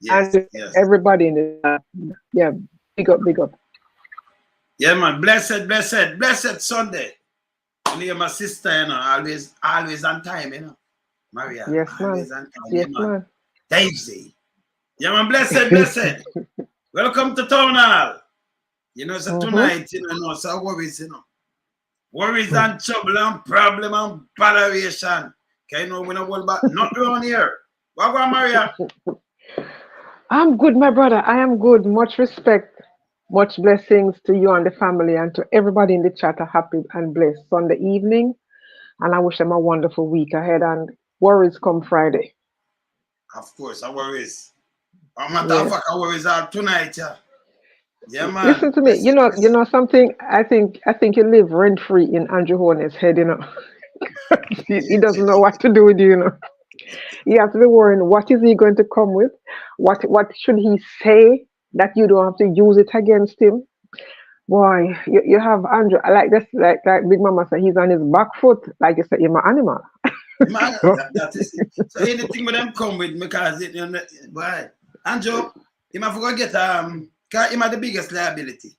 Yes, And yes. everybody in the yeah, big up, big up. Yeah, man. Blessed Sunday. You my sister, always on time, Maria, Yes, man. always on time, Yes, man. man. Daisy. Yeah, man. Blessed. Welcome to Town Hall. So tonight, no, so worries, Worries and trouble and problem and botheration. Okay, we don't worry about not around here. What about Maria? I'm good, my brother. I am good. Much respect, much blessings to you and the family, and to everybody in the chat. A happy and blessed Sunday evening, and I wish them a wonderful week ahead. And worries come Friday. Of course, I worries. Matter of Yes. fact, I worries are tonight, yeah. Yeah, man. Listen to me. You know something. I think you live rent free in Andrew Holness' head. He doesn't know what to do with you. You have to be worrying. What is he going to come with? What should he say that you don't have to use it against him? Boy, you have Andrew like this, like Big Mama said, he's on his back foot. Like you said, you're my animal. Man, that is it. So anything with them come with because boy, Andrew, he might forget cause he might the biggest liability,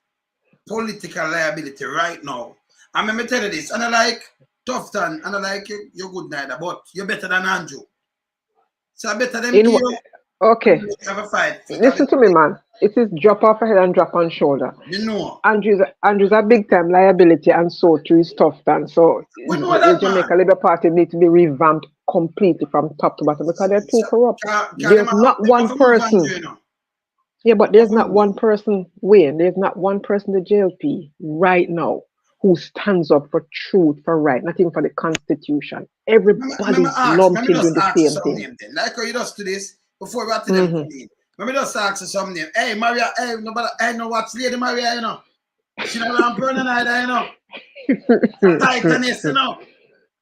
political liability right now. And let me tell you this, and I like Tufton, and I like you're good neither, but you're better than Andrew. So I better them In give what? you Okay, have a fight. listen to me, man. It is drop off a head and drop on shoulder. You know. Andrew's a big time liability, and so too is Tufton. So We know the that, man. Jamaica Labour Party need to be revamped completely from top to bottom because they're too corrupt. There's not one person. Yeah, but there's not one person, Wayne, there's not one person in the JLP right now who stands up for truth, for right, not even for the Constitution. Everybody's lumped in doing the same some thing. name then. Like how you just do this before we have to them clean. Let me just ask you some name. Hey, Maria, hey, nobody, I know what's Lady Maria, She don't have burning either, Titaness,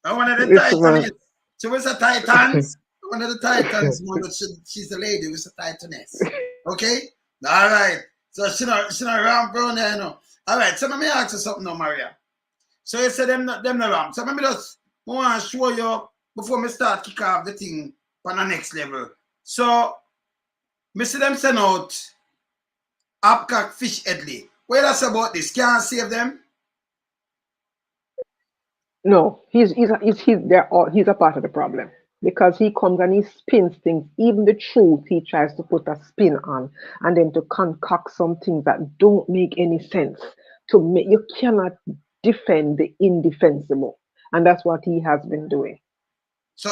And one of the Titans. She was a Titans. One of the Titans, she's a lady, was a Titaness. Okay? All right. So she not ramp around there, All right. So let me ask you something now, Maria. So you say them not ramp. So let me just want to show you before me start kick off the thing on the next level. So me see them send out Upcock Fish Headley. What else about this? Can't save them? No, he's a part of the problem because he comes and he spins things. Even the truth, he tries to put a spin on, and then to concoct some things that don't make any sense. You cannot defend the indefensible, and that's what he has been doing. So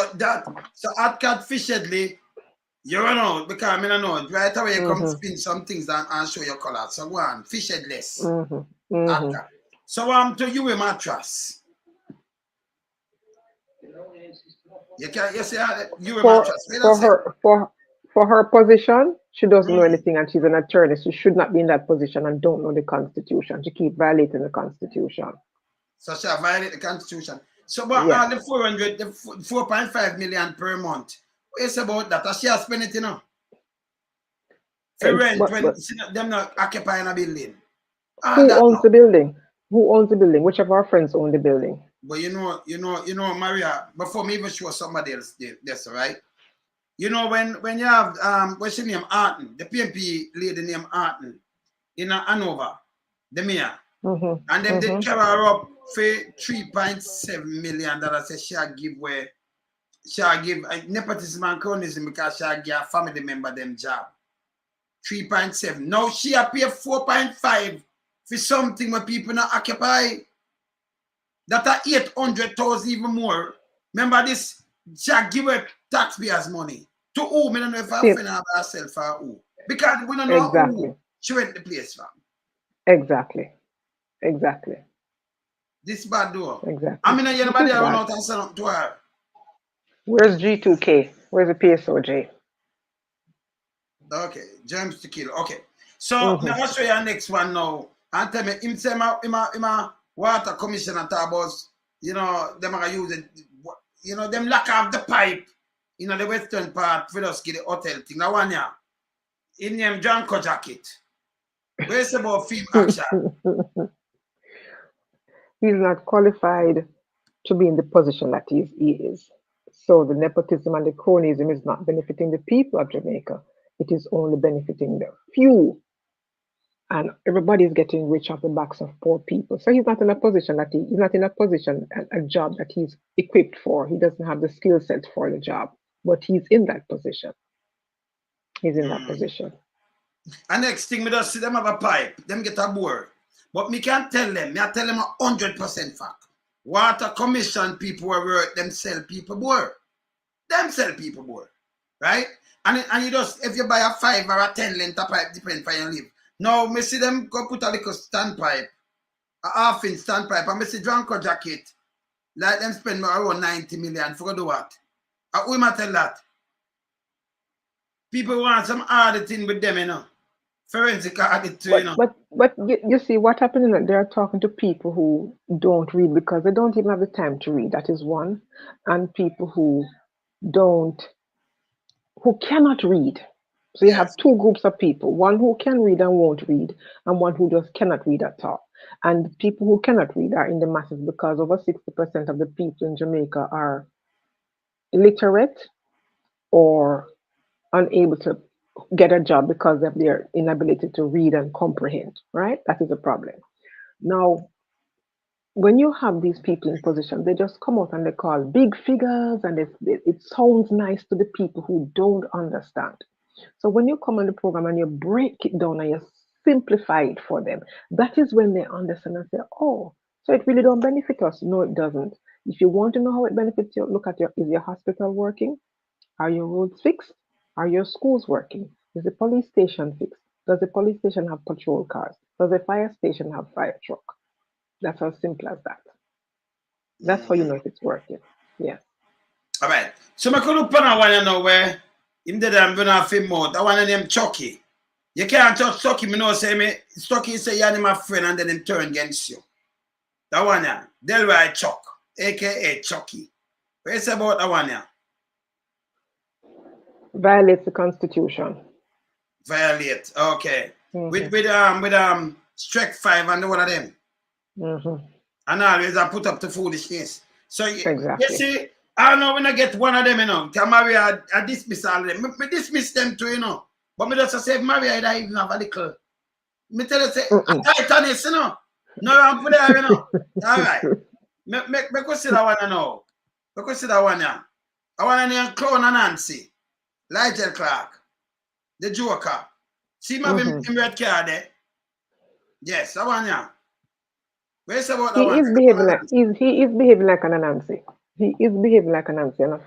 Upcock Fish Headley, you run out because I don't know. Right away you come spin some things and show your color. So go on, Fish Headless. So to you a mattress. You say you a mattress. For her position, she doesn't know anything and she's an attorney. She should not be in that position and don't know the Constitution. She keep violating the Constitution. So she violate the Constitution. So but the 4.5 million per month. What's about that? She has spent it, For rent when them not occupying a building. Who owns the building? Who owns the building? Which of our friends own the building? But Maria, before me even show somebody else this, right? When you have what's her name, Arton, the PMP lady named Arton in Hanover, the mayor. And then they carry her up for $3.7 million say she'll give nepotism and cronyism because she'll give a family member them job. 3.7. Now she pay 4.5 for something where people not occupy. That are 800,000 even more. Remember this? She give her taxpayers money. To who? I don't know if I find out herself for who. Because we don't know who she went the place from. Exactly. This bad door. Exactly. I mean, anybody run out and send up to her. Where's G2K? Where's the PSOJ? Okay, James to kill. Okay. So now I'll show you our next one now. And tell me, him say my water commissioner talk about, them are use it, them lack of the pipe, the western part for us get the hotel thing. That one yeah. In name John Jacket. Where's about film action? He's not qualified to be in the position that he is. So the nepotism and the cronyism is not benefiting the people of Jamaica. It is only benefiting the few, and everybody's getting rich off the backs of poor people. So he's not in a position a job that he's equipped for. He doesn't have the skill set for the job, but he's in that position. He's in that position. And next thing, me just see them have a pipe, them get a bore. But me can't tell them, me I tell them 100% fact. Water commission people who work, them sell people bore. Them sell people bore. Right? And you just, if you buy a 5 or a 10 length of pipe, depends where you live. Now, me see them go put a little standpipe, a half-inch standpipe, and me see Drunko jacket, like them spend around 90 million for do what? Who might tell that? People want some auditing with them, you know. Forensic audit too, you know. But you see what happened is they're talking to people who don't read because they don't even have the time to read. That is one. And people who cannot read. So you have two groups of people, one who can read and won't read, and one who just cannot read at all. And people who cannot read are in the masses because over 60% of the people in Jamaica are illiterate or unable to get a job because of their inability to read and comprehend, right? That is a problem. Now, when you have these people in position, they just come out and they call big figures, and it sounds nice to the people who don't understand. So when you come on the program and you break it down and you simplify it for them, that is when they understand and say, oh, so it really don't benefit us. No, it doesn't. If you want to know how it benefits you, look at is your hospital working? Are your roads fixed? Are your schools working? Is the police station fixed? Does the police station have patrol cars? Does the fire station have fire truck? That's as simple as that. That's how you know if it's working. Yeah. All right. So I could look on one, you know, where him did I'm gonna have him out. I want to name Chucky. You can't touch Chucky, me know say me Chucky say you're my friend and then him turn against you. That one yeah. Delroy Chuck, aka Chucky. What you say about that one yeah? Violates the Constitution. Violate. Okay. With strike 5 and one of them. And always I put up the foolishness. So exactly. You see, I don't know when I get one of them, you know. Can Maria I dismiss all of them. I dismiss them too, you know. But me just say Maria I even have a little. Me tell you say I tighten you know. No I'm for there, you know. All right. Me consider that one now. Me consider that one yeah. I want to name Clown and Nancy. Ligel Clark. The Joker. See my him red card there. Yes, that one yeah. He is behaving like an Anansi. He is behaving like an Anansi, and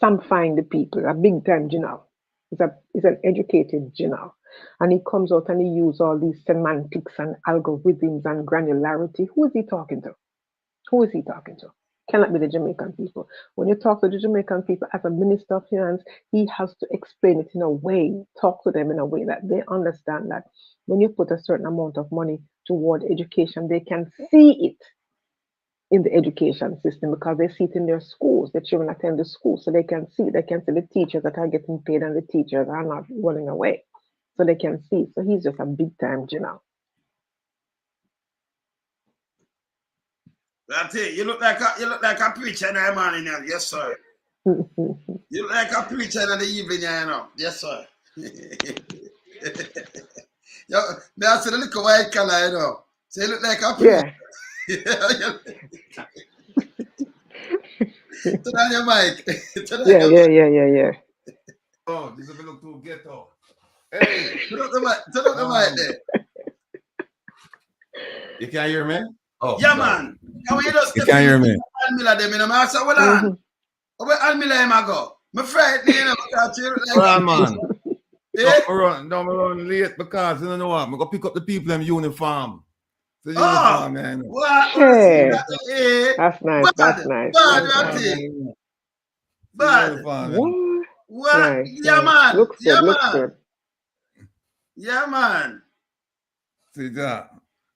sampifying the people, a big time general. He's an educated general. And he comes out and he uses all these semantics and algorithms and granularity. Who is he talking to? Who is he talking to? Cannot be the Jamaican people. When you talk to the Jamaican people as a Minister of Finance, he has to explain it in a way, talk to them in a way that they understand that when you put a certain amount of money toward education, they can see it in the education system because they see it in their schools. The children attend the school, so they can see the teachers that are getting paid and the teachers are not running away. So they can see. So he's just a big time general. That's it. You look like a preacher in the morning, yes, sir. You look like a preacher in the evening, you know. Yes, sir. Yo, me I see the little white color, you know. So you look like a preacher. Yeah. Turn on your mic. Yeah. Oh, this is a look too ghetto. Hey, turn up the mic there. You can't hear me? Oh, yeah, man. You can't hear me. Almila them, you know, I said, well, on. Where Almila him I go? I'm afraid, you know, because you like well, man. Don't run late because you know what? I'm going to pick up the people in uniform. The uniform, man. What? Hey. That's nice. Bad. What? Nice, Yeah, man. Looks good. Yeah, man. See that?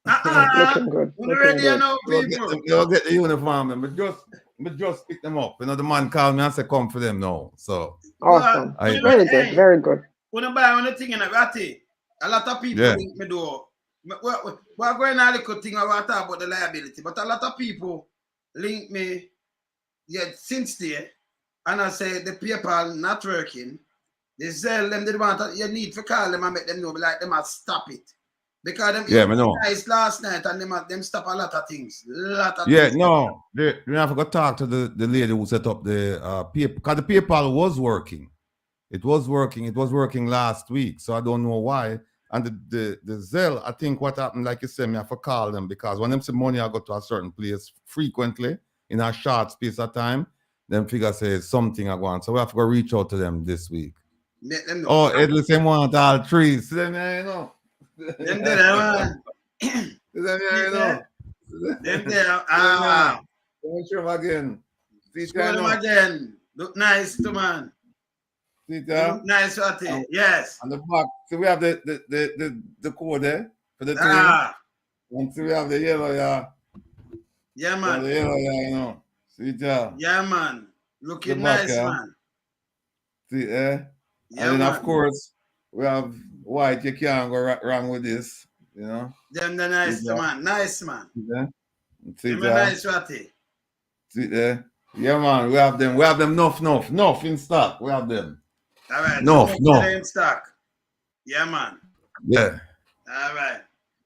Looking good. Ready now, people. You'll get the uniform, but just pick them up. You know, the man called me and said, come for them now. So awesome. Very good. When I buy one thing in a ratty, a lot of people link me do. We're going on a little thing about the liability, but a lot of people link me since there, and I say the PayPal not working. They sell them, they want you need to call them and make them know, like them must stop it. Because them Yeah, I know. nice last night and them stop a lot of things. Yeah, no, we have to talk to the lady who set up the paper, because the PayPal was working. It was working last week, so I don't know why. And the Zelle, I think what happened, like you said, me have to call them, because when them say money I go to a certain place frequently in a short space of time, them figure say something I want. So we have to go reach out to them this week. Make them know. Oh, it looks like want all three. See them there, you know. Them there, man. See them there, you know. Them there. Don't show them again. See Show them again. Look nice too, man. See there? Look nice, what it? Yes. On the back. So we have the code there for the thing. And so we have the yellow, yeah. Yeah, man. The yellow, yeah, you know. See there? Yeah, man. Looking back, nice, yeah. man. See, Yeah, and then, man. of course, we have white. You can't go wrong with this, you know. Them the nice, man. Nice, man. Yeah. See Them there? nice, what it? See there? Yeah, man. We have them. We have them enough in stock. We have them. All right. Enough. In stock. Yeah, man. Yeah. All right.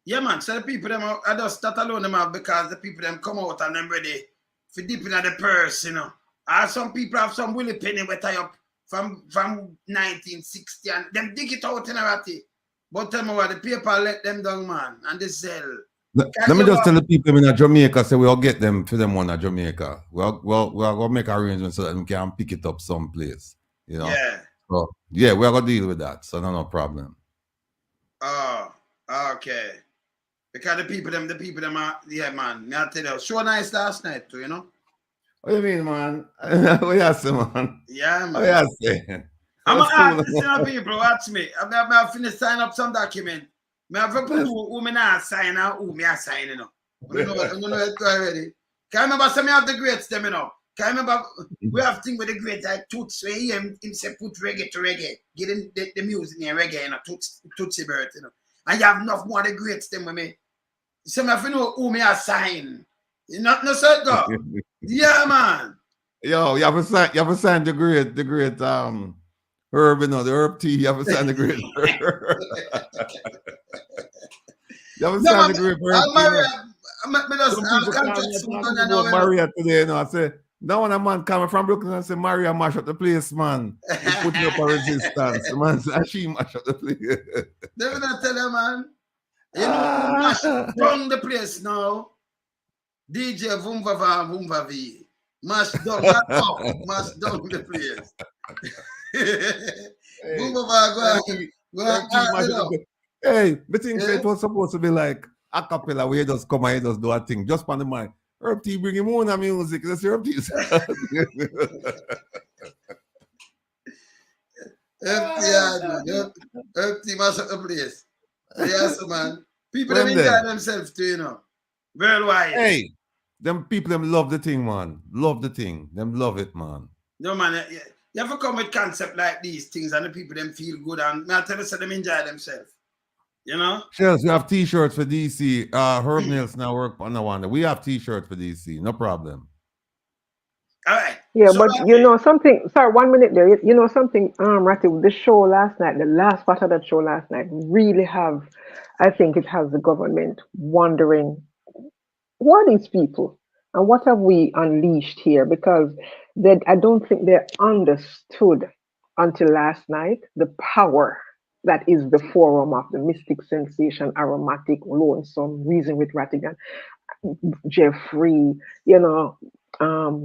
Yeah, man. So the people them I just that alone them out because the people them come out and them ready for deep in the purse, you know. And some people have some willy penny we tie up from 1960 and them dig it out in a ratty. But tell me what the paper let them down, man, and they sell. Let me just tell the people in Jamaica, say we'll get them for them one at Jamaica. We'll go make arrangements so that we can pick it up someplace. You know? Yeah. So yeah, we're gonna deal with that. So no problem. Oh, okay. Because the people them are, yeah, man. Me I tell you, show nice last night too, you know. What do you mean, man? What you say, man? Yeah, man. What you say? I'm gonna ask people, watch me. I'm finished sign up some document. I have to put who me not sign and who me are signing, you know. I don't know it already. Can I remember some of the greats them, you know? Can I remember we have things with the greats like Toots where him say put reggae to reggae. Get in the music in reggae, you know, Tootsie Bird, you know. And you have enough more of the greats them with me. Some of you know who me are sign. You not no so go. Yeah, man. Yo, you have to sign the great herb, you know, the herb tea, you have to sign the great herb. You have to sign the great herb. Maria today, you know, I say, now when a man coming from Brooklyn and say, Maria mash up the place, man. He's putting up a resistance. The man say, she mash up the place. They will not tell you, man. You know, mash down the place now. DJ Vumva Vumva V. Mash down, not up. Mash down the place. Vumva go. Hey, the thing it was supposed to be like a cappella where he just come and he just do a thing. Just on the mic. Herb T bring him on a music. That's Herb T. Herb T mash up the place. Yes, man. People them enjoy themselves too, you know. Worldwide. Hey, them people them love the thing, man. Love the thing. Them love it, man. No, man. You have to come with concept like these things and the people them feel good and I tell you so them enjoy themselves. You know? Shells, we have t-shirts for DC. Herb Nails now work on the one. We have t-shirts for DC, no problem. All right. Yeah, so but you know something, sorry, 1 minute there. You know something, Ratty, the show last night, the last part of that show last night really I think it has the government wondering, who are these people? And what have we unleashed here? Because I don't think they understood until last night the power that is the forum of the mystic sensation, aromatic, lonesome, reason with Rattigan, Jeffrey, you know,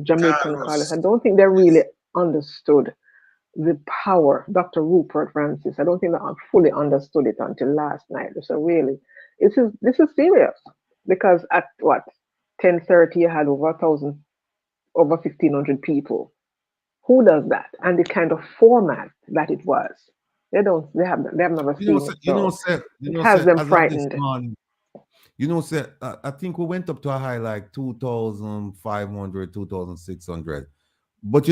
Jamaican Carlos. I don't think they really understood the power. Dr. Rupert Francis, I don't think they fully understood it until last night. So really, this is serious because at what 10:30 you had over 1,000, over 1,500 people. Who does that? And the kind of format that it was. They have never seen it. It has them frightened. I think we went up to a high like 2,500, 2,600. But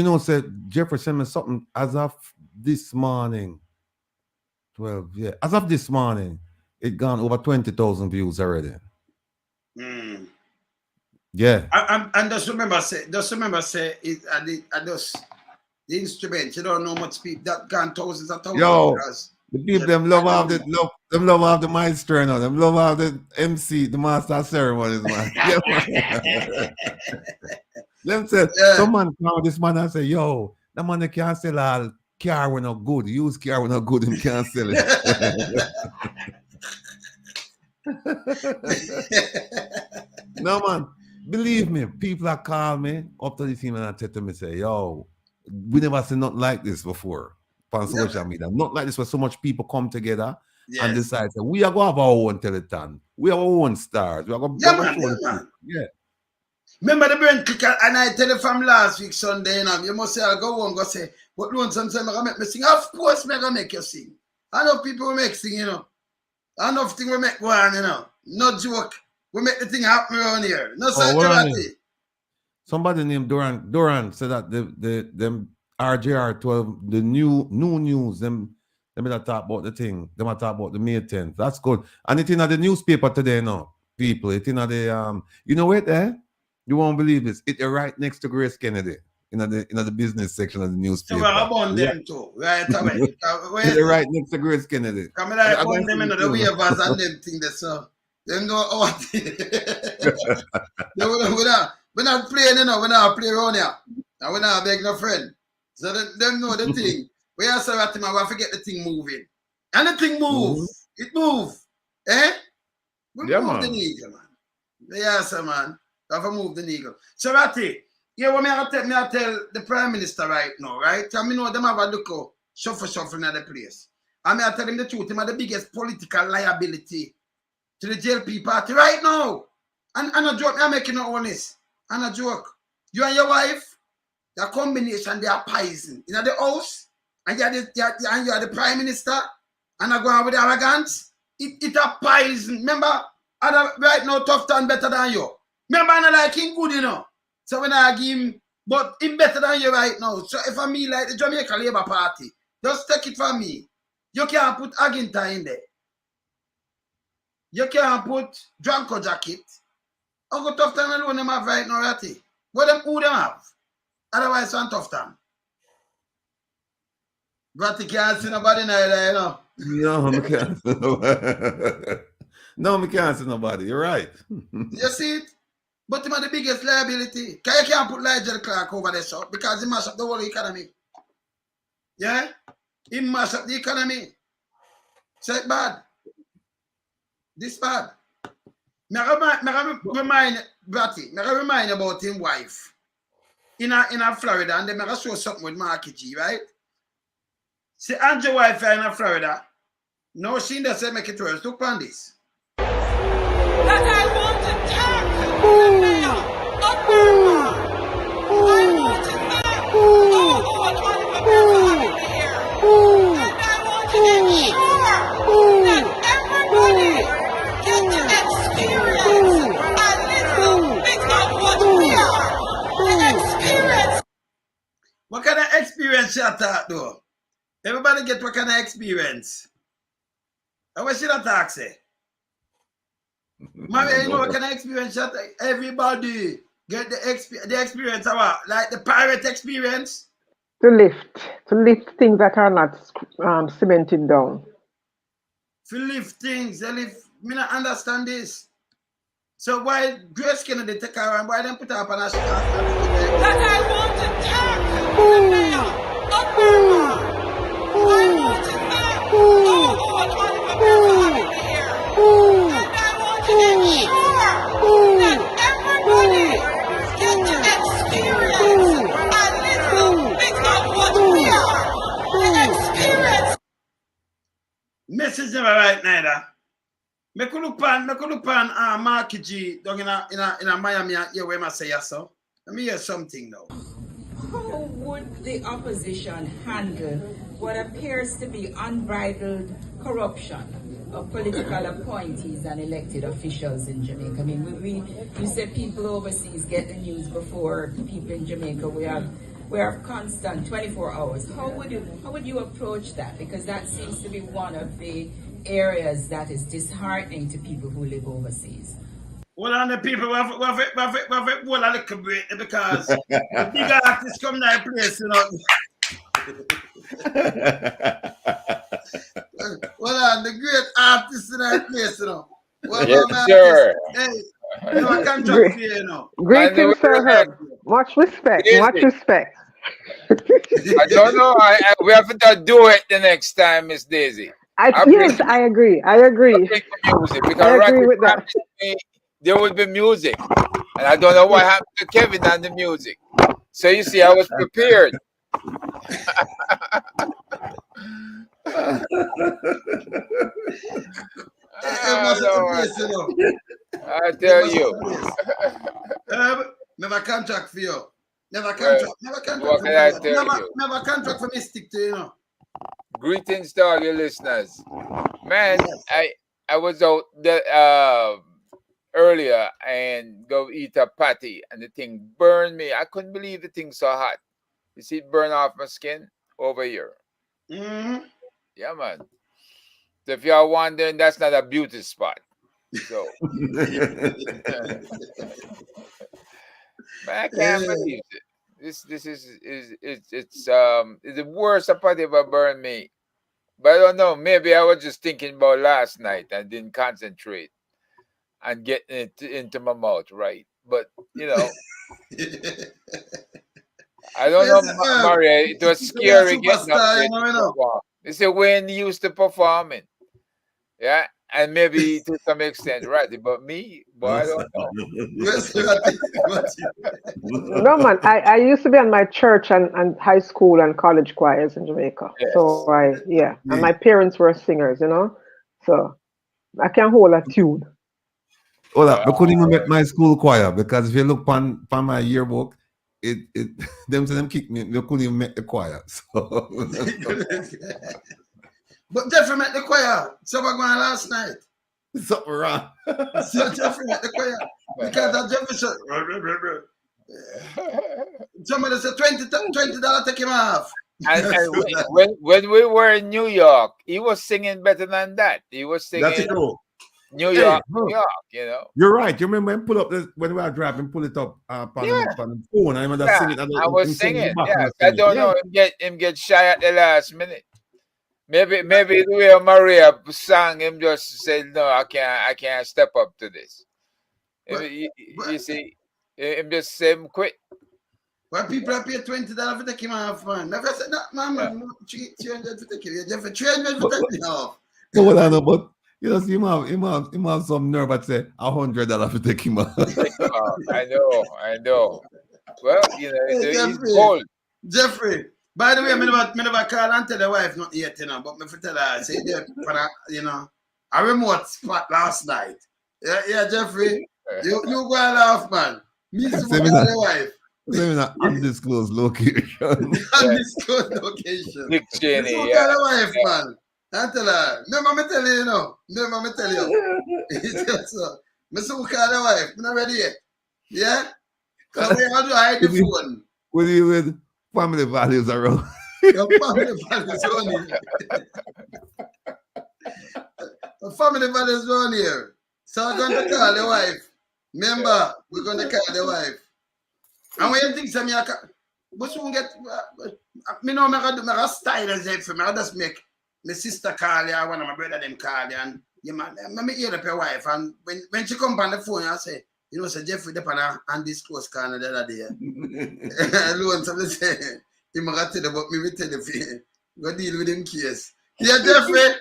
Jeffrey sent me something as of this morning. 12, yeah. As of this morning, it gone over 20,000 views already. Yeah. And just remember say it. I just the instrument. You don't know much people that gone thousands of thousands. Yo, Because the people them love off the love off the maestro now. Them love off the MC, the master of ceremonies, man. Yeah, man. Them said some man come this man and say, yo, that man they can't sell all car when not good. Used car when not good, him can't sell it. No man, believe me, people are call me up to the team and I tell them, say, yo, we never seen nothing like this before on social media. Not like this where so much people come together and decide that we are going to have our own telethon. We have our own stars. We are going to man. Remember the brain kicker, and I tell you from last week Sunday, you know, you must say, I'll go home, go say, but don't sometimes I'm going to make me sing. Of course, I'm going to make you sing. I know people will make sing, you know. I know things we make go on, you know. No joke. We make the thing happen around here. No certainty. Somebody named Duran said that them RJR12, the new news, them that talk about the thing. Them talk about the May 10th. That's good. And it's in the newspaper today now, people. It's in the you know what you won't believe this. It's right next to Grace Kennedy in the business section of the newspaper. So we're about them too, right away. It's right next to Grace Kennedy. Come in, I want them in the waivers and them thing that so them know what. We're not playing, you know. We're not playing around here, and we're not beg no friend. So them know the thing. We are so at we forget the thing moving, and the thing move. It move, eh? We move the needle, man. Yes, man. We have to move the needle. So Ratty, yeah, what I tell the Prime Minister right now, right? I know them have a look shuffle in the place. I tell him the truth. Him are the biggest political liability to the JLP party right now. And a joke, I'm making no honest. And a joke. You and your wife, the combination, they are poison. In the house, and you are the Prime Minister, and I go on with arrogance. It a poison. Remember, right now, Tufton better than you. Remember, I like him good, you know. So when I give him, but him better than you right now. So if I me like the Jamaica Labour Party, just take it from me. You can't put Aginta in there. You can't put Dranko Jacket. Uncle Tufton alone them have right now, Ratty. Who them have? Otherwise, on Tufton. Ratty can't see nobody neither, you know. No, I can't see nobody. No, I can't see nobody. You're right. You see it? But him are the biggest liability. You can't put Nigel Clark over there, so because he mash up the whole economy. Yeah? He mash up the economy. So it's bad. This bad. Me remind about his wife in Florida, and then I show something with Marky G, right? See, Andrew wife in Florida. No, she doesn't make it worse. Look on this. That I want to thank the mayor of Burma. I want to thank all honorable members here. And I want to ensure that everybody gets to experience a little bit of what we are. The experience. What kind of experience you talk though? Everybody get what kind of experience? And what should I talk say? You know what kind of experience? Everybody get the experience of what? Like the pirate experience? To lift things that are not cemented down. To lift things, me not understand this. So why Grace Kennedy take her and why them put her up on a that I want to thank the mayor of Burma. I want to thank all honorable members here. Ensure that everybody gets to experience a little bit of what we are. The experience. Message never right neither. Me could look pan Marky G down in a Miami here where I say so. Let me hear something now. How would the opposition handle what appears to be unbridled corruption of political appointees and elected officials in Jamaica? I mean, you said people overseas get the news before people in Jamaica. We have constant 24 hours. How would you approach that? Because that seems to be one of the areas that is disheartening to people who live overseas. Well, and the people have a little break because the big artists come to the place, you know. Well, the great artist in our place, you know. Well, Yes, my sir. artist, hey, no contract Great. for you know. Greetings, Sir Herb. Much respect. Much Easy. respect. I don't know. We have to do it the next time, Miss Daisy. Yes, I agree. I agree. Bring the music I because agree Randy with that. promised me there would be music, and I don't know what happened to Kevin and the music. So you see, I was prepared. It must have Lord, place, you know. I It tell must you. have place. Never contract for you. Never Well, contract. Never what contract for can I me. tell you? Never contract for me stick to you know. Greetings to all your listeners. Man, Yes. I was out earlier and go eat a patty, and the thing burned me. I couldn't believe the thing so hot. You see it burn off my skin over here. Mm-hmm. Yeah, man. So if y'all wondering, that's not a beauty spot. So man, I can't believe it. This is it's the worst patty ever burned me. But I don't know. Maybe I was just thinking about last night and didn't concentrate and getting it into my mouth, right? But you know, I don't know, Maria. It was So you're a scary getting up superstar, there you know, to you know. perform. It's a Wayne used to performing, yeah, and maybe to some extent, right? But me, boy, I don't know. Yes, Ratty. No, man. I used to be on my church and high school and college choirs in Jamaica. Yes. So and my parents were singers, you know. So I can hold a tune. Hold up, I couldn't even make my school choir because if you look on my yearbook, it them kicked me. They couldn't even make the choir. So. But Jeffrey met the choir. Someone going last night. Something wrong. So Jeffrey met the choir because that Jeffrey said, somebody said $20 take him off. And when we were in New York, he was singing better than that. He was That's singing true. New York, Hey, New York. You know. You're right. You remember when we were driving, pull it up on the phone. I remember singing. I was singing. Yeah, I don't know him get shy at the last minute. Maybe the way Maria sang, him just said, "No, I can't step up to this." You see, him just say him quit. When people are paying $20 for take him off, man. Never said that, man. 300 for take him. Jeffrey, 300 for take me off. No, what I know, but you know, him have some nerve at say $100 to take him off. I know. Well, you know, Hey, he's bold. Jeffrey. By the way, I never call and tell the wife not yet, you know, but me tell her, I say, you know, a remote spot last night. Yeah, Jeffrey, you go and laugh, man. Me to call the wife. Seminar undisclosed location. Undisclosed location. Dick Cheney, You call the wife, man. I tell her, remember me tell you, you know. Remember me tell you. So, me soon call the wife. I'm not ready yet. Yeah? Because we have to hide the phone. With you with family values around. Your family values on here. The family values on here. So I'm going to call the wife. Remember, we're going to call the wife. And when you think some but soon get me know me got style as if me I just make my sister call you, one of my brother them call you, and you man me hear up your wife, and when she come on the phone I say, you know, say Jeffrey the pan and disclose corner the other day. Alone somebody say he might tell you about me tell you go deal with him case. Yeah, Jeffrey.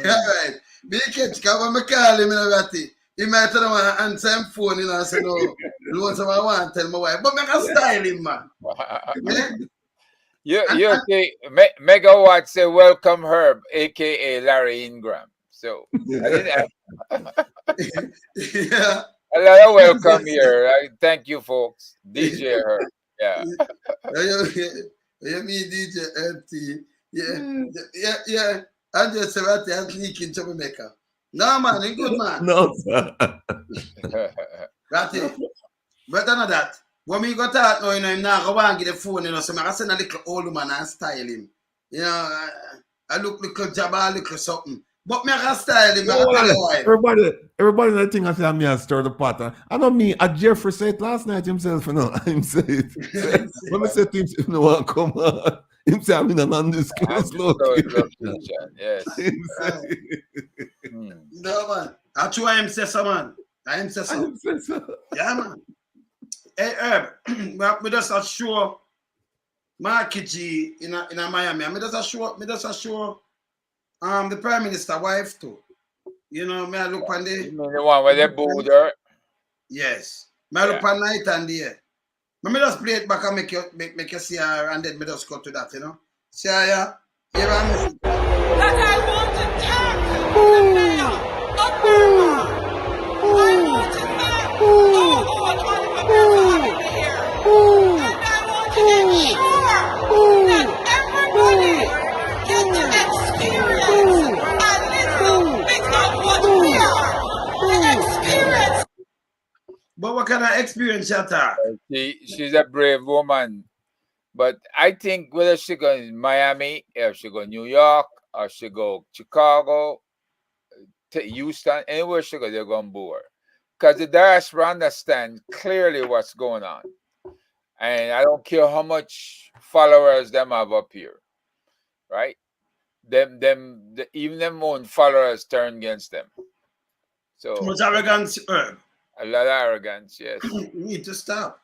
All right. Me catch when me call him in a ratty. He might tell him answer him phone, you know, and say no. Loan some I want to tell my wife, but make a style him, man. Yeah? You see, Megawatt say welcome Herb, aka Larry Ingram. So Yeah. a lot of welcome here. Thank you, folks. DJ Herb. Yeah. You mean DJ LT? Yeah. I'm just about to leak in Jamaica. No, man, you good, man. No, sir. Ratty. Better than that. When we got out now, you know, him now go and get the phone, you know, so I send a little old man and style him. You know, I look little jabba, little something. But me I can style him, I can tell you why. Everybody that think I say me I stir the pot. I know me, Jeffrey said last night himself, you know, him say it. When I said to him, you know what, come on. Him say I'm in an undisclosed location. Yes. Him say- No, man. That's why I'm say so, man. I am say so. him say so. Yeah, man. Hey, Herb, well, me just assure Market G in Miami. Me just assure the Prime Minister wife too. You know, me I look on You the mean the one with the border? yes. Me I look on night and day. Me just play it back and make you see her and then me just go to that, you know. See her, yeah. Here and That I want to tackle the mayor of Burma. I want to thank all who are on the coming here. And I want to ensure that everybody gets to experience a little bit of what we are. The experience. but what kind of experience you have? She's a brave woman. But I think whether she go in Miami, or she go New York, or she go Chicago, to Houston, anywhere she go, they're going to boo her. Because the diaspora understand clearly what's going on. And I don't care how much followers them have up here. Right? Even them own followers turn against them. So Too much arrogance, Herb. a lot of arrogance, yes. You need to stop.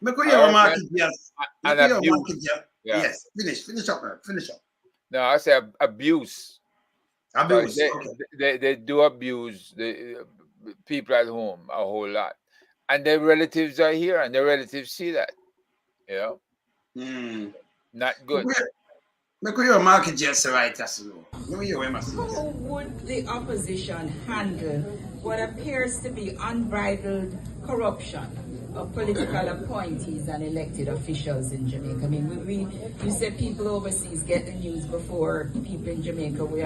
Me could hear Market, yes. Me And could hear abuse. Market, Yeah. yes. Finish up, Herb. Finish up. No, I say abuse. Abuse. They, Okay. they do abuse the people at home a whole lot. And their relatives are here and their relatives see that. You know? Not good. Me could hear Market, yes, right, that's low. Me hear him say. How would the opposition handle what appears to be unbridled corruption of political appointees and elected officials in Jamaica? I mean, you said people overseas get the news before people in Jamaica. We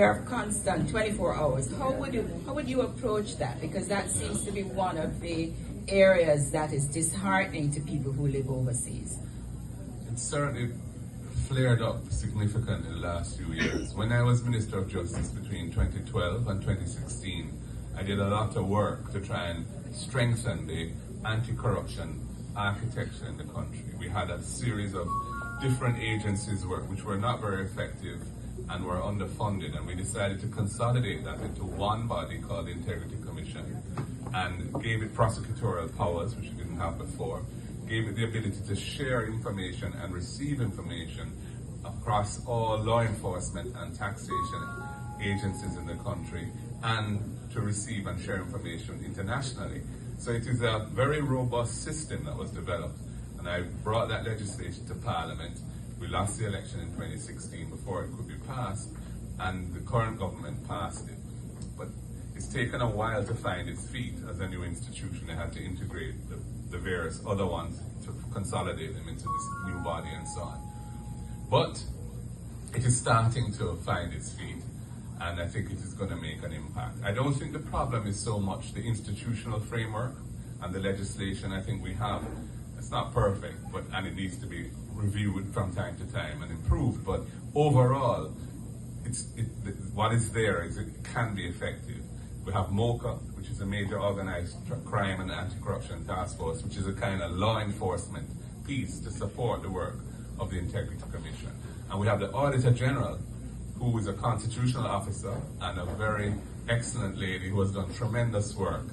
have constant 24 hours. How would you approach that? Because that seems to be one of the areas that is disheartening to people who live overseas. It's certainly flared up significantly in the last few years. When I was Minister of Justice between 2012 and 2016, I did a lot of work to try and strengthen the anti-corruption architecture in the country. We had a series of different agencies which were not very effective and were underfunded, and we decided to consolidate that into one body called the Integrity Commission and gave it prosecutorial powers, which it didn't have before, gave it the ability to share information and receive information across all law enforcement and taxation agencies in the country, and to receive and share information internationally. So it is a very robust system that was developed, and I brought that legislation to Parliament. We lost the election in 2016 before it could be passed, and the current government passed it. But it's taken a while to find its feet as a new institution. They had to integrate the various other ones to consolidate them into this new body and so on. But it is starting to find its feet, and I think it is going to make an impact. I don't think the problem is so much the institutional framework and the legislation I think we have. It's not perfect, and it needs to be reviewed from time to time and improved. But overall, what is there is it can be effective. We have MOCA, which is a major organized crime and anti-corruption task force, which is a kind of law enforcement piece to support the work of the Integrity Commission. And we have the Auditor General, who is a constitutional officer and a very excellent lady who has done tremendous work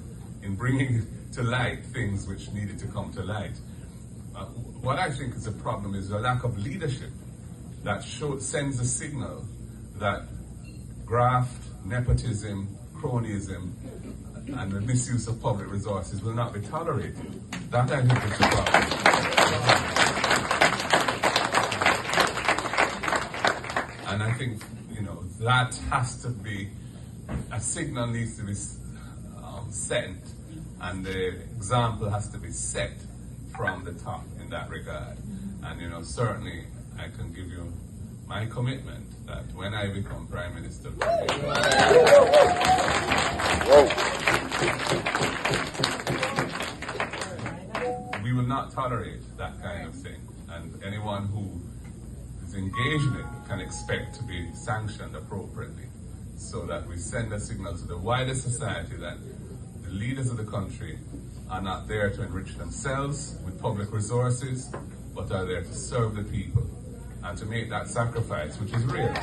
in bringing to light things which needed to come to light. What I think is a problem is the lack of leadership that sends a signal that graft, nepotism, cronyism, and the misuse of public resources will not be tolerated. That I think is the problem. And I think, that has to be, a signal needs to be sent, and the example has to be set from the top in that regard. And, certainly I can give you my commitment that when I become Prime Minister, we will not tolerate that kind of thing. And anyone who is engaged in it can expect to be sanctioned appropriately, so that we send a signal to the wider society that the leaders of the country are not there to enrich themselves with public resources, but are there to serve the people. and to make that sacrifice, which is real.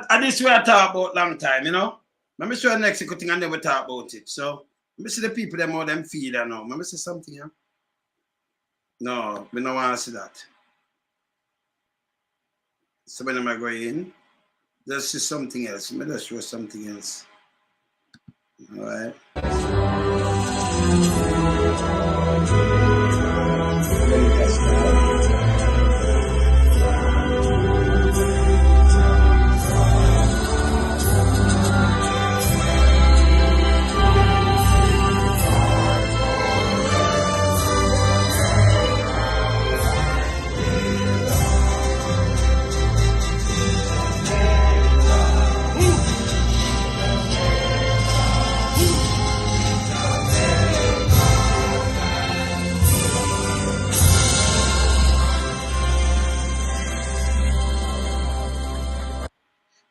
And this way I talk about long time, you know. Let me show you next thing I never talk about it. So let me see the people them how them feel now. Let me see something here. No, we don't want to see that. So when am I going in? Let's see something else. Let me just show something else. All right.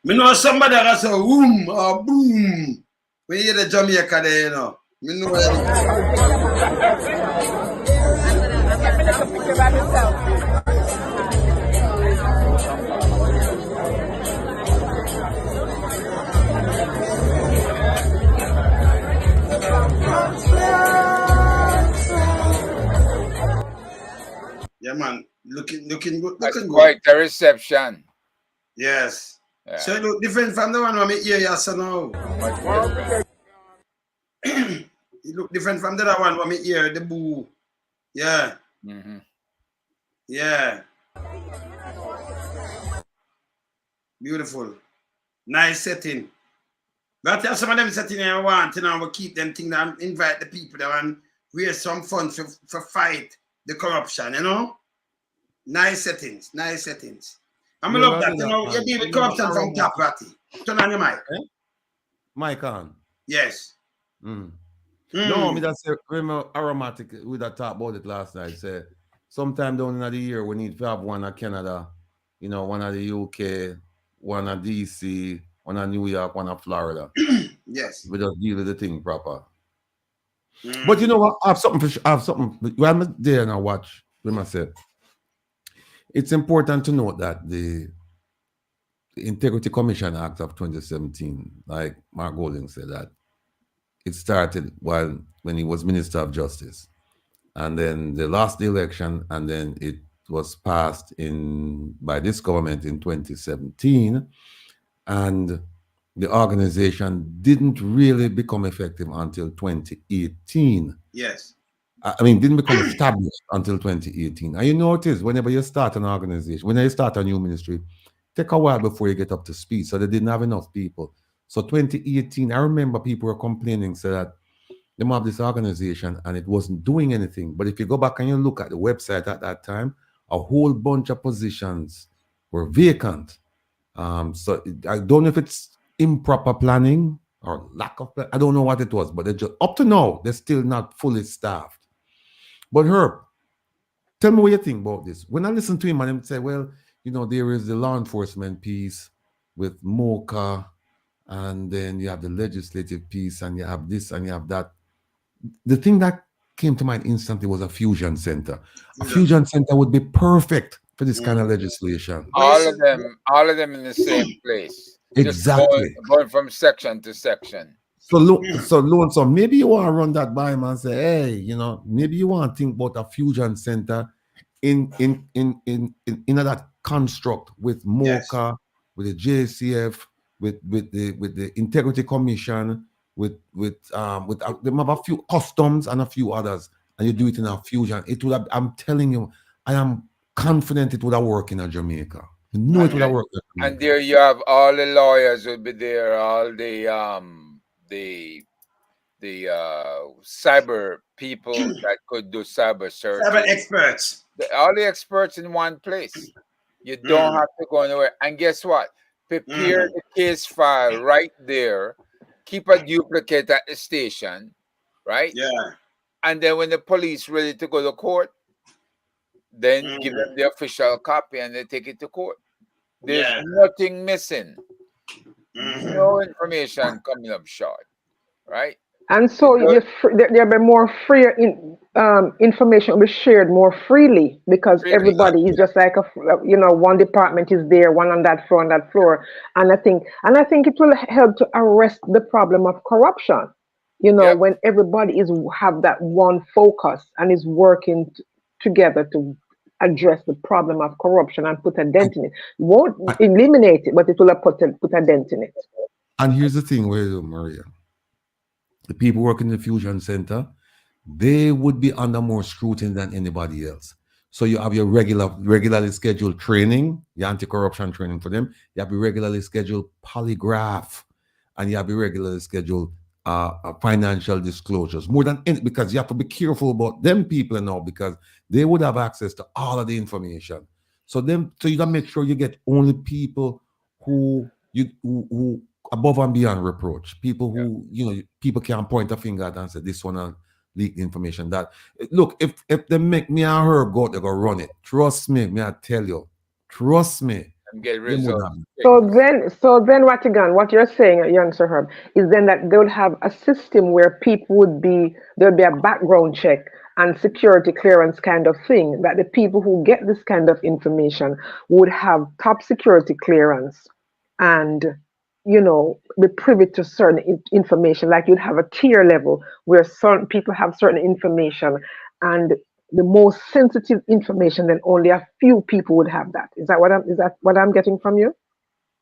Me know somebody that say boom or boom. When you hear the Jamaica there, you know. Me know it. Yeah, man. Looking good. That's Looking quite good. a reception. Yes. Yeah. So it look different from the one I hear you say now. Much different. It look different from the other one I hear the boo. Yeah. Mm-hmm. Yeah. Beautiful. Nice setting. But tell some of them setting I want, you know, we keep them things and invite the people that want raise some funds for fight the corruption, you know? Nice settings, nice settings. I'm gonna love that, you know, you deal with corruption from top, Ratty. Turn on your mic. Mic on. Yes. No, me that's remember aromatic. We that talk about it last night. Say sometime down in the year we need to have one of Canada, you know, one of the UK, one of DC, one of New York, one of Florida. Yes. We just deal with the thing proper. But you know what? I have something. While I'm there and I watch with myself. It's important to note that the Integrity Commission Act of 2017, like Mark Golding said, that it started when he was Minister of Justice. And then they lost the election, and then it was passed by this government in 2017. And the organization didn't really become effective until 2018. Yes. I mean, didn't become established until 2018. And you notice whenever you start an organization, whenever you start a new ministry, take a while before you get up to speed. So they didn't have enough people. So 2018, I remember people were complaining, so that they have this organization and it wasn't doing anything. But if you go back and you look at the website at that time, a whole bunch of positions were vacant. So I don't know if it's improper planning or lack of plan. I don't know what it was, but they just up to now, they're still not fully staffed. But Herb, tell me what you think about this. When I listen to him and him say, well, you know, there is the law enforcement piece with MOCA, and then you have the legislative piece, and you have this and you have that. The thing that came to mind instantly was a fusion center. A fusion center would be perfect for this kind of legislation. All of them in the same place. Exactly. Just going from section to section. So maybe you want to run that by him and say, hey, you know, maybe you want to think about a fusion center in that construct with MOCA, with the JCF, with the Integrity Commission, with them have a few customs and a few others, and you do it in a fusion. It would have, I'm telling you, I am confident it would have worked in Jamaica. You know it would have worked. And there you have all the lawyers will be there, all the cyber people that could do cyber search. Cyber experts. All the experts in one place. You don't have to go anywhere. And guess what? Prepare the case file right there. Keep a duplicate at the station, right? Yeah. And then when the police ready to go to court, then give them the official copy and they take it to court. There's nothing missing. No information coming up short, right? And so there'll be more freer information will be shared more freely because everybody is just like one department is there, one on that floor, and I think it will help to arrest the problem of corruption. When everybody have that one focus and is working together to address the problem of corruption and put a dent in it. Won't eliminate it, but it will put a dent in it. And here's the thing, Maria. The people working in the Fusion Center, they would be under more scrutiny than anybody else. So you have your regularly scheduled training, your anti-corruption training for them. You have your regularly scheduled polygraph, and you have your regularly scheduled financial disclosures. More than any, because you have to be careful about them people now, because they would have access to all of the information. So you gotta make sure you get only people who above and beyond reproach, people who people can point a finger at and say this one leak information. That look, if they make me and Herb go, they go run it. Trust me, I tell you. Trust me. And get results. So then what you're saying, young Sir Herb, is then that they would have a system where there'll be a background check and security clearance kind of thing, that the people who get this kind of information would have top security clearance and be privy to certain information. Like you'd have a tier level where certain people have certain information, and the most sensitive information, then only a few people would have that. Is that what I'm getting from you?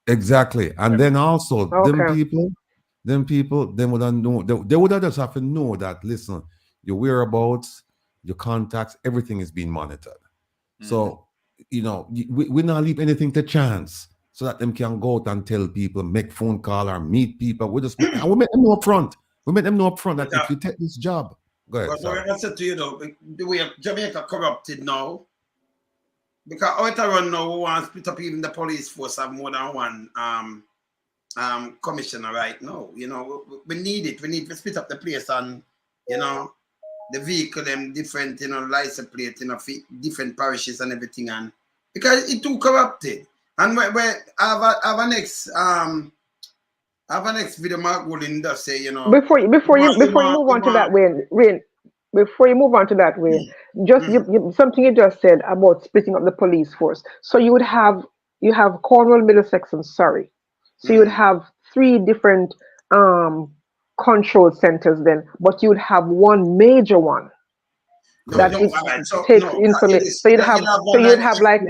Exactly. And then also them people, they would know. They would just have to know that, listen, your whereabouts, your contacts, everything is being monitored. Mm-hmm. So we not leave anything to chance, so that them can go out and tell people, make phone call or meet people. We make them know up front. We make them know up front that if you take this job, go ahead. But I said to you though, the way Jamaica corrupted now, because out around now we want to split up, even the police force have more than one commissioner right now. We need it. We need to split up the place and the vehicle, them different, license plate, different parishes and everything, and because it too corrupted. And I have a next video Mark Woolen does say, before you move on to that way, before you move on to that way, just something you just said about splitting up the police force. So you have Cornwall, Middlesex, and Surrey. So you would have 3 different control centers then, but you would have one major one takes information. So you'd have like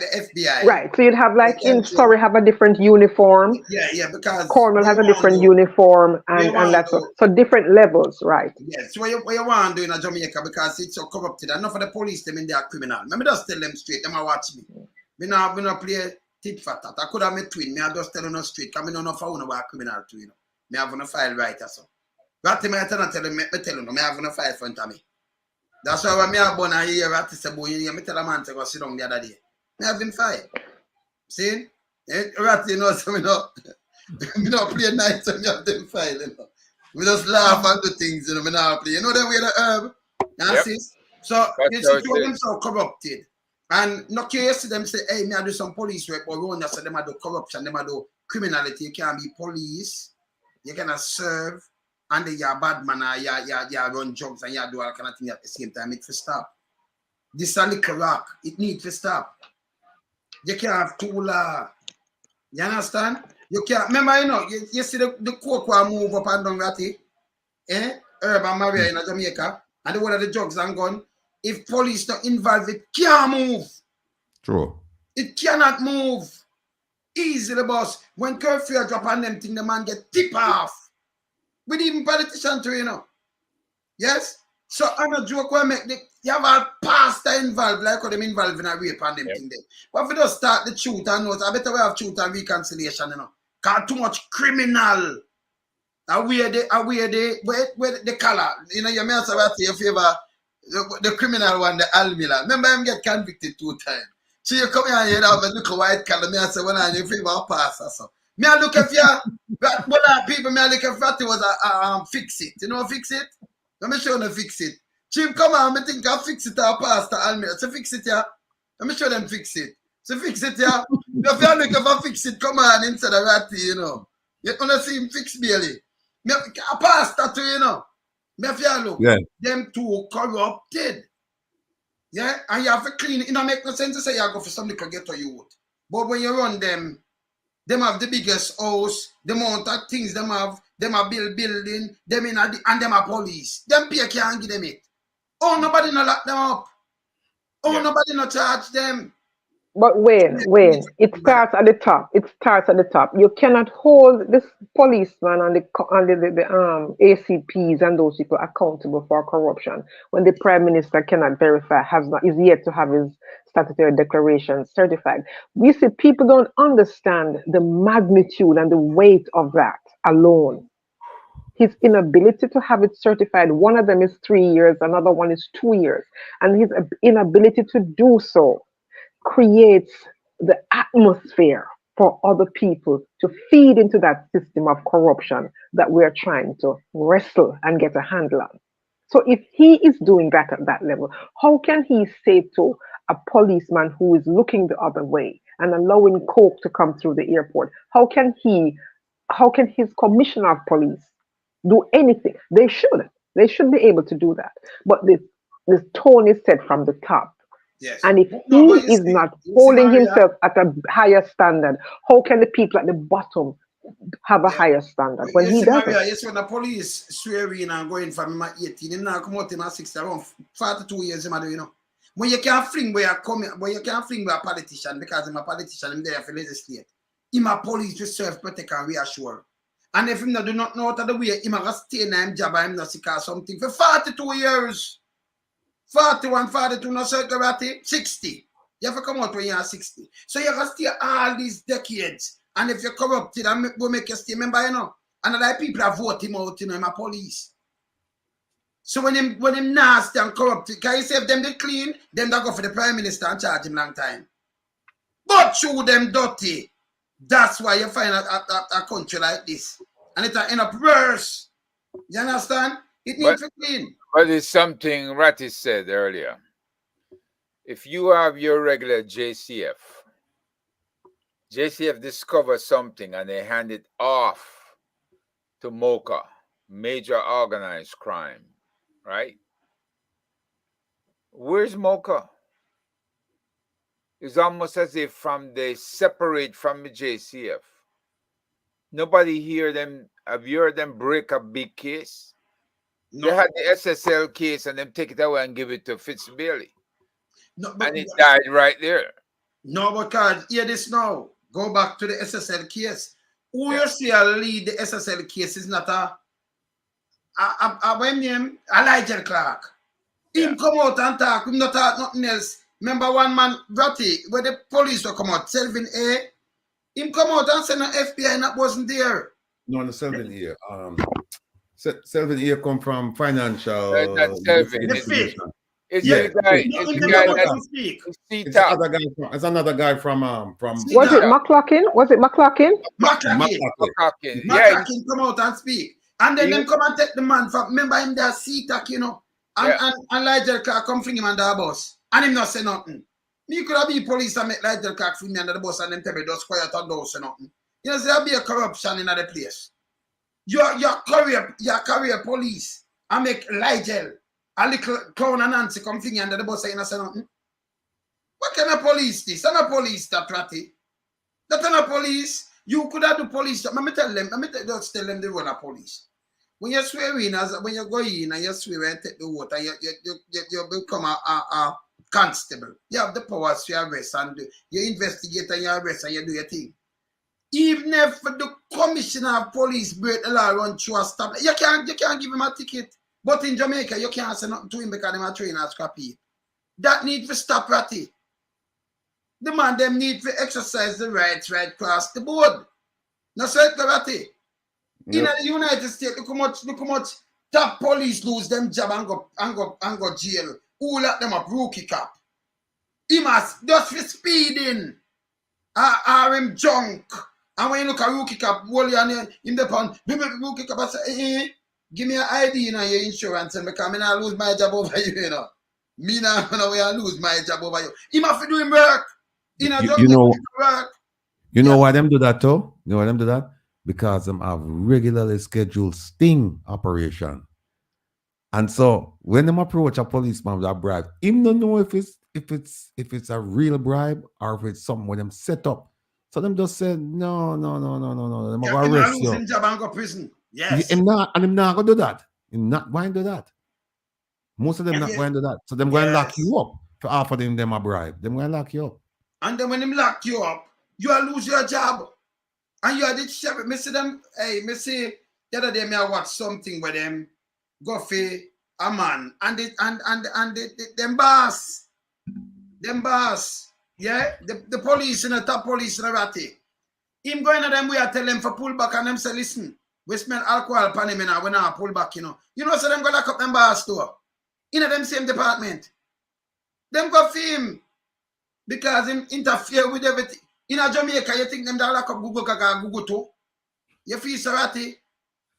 the FBI. Right. So you'd have in Surrey have a different uniform. Yeah, because Cornwall has a different uniform and that's so different levels, right? Yes. What you want to do in Jamaica, because it's so corrupted. Enough of the police them in their criminal. Let me just tell them straight, them watch me. We not play tit for tat. I could have my twin. Me I just tell them straight, because I don't know if I want to work criminal too, Me have on a file right or so. But me tell them, me have on a file front of me. That's why when me have born a year at this boy, me tell a man to go sit down the other day. I have been fired. See? So we don't play nights when you have them file, We just laugh and do things, we not play. Then we the herb. See? So you see them so corrupted. And no case them say, hey, me I do some police work, but we say them I do corruption, them I do criminality. You can't be police, you cannot serve, and then you're a bad man, you run jobs and you do all kind of things at the same time. It will stop. This is a little rock. It needs to stop. You can't have 2 law. You understand? You can't. Remember, you see the cocoa move up and down Ratty, Urban Maria in Jamaica, and the one of the drugs and gun. If police not involved, it can't move. True. It cannot move. Easily, boss. When curfew drop on them thing, the man get tip off. With even politicians too, Yes? So I'm not joke where you have a pastor involved, like how them involved in a rape and them thing there. But if we just start the truth and notes, I better we have truth and reconciliation, Cause too much criminal. Where the color, you may also have to favor the criminal one, the Almila. Remember him get convicted 2 times. So you come here and you have a little white color, me I say, well, I favor a pastor. So me I look if you, but people, me I look if that was a fix it. Fix it? Let me show them fix it. Chief, come on, I think I'll fix it, Pastor Almira. So fix it, yeah. Let me show them fix it. So fix it, yeah. If you look if I fix it, come on, instead of Ratty, You want to see him fix Bailey. A pastor too, you know. Me if you look, Yeah. them too corrupted. Yeah, and you have to clean it. It don't make no sense to say you go for some little ghetto youth. But when you run them have the biggest house, the amount of things them have building, them in a, and them are police. Them pay can't give them it. Oh, nobody no lock them up. Oh, nobody no charge them. But Wayne, it starts at the top. It starts at the top. You cannot hold this policeman and the ACPs and those people accountable for corruption when the Prime Minister cannot verify, is yet to have his statutory declaration certified. We see people don't understand the magnitude and the weight of that alone. His inability to have it certified, one of them is 3 years, another one is 2 years, and his inability to do so creates the atmosphere for other people to feed into that system of corruption that we're trying to wrestle and get a handle on. So if he is doing that at that level, how can he say to a policeman who is looking the other way and allowing coke to come through the airport, how can his commissioner of police do anything? They should be able to do that. But this tone is set from the top. Yes. And if he is not holding himself at a higher standard, how can the people at the bottom have a higher standard when he doesn't? Yes, when the police swear in and going from 18, him now come out in 60, around 42 years, you know. When you can't fling where you can't fling with a politician because I'm a politician, I'm there for legislate. Him a police to serve, protect and reassure. And if him do not know out of the way, him a stay in him job and him not sick or something for 42 years. 41, 42, no security, 60. You have to come out when you are 60. So you have to stay all these decades. And if you're corrupted, and will make you stay, remember, you know, and a lot of people have voted him out, you know, in my police. So when him nasty and corrupted, can you say if them they clean, then they go for the Prime Minister and charge him long time. But show them dirty. That's why you find a country like this. And it'll end up worse. You understand? It needs to clean. But it's something Ratty said earlier. If you have your regular JCF discovers something and they hand it off to MOCA, major organized crime, right? Where's MOCA? It's almost as if they separate from the JCF. Nobody hear them. Have you heard them break a big case? No. They had the SSL case and them take it away and give it to Fitzbailey. No, and it died right there. No, because hear this now. Go back to the SSL case. Who you see lead the SSL case is not when name Elijah Clark. Him come out and talk, him not talk nothing else. Remember one man, Ratty, where the police will come out, Selvin A. Him come out and say no FBI and that wasn't there. No, the Selvin here. Selvin here come from financial. That's Selvin. It's the guy. It's another guy from. Was it McLaughlin? McLaughlin come out and speak, and then them come and take the man from. Remember him there, CTAC, you know, and Elijah Clark come fling him under the bus, and him not say nothing. Me could have been police and make Elijah Clark fling me under the bus, and them tell me just quiet and don't say nothing. You know, there'll be a corruption in the place. Your career police and make Elijah. A little clown and Nancy come finger under the bus saying nothing. What kind of police this? That's not police, that Ratty. That's not police. You could have the police. Let me tell them the role of police. When you swear in, when you go in and you swear and take the vote, and you become a constable. You have the powers to arrest and you investigate and you arrest and you do your thing. Even if the commissioner of police break the law run through a stop, you can't give him a ticket. But in Jamaica, you can't say nothing to him because they're trained as scrappy. That need to stop, Ratty. The man, them need to exercise the rights right across the board. That's right, Ratty. Yep. In the United States, look how much top police lose them job and go jail. Who let them up? Rookie cop. He must just for speeding. Or him junk. And when you look at rookie cop, hold you in the pond, rookie cop say, give me an ID in your insurance and because I not lose my job over you, you know. Me not lose my job over you. He must be doing work. You know why them do that too? You know why them do that? because them have regularly scheduled sting operation. And so when them approach a policeman with a bribe, him don't know if it's a real bribe or if it's something when them set up. So them just say no. Them Yeah, go him arrest a you. losing job and go prison. Yes. Him not gonna do that. Him not going to do that. Most of them And not yeah, going to do that. So them going to lock yes. you up for offering them a bribe. Them going to lock you up. And then when him lock you up, you will lose your job. And you are the sheriff. Me see them, hey, me see the other day me I watch something where them go for a man and them boss. Yeah, the police and the top police in the ratty. Him going to them we are tell them for pull back and them say, listen, we smell alcohol upon him and when I pull back, you know. You know, so them go lock up them boss too. In them same department. Them go for him because him interfere with everything. In a Jamaica, you think them that lock up Google Gaga Google too? You feel Sarati?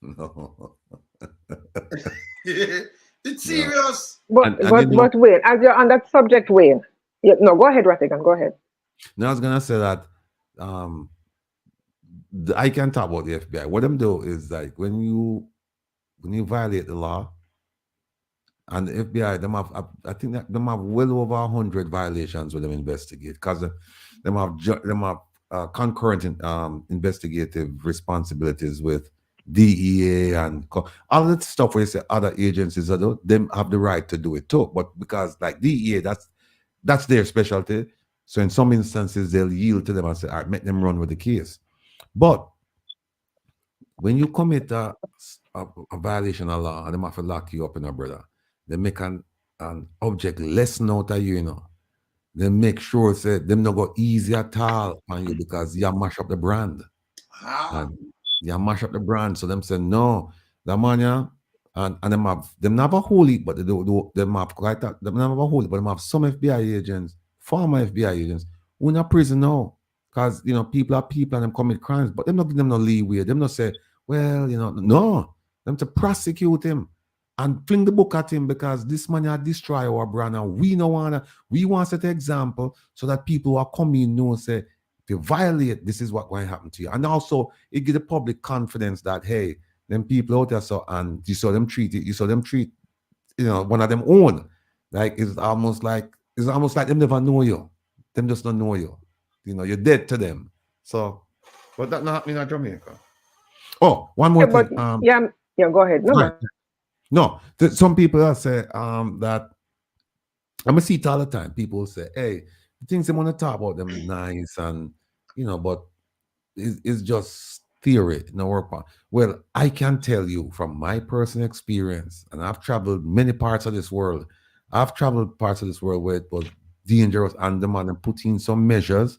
No. It's serious. But Wayne, as you're on that subject, Wayne. Yeah, no, go ahead, Ratigan, go ahead. No, I was gonna say that I can talk about the FBI. What them do is like when you violate the law, and the FBI, them have, I think that them have well over 100 violations with them investigate because them have concurrent investigative responsibilities with DEA and all that stuff where you say other agencies them have the right to do it too. But because like DEA, that's their specialty. So in some instances they'll yield to them and say, all right, make them run with the case. But when you commit a violation of law and they have to lock you up, brother, they make an object lesson out of you, you know. They make sure say them not go easy at all on you because you mash up the brand. And you mash up the brand. So them say no, the man, yeah, and them have a whole heap, but them have quite a, them have a whole heap, but them have some FBI agents, former FBI agents, who in a prison now. Because you know, people are people and them commit crimes, but them not give them no leeway. Them not say, well, you know, no, them to prosecute him and fling the book at him because this man has destroyed our brand and we want to set an example so that people who are coming know say, if you violate, this is what going to happen to you. And also it gives the public confidence that hey, them people out there and you saw them treat, you know, one of them own. Like it's almost like them never know you. Them just don't know you. You know, you're dead to them. So but that not happening in Jamaica. Oh, one more thing. Go ahead. No, some people will say that I'm gonna see it all the time. People say, "Hey, the things they want to talk about them nice and you know, but it's just theory, no work on." Well, I can tell you from my personal experience, and I've traveled many parts of this world. I've traveled parts of this world where it was dangerous, and the man put in some measures,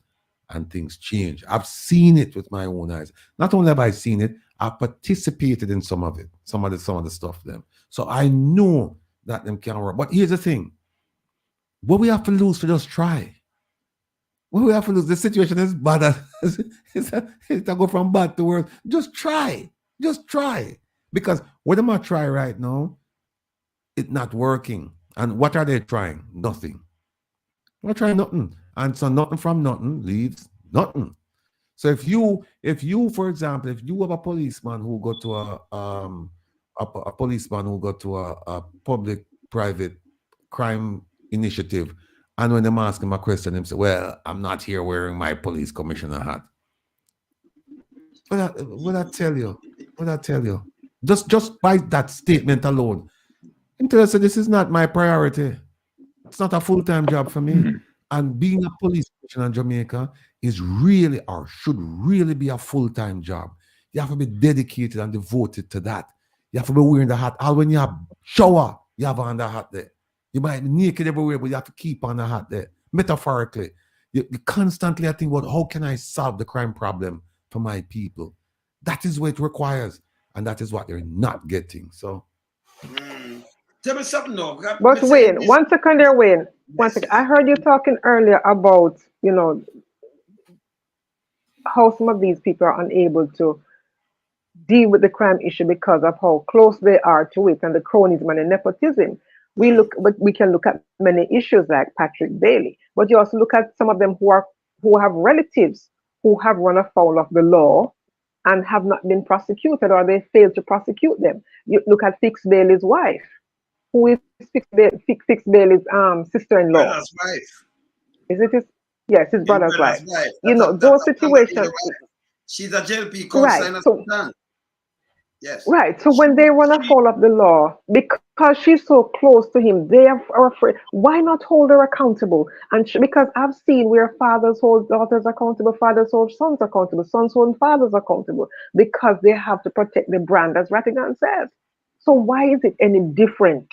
and things change. I've seen it with my own eyes. Not only have I seen it, I've participated in some of it, some of the stuff them. So I know that them can work. But here's the thing. What we have to lose to just try. What we have to lose, the situation is bad. It's go from bad to worse. Just try. Just try. Because what am I trying right now? It's not working. And what are they trying? Nothing. They're trying nothing. And so nothing from nothing leaves nothing. So if you, for example, if you have a policeman who go to a policeman who go to a public-private crime initiative, and when they ask him a question, him say, "Well, I'm not here wearing my police commissioner hat." What I tell you? Just by that statement alone, him tell us that this is not my priority. It's not a full-time job for me. And being a police commissioner in Jamaica is really or should really be a full-time job. You have to be dedicated and devoted to that. You have to be wearing the hat. All when you have shower, you have on the hat there. You might be naked everywhere, but you have to keep on the hat there. Metaphorically, you constantly I think, how can I solve the crime problem for my people? That is what it requires, and that is what they're not getting. So. Tell me something though. But Wayne, 1 second there, Wayne. 1 second. I heard you talking earlier about, you know, how some of these people are unable to deal with the crime issue because of how close they are to it and the cronyism and the nepotism. We can look at many issues like Patrick Bailey, but you also look at some of them who have relatives who have run afoul of the law and have not been prosecuted, or they failed to prosecute them. You look at Fix Bailey's wife, who is Fix Bailey's sister-in-law. Brother's wife. Is it his? Yes, his brother's wife. You know, That's those situations. She's a JLP Right. counselor. So, yes. right. So when they run afoul of the law, because she's so close to him, they are afraid. Why not hold her accountable? And because I've seen where fathers hold daughters accountable, fathers hold sons accountable, sons hold fathers accountable, because they have to protect the brand, as Rattigan says. So why is it any different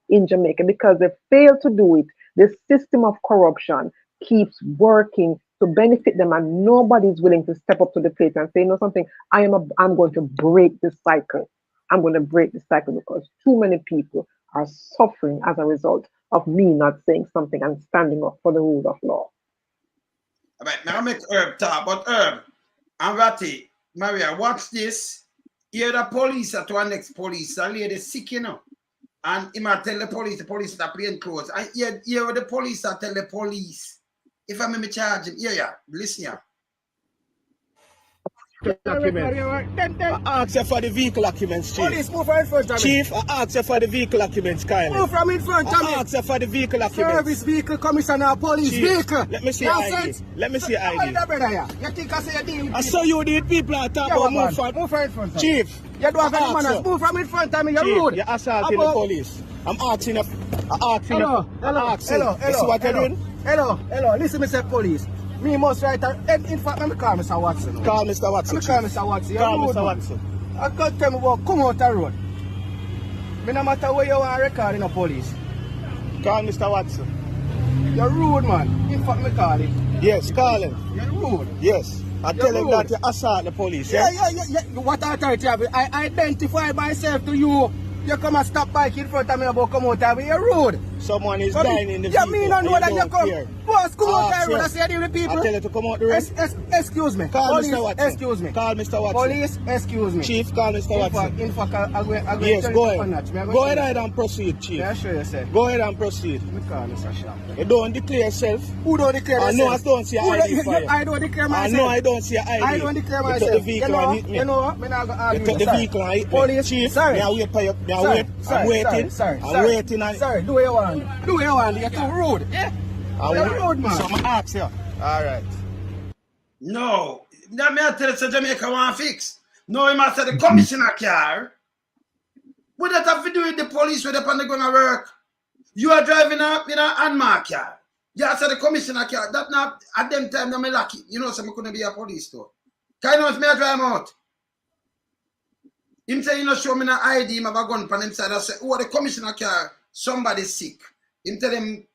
in Jamaica? Because they fail to do it. The system of corruption keeps working to benefit them, and nobody's willing to step up to the plate and say, you know something, I'm going to break this cycle. I'm going to break this cycle because too many people are suffering as a result of me not saying something and standing up for the rule of law. All right, now make Herb talk, but Herb and Ratty, Maria, watch this. Here the police to our next police, a lady sick, you know. And he might tell the police are plain clothes. And here the police are tell the police. If I'm in charge, yeah, listen here. I ask you for the vehicle documents, Chief. Police, move in front of me. Chief, I ask you for the vehicle documents, kindly. Move from in front of me. I ask you for the vehicle documents. Service vehicle, commissioner, police Chief, vehicle. let me see your ID. Let me see your ID. You think I say you deal with I saw you did people are talking about move from. Move from in front of me. Chief, You don't have any I ask manners. you. Move from in front of me. You're Chief, rude. you're assaulting the police. I'm asking you. Hello. You see what you're doing? Hello. Listen, Mr. Police. Me must write in fact, let me call Mr. Watson. Call Mr. Watson. Let me call Mr. Watson. Call Mr. Watson. I can't tell me about come out the road. Me no matter where you want to record in the police. Call Mr. Watson. You're rude, man. In fact, me call him. Yes, call him. You're rude. Yes. I tell him rude. that you assault the police. Yeah. What authority have I identify myself to you. You come and stop bike in front of me about come out of me. You're rude. Someone is dying in the vehicle. vehicle. You mean I know that you come. Care. Boss, come out the road. I say the people. I tell you to come out the road. Excuse me. Call Police, Mr. Watson. excuse me. Call Mr. Watson. Police, excuse me. Chief, call Mr. Watson. In fact, I'm going yes, to go ahead. Go ahead and proceed, Chief. Yeah, sure you say. Go ahead and proceed. Me call Mr. Sharp. You don't declare yourself. Who don't declare myself? I know I don't see your ID for you. I don't declare myself. I know I don't see your ID. I don't declare myself. You took the vehicle and hit me. You know what? Me not going to argue. You took the vehicle and hit me. Police, Chief, sorry. I'm waiting. Sorry. I'm waiting. Sorry, do what you want. Do what you want. You're too rude. Yeah? You're rude, man. So I'm ask you. All right. No, that me I tell you, so Jamaica want fix. No, he must say the commissioner car. What that have to do with the police when they're going to work? You are driving a unmarked car. Yeah, so the commissioner car. That not at them time, no me lucky. You know, so I couldn't be a police too. Can you know if me I drive him out? Him say, you know, show me an ID, him have a gun on him side. I say, oh, the commissioner car, somebody's sick. Him tell him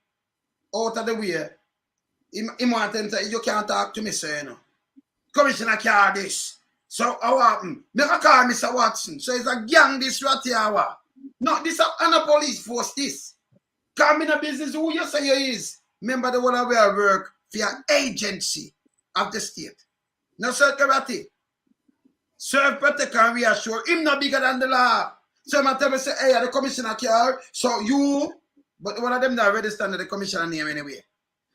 out of the way. Him want him say, you can't talk to me, sir, you know. Commissioner car this. So how happen? Make a call Mr. Watson. So it's a gang this right here. No, this is a police force this. Come in a business who you say you is. Remember the one way I work for your agency of the state. Now, Sir Karate. Serve, protect, and reassure. Him not bigger than the law. So I'm tell me say, hey, the commissioner car. So you, but one of them that registered the commissioner name anyway.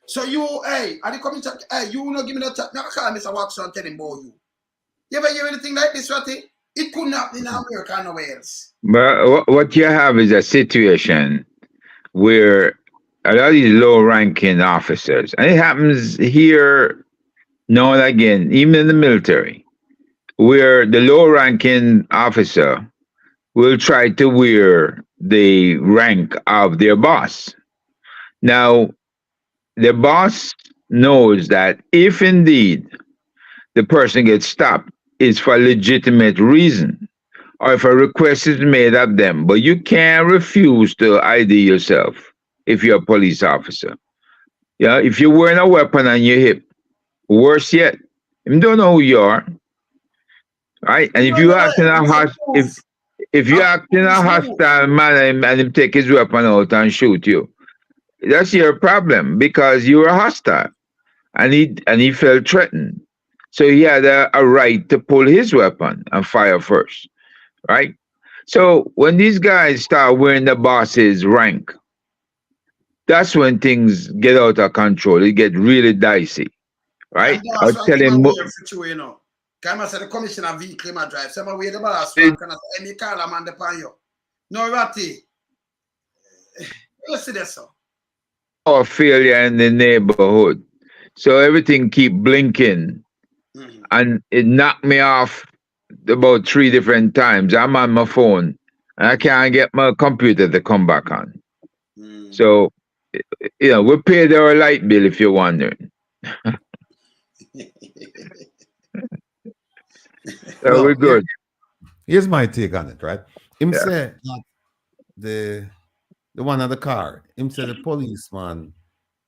So you, hey, are the commissioner, hey, you not give me no chat. Now call Mr. Watson and tell him about you. You ever hear anything like this, Ratty? It couldn't happen in America nowhere else. But what you have is a situation where a lot of these low-ranking officers, and it happens here now and again, even in the military, where the low-ranking officer will try to wear the rank of their boss. Now, the boss knows that if indeed the person gets stopped, it's for a legitimate reason, or if a request is made of them, but you can't refuse to ID yourself if you're a police officer. Yeah, if you're wearing a weapon on your hip, worse yet, you don't know who you are, right? And if you act in a if you act in a hostile manner and him take his weapon out and shoot you, that's your problem because you were hostile, and he felt threatened. So he had a right to pull his weapon and fire first, right? So when these guys start wearing the boss's rank, that's when things get out of control. It get really dicey, right? I'll tell him. Can I say the commissioner vehicle my drive? Some way the balance one can I say me call a man upon you. No Ratty. You see this so. Or failure in the neighborhood. So everything keep blinking. And it knocked me off about 3 different times. I'm on my phone and I can't get my computer to come back on. So, you know, we paid our light bill if you're wondering. So we're good. Here's my take on it, right? Him said that the one on the car, him said the policeman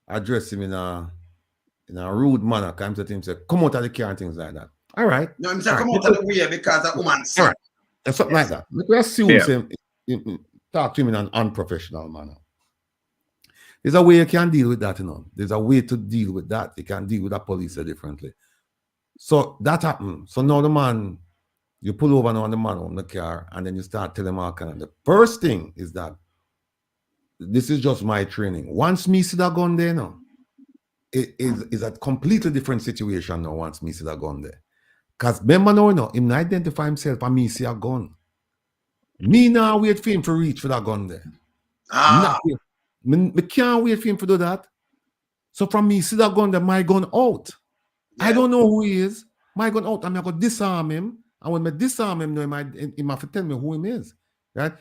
addressed him in a rude manner. Come to him say, come out of the car and things like that. All right. No, I'm saying come out of the way because a woman sick. All right. And something like that. We assume him talk to him in an unprofessional manner. There's a way you can deal with that, you know. There's a way to deal with that. You can deal with the police differently. So that happened. So now the man, you pull over now on the man on the car, and then you start telling him all kind of. The first thing is that this is just my training. Once me see that gun there now, it is a completely different situation now once me see that gun there. Because remember now, him not identify himself and me see a gun. Me now wait for him to reach for that gun there. Me can't wait for him to do that. So from me see that gun there, my gun out. I don't know who he is. My gun out. I'm going to disarm him. And when I disarm him, he have to tell me who him is. Right?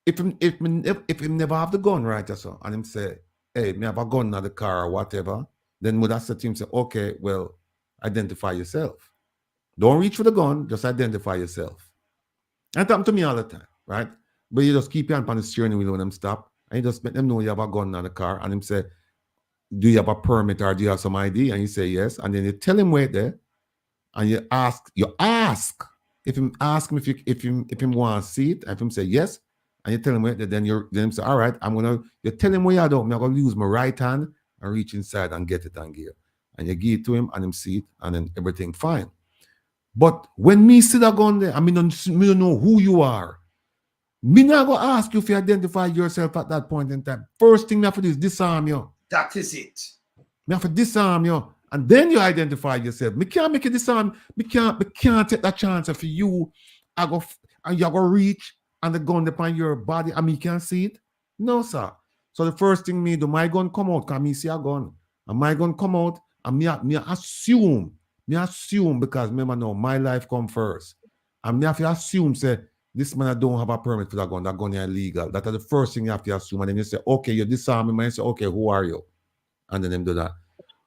If him never have the gun, right, so, and him say, hey, me have a gun in the car or whatever, then would I say to him, say, okay, well, identify yourself. Don't reach for the gun, just identify yourself. That happens to me all the time, right? But you just keep your hand on the steering wheel when them stop, and you just make them know you have a gun in the car, and him say, do you have a permit or do you have some ID? And you say yes, and then you tell him wait there, and you ask if him ask him if him want to see it, and if him say yes, and you tell him wait there, then you say, all right, you tell him where you don't, I'm gonna use my right hand and reach inside and get it and give. And you give it to him and him see it, and then everything fine. But when me see that gun there, I mean, me don't know who you are. Me not gonna ask you if you identify yourself at that point in time. First thing me have to do is disarm you. That is it. Me have to disarm you, and then you identify yourself. Me can't make you disarm. Me can't take that chance for you. And you go reach and the gun upon your body, and me can't see it. No, sir. So the first thing me do, my gun come out, cause me see a gun, and my gun come out, and me assume because remember now, my life come first, and me have to assume say this man don't have a permit for that gun is illegal. That is the first thing you have to assume, and then you say, okay, you disarm him, and you say, okay, who are you? And then them do that.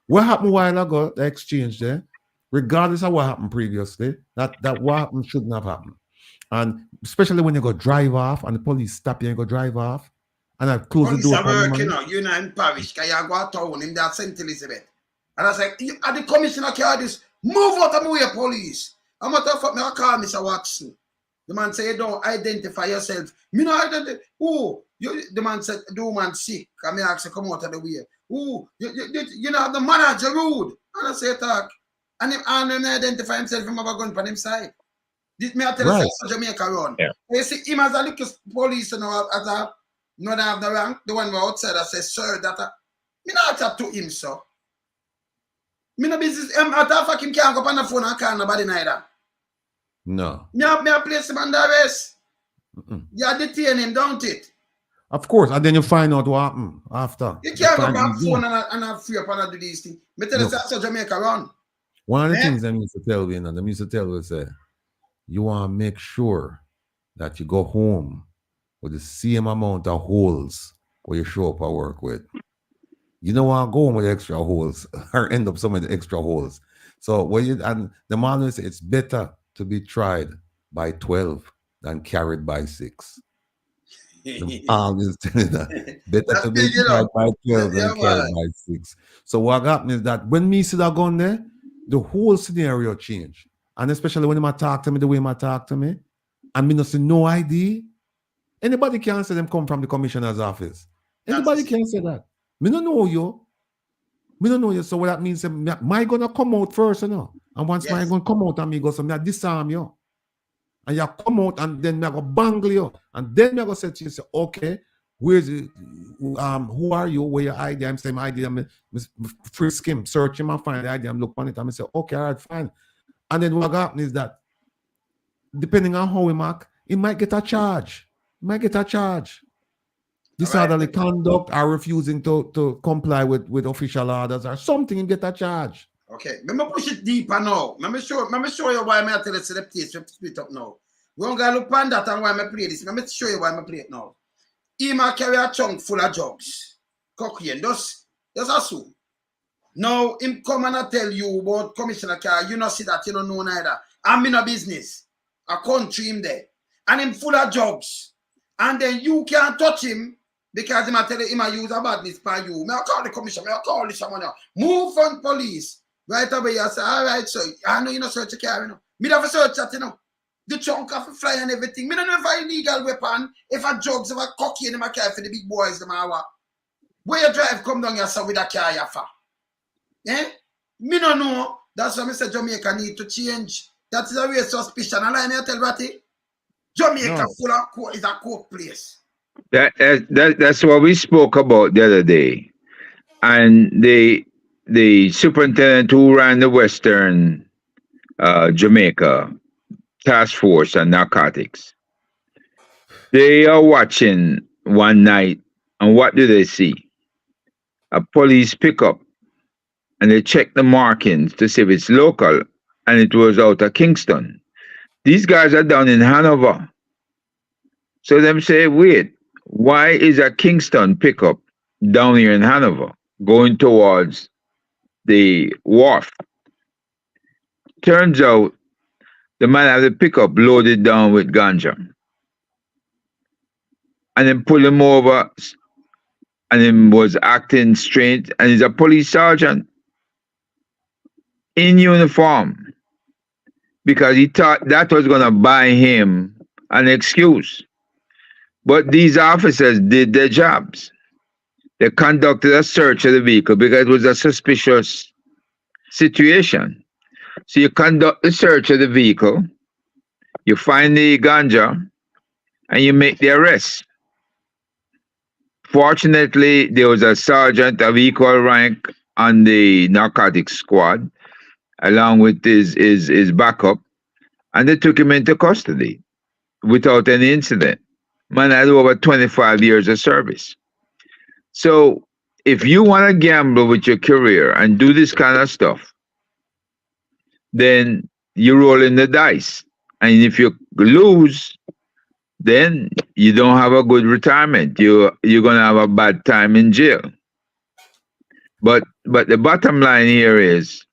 What happened a while ago, the exchange there, regardless of what happened previously, that what happened shouldn't have happened. And especially when you go drive off and the police stop you and go drive off, and I close the door. You're not in Paris, because you go to town in that St. Elizabeth. And I said, at the commissioner carry this, move out of the way, police. I'm not talking about me, I call Mr. Watson. The man say, you don't identify yourself. Me no identify. Oh, the man said, the woman sick. And me ask you, come out of the way. Oh, you know, the manager rude. And I say, talk. And him identify himself, him have a gun on him side. This me I tell you, Jamaica run. Yeah. You see him as a little police, you know, as a no have the rank, the one outside that says, sir, that me not talk to him, sir. Me no business. I thought him can't go on the phone and call nobody neither. No. Me a place him under arrest. You detain him, don't it? Of course, and then you find out what happened after. You can't go back phone and free up and do these things. Me tell you, that's how Jamaica run. One of the things them used to tell me, them used to tell me, say, you want to make sure that you go home with the same amount of holes where you show up at work with. You don't want to go home with extra holes or end up some of the extra holes. So and the man will say it's better to be tried by 12 than carried by 6. I'm just telling you that. Better to be tried by 12 than carried by 6. So what happened is that when me see that gun there, the whole scenario changed. And especially when they talk to me the way they talk to me, and me not see no ID. Anybody can say them come from the commissioner's office. Anybody can say that. Me don't know you. Me don't know you. So what that means, my gonna come out first, you know. And once my gun come out and me go, so me disarm you. And you come out and then me go bangle you. And then me go say to you, say, okay, where's it? Who are you? Where your ID? I'm saying my ID. I'm frisk him, search him and find the ID. I'm look on it and I say, okay, all right, fine. And then what happens is that, depending on how we mark, he might get a charge. Disorderly conduct or refusing to comply with official orders or something, and get a charge. Okay, let me push it deeper now. Let me show you why I tell you to the place to split up now. We don't gotta look on that and why I play this. Let me show you why I play it now. He might carry a chunk full of drugs. Cocaine, just assume. Now, him come and I tell you about Commissioner Carr, you not see that, you don't know neither. I'm in a business. A country him there. And him full of drugs. And then you can't touch him because him I tell you him I use a badness by you. May I call the commissioner, may I call this someone else. Move from police. Right away, I say, all right, so I know you not search a car, you know. Me never search that, you know. The trunk of the fly and everything. Me don't know if I illegal weapon, if I drugs, if I cocaine in my car for the big boys, them hour. Where you drive come down here so with a car you for? Eh? Me don't know. That's why Mr. Jamaica need to change. That is a real suspicion. And I tell Ratty, Jamaica full of coke is a coke place. That's what we spoke about the other day. And the superintendent who ran the Western Jamaica Task Force on Narcotics, they are watching one night, and what do they see? A police pickup, and they check the markings to see if it's local, and it was out of Kingston. These guys are down in Hanover. So them say, wait, why is a Kingston pickup down here in Hanover going towards the wharf? Turns out the man had the pickup loaded down with ganja. And then pull him over, and him was acting strange, and he's a police sergeant in uniform because he thought that was going to buy him an excuse. But these officers did their jobs. They conducted a search of the vehicle because it was a suspicious situation. So you conduct the search of the vehicle, you find the ganja, and you make the arrest. Fortunately, there was a sergeant of equal rank on the narcotics squad, along with his backup, and they took him into custody without any incident. Man had over 25 years of service. So if you want to gamble with your career and do this kind of stuff, then you roll in the dice. And if you lose, then you don't have a good retirement. You're going to have a bad time in jail. But the bottom line here is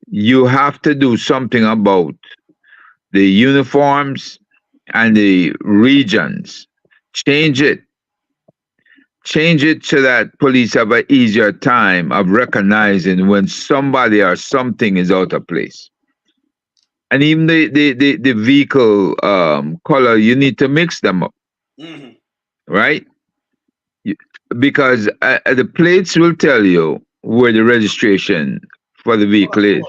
you have to do something about the uniforms and the regions. Change it so that police have an easier time of recognizing when somebody or something is out of place. And even the vehicle color, you need to mix them up, right? Because the plates will tell you where the registration for the vehicle is,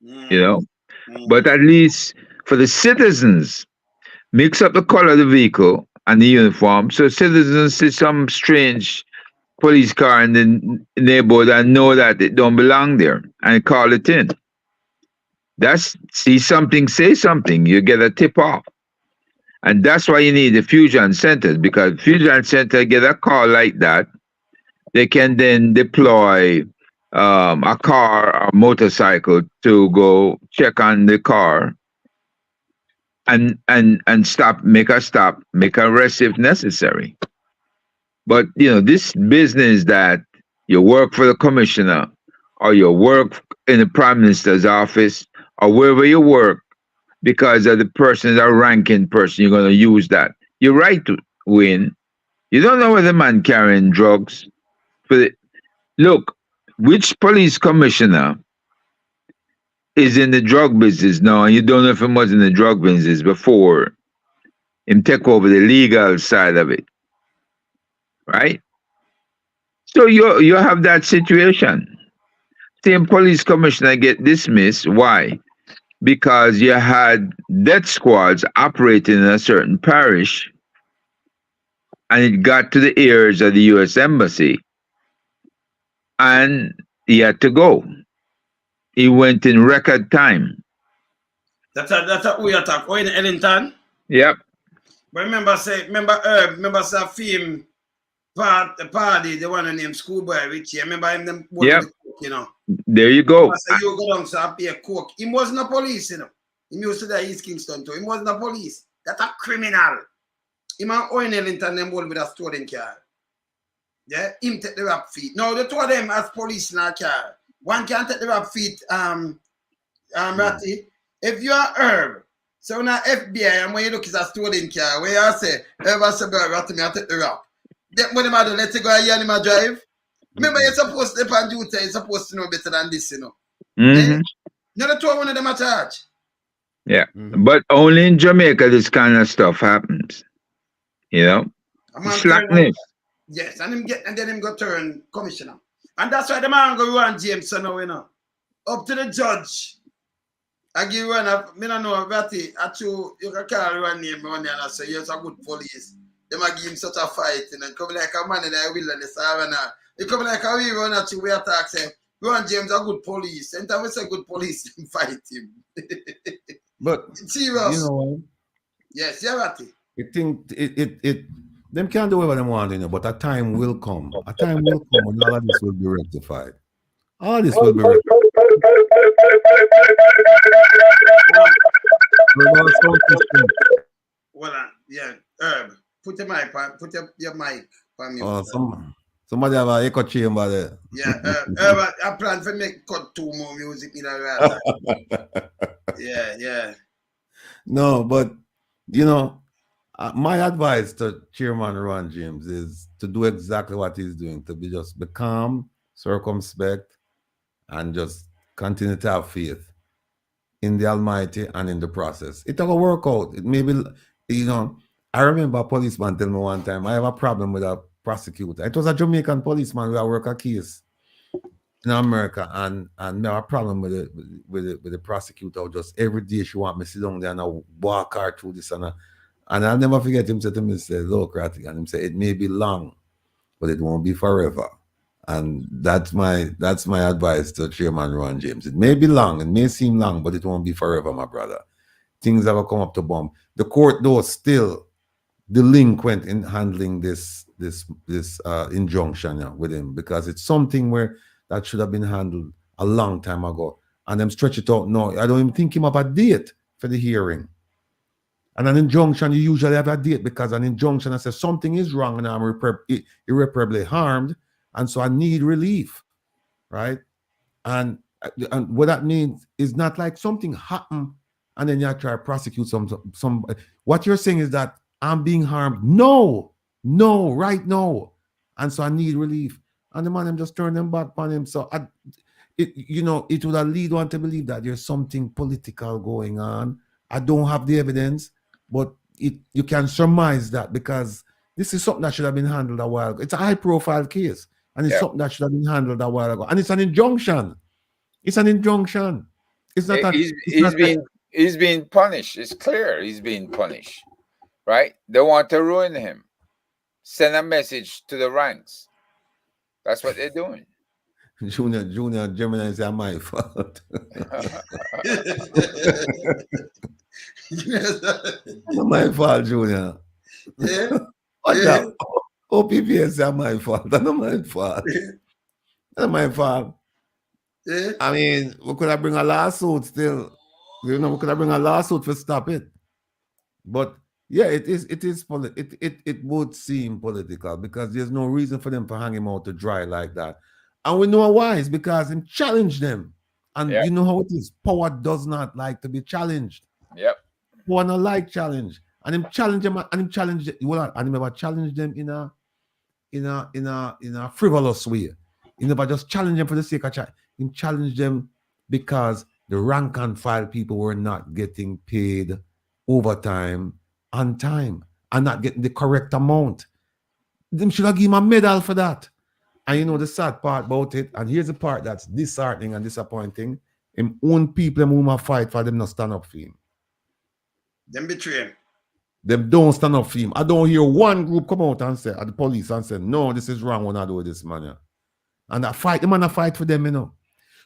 you know. But at least for the citizens, mix up the color of the vehicle and the uniform, so citizens see some strange police car in the neighborhood and know that it don't belong there and call it in. That's see something, say something, you get a tip off. And that's why you need the fusion centers, because fusion center get a call like that, they can then deploy a car or motorcycle to go check on the car and stop, make a arrest if necessary. But you know, this business that you work for the commissioner or you work in the prime minister's office or wherever you work, because of the person is a ranking person, you're going to use that. You're right to win. You don't know whether the man carrying drugs. Look, which police commissioner is in the drug business now, and you don't know if he was in the drug business before him take over the legal side of it, right? So you have that situation. Same police commissioner get dismissed. Why? Because you had death squads operating in a certain parish, and it got to the ears of the U.S. Embassy, and he had to go. He went in record time. That's a who you attack. Oh, in Ellington. Yep. But remember say film party, the one named Schoolboy Richie. Remember him them both Yep. with the coke, you know. There you go. So you go down so I pay coke. He wasn't a police, you know. He used to the East Kingston too. He wasn't a police. That's a criminal. He man own Ellington them both with a stolen car. Yeah, him take the rap feet. Now the two of them as police in a car. One can take the rap feet, Ratty. If you are Herb, so now FBI and when you look at a stolen car, where you say, ever say Ratty, me I take the rap. Then when the man let it go here and him drive. Remember you're supposed to be on duty, you're supposed to know better than this, you know. Mm-hmm. Now the two of one of them are charged. Yeah. But only in Jamaica this kind of stuff happens. You know? Slackness. Yes, and then him go turn commissioner. And that's why the man go run James now, you know. Up to the judge. I give one of me don't know Ratty, you can call one name on there and I say you're a good police. They might give him such a fight and then come like a man in a wilderness. They come like a we run at you, we attack say, Ron James a good police. And time we say good police, them fight him. But serious. You know what? Yes, yeah, Ratty. I think it them can't do whatever they want, you know, but a time will come. A time will come when all of this will be rectified. All this will be rectified. Well, yeah, Herb, put your mic on me. Oh, somebody have an echo chamber there. Yeah, Herb, I plan to make cut 2 more music in a rather. Yeah. No, but you know, my advice to Chairman Ron James is to do exactly what he's doing, to be calm, circumspect, and just continue to have faith in the Almighty and in the process. It will work out. It may be, you know, I remember a policeman tell me one time, I have a problem with a prosecutor. It was a Jamaican policeman who I work a case in America, and I have a problem with the prosecutor. Just every day she want me to sit down there and I walk her through this and I'll never forget him said to me, say, look, Ratty, and him say, it may be long, but it won't be forever. And that's my advice to Chairman Ron James. It may be long, it may seem long, but it won't be forever, my brother. Things have come up to bump. The court, though, still delinquent in handling this injunction with him, because it's something where that should have been handled a long time ago. And them stretch it out. No, I don't even think him of a date for the hearing. And an injunction, you usually have a date, because an injunction, I say something is wrong and I'm irreparably harmed, and so I need relief, right? And what that means is not like something happened and then you try to prosecute some. What you're saying is that I'm being harmed. No, right now. And so I need relief. And the man, I'm just turning them back on him. So, it would lead one to believe that there's something political going on. I don't have the evidence, but you can surmise that, because this is something that should have been handled a while ago. It's a high-profile case, and it's something that should have been handled a while ago. And it's an injunction. It's an injunction. It's not. He's being punished. It's clear he's being punished, right? They want to ruin him. Send a message to the ranks. That's what they're doing. Junior, Gemini is my fault. Not my fault, Junior. Yeah. OPPS are my fault. That's not my fault. That's my fault. Yeah. I mean, we could have bring a lawsuit still. We could have bring a lawsuit to stop it. But yeah, it would seem political, because there's no reason for them to hang him out to dry like that. And we know why. It's because him challenged them. And you know how it is. Power does not like to be challenged. Yep. Power not like challenge. And him challenge them, and him challenge them. Well, and him never challenge them in a frivolous way. He never just challenge them for the sake of challenge. He challenged them because the rank and file people were not getting paid overtime on time and not getting the correct amount. Them should have given him a medal for that. And you know the sad part about it, and here's the part that's disheartening and disappointing, him own people who might fight for them not stand up for him. Them betray him. Them don't stand up for him. I don't hear one group come out and say, at the police, and say, no, this is wrong when I do this, man. And I fight, the man I fight for them, you know.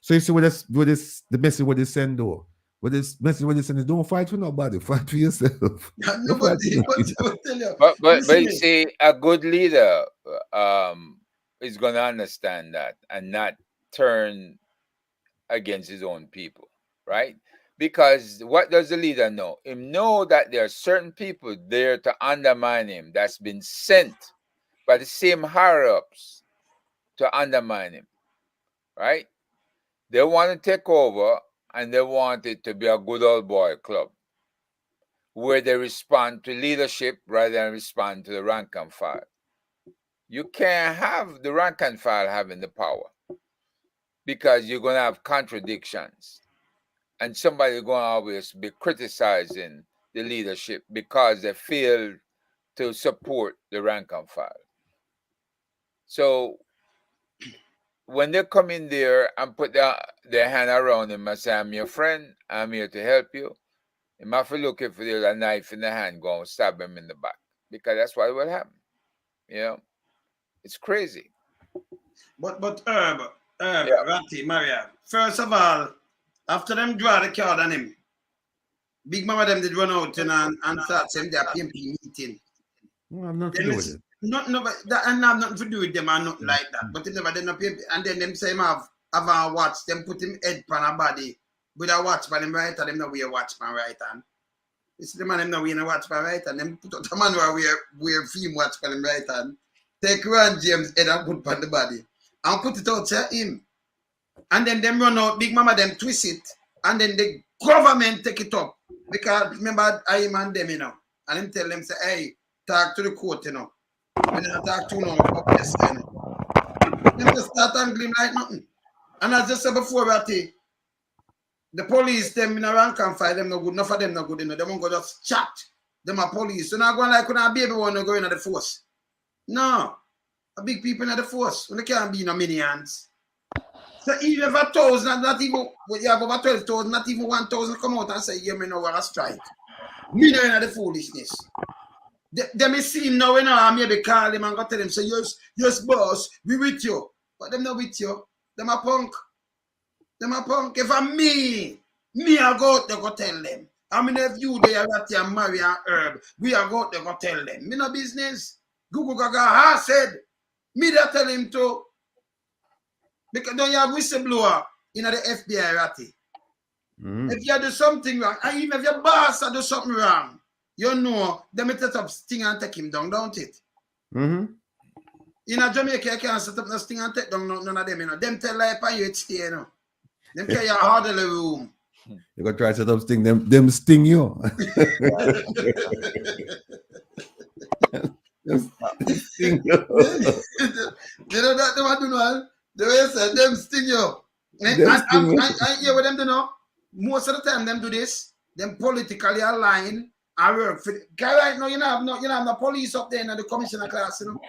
So you see the message what they send though. But this message when you say don't fight for nobody, fight for yourself. No, but tell you, But listen you me. see, a good leader is gonna understand that and not turn against his own people, right? Because what does the leader know? Him know that there are certain people there to undermine him that's been sent by the same higher-ups to undermine him, right? They want to take over and they want it to be a good old boy club where they respond to leadership rather than respond to the rank and file. You can't have the rank and file having the power because you're going to have contradictions. And somebody's going to always be criticizing the leadership because they fail to support the rank and file. So when they come in there and put their hand around him and say, I'm your friend, I'm here to help you, he might be looking for there's a knife in the hand, go and stab him in the back. Because that's what will happen. You know? It's crazy. But Herb, Ratty, Maria, first of all, after them draw the card on him, Big Mama them did run out and start saying their PMP meeting. Well, I'm not to do with it. No, but that and have nothing to do with them and nothing like that. But they never did no PMP, and then them say him have a watch, them put him head pan a body with a watch pan him right and them no wear watch pan right hand. You see the man them no wear a watch pan right and them put out a man who wear film watch pan him right hand. Take Ron James head and put pan the body and put it outside him. And then them run out, Big Mama them twist it, and then the government take it up. Because remember I and them, you know, and them tell them say, hey, talk to the court, you know. When they talk to no public, you know. Them just start angling like nothing. And as I said before, Ratty, the police, them in a rank and file, them no good, enough of them no good, you know. They won't go just chat. Them are police. So now going like when a baby want to go into the force. No. A big people in the force. When they can't be no minions. So even if 1,000, not even, you have over 12,000, not even 1,000 come out and say, yeah, me know what a strike. Me know the foolishness. Them is seen now, you know, I maybe call them and go tell them, say, yes, boss, we with you. But them not with you. Them a punk. Them a punk. If I'm me I go out there go tell them. I mean, if you they are at your Mary and Herb, we are go out there go tell them. Me no business. Google Gaga ha said, me that tell him to. Because don't you have whistleblower in the FBI, Ratty? If you do something wrong, and even if your boss do something wrong, you know, they may set up sting and take him down, don't it? In Jamaica, you can't set up no sting and take down none of them, you know. Them tell life and you stay, you know. Them carry your hard in the room. You got to try to set up sting, them sting you. Sting you. You know that they want to know? The way you said, them sting you. And hear what them do know? Most of the time, them do this. Them politically aligned and work for. Because right now, you have no police up there in the commissioner class, you know.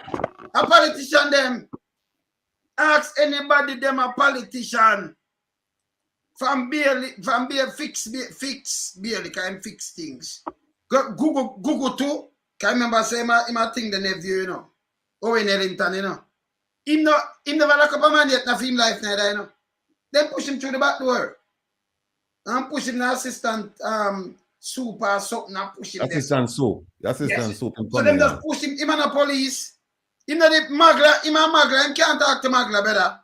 A politician, them. Ask anybody, them a politician. From barely fix barely can fix things. Google too. Can remember say him a thing the nephew, you know. Owen Ellington, you know. Him never lock up a man yet na film life neither, you know. Then push him through the back door. And push him the assistant super something and push him. Assistant soup. Yes. So them just push him and the police. Him not the Magla, him can't talk to Magla better.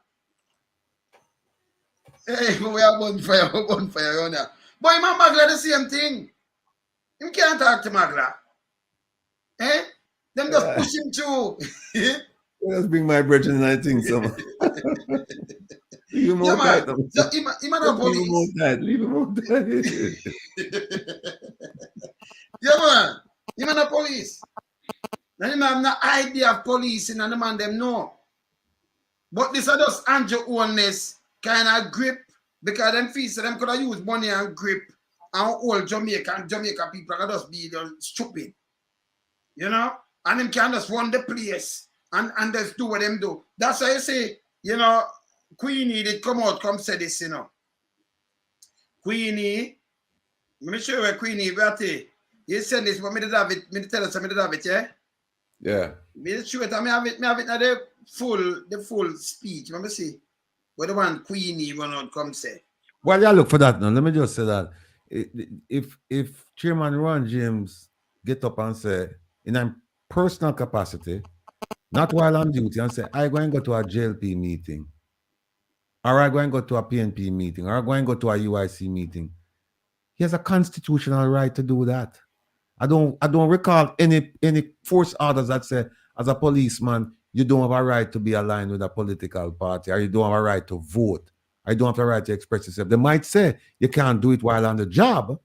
Hey, we have bonfire on there. But him and Magla the same thing. Him can't talk to Magla. Eh? Them just push him through. Let's bring my brethren and I think so. Leave him out tight. Leave him out tight. Yeah, man. Him and the police. Now him have no idea of policing and the man them know. But this is just Andrew Holness kind of grip because them fees them could have used money and grip and all Jamaica people can just be stupid. You know? And them can just run the place and just do what them do. That's why I say, you know, Queenie did come say this, you know. Queenie, let me show you where Queenie, Ratty. You send this, but me did have it, tell us I did have it, yeah? Yeah. Me show it, I have it now the full speech. Let me see. What the one Queenie run out come say. Well, yeah, look for that now. Let me just say that. if Chairman Ron James get up and say, in a personal capacity, not while on duty, and say, I go and go to a JLP meeting, or I go and go to a PNP meeting, or I go and go to a UIC meeting, he has a constitutional right to do that. I don't recall any force orders that say, as a policeman, you don't have a right to be aligned with a political party, or you don't have a right to vote, or you don't have a right to express yourself. They might say you can't do it while on the job,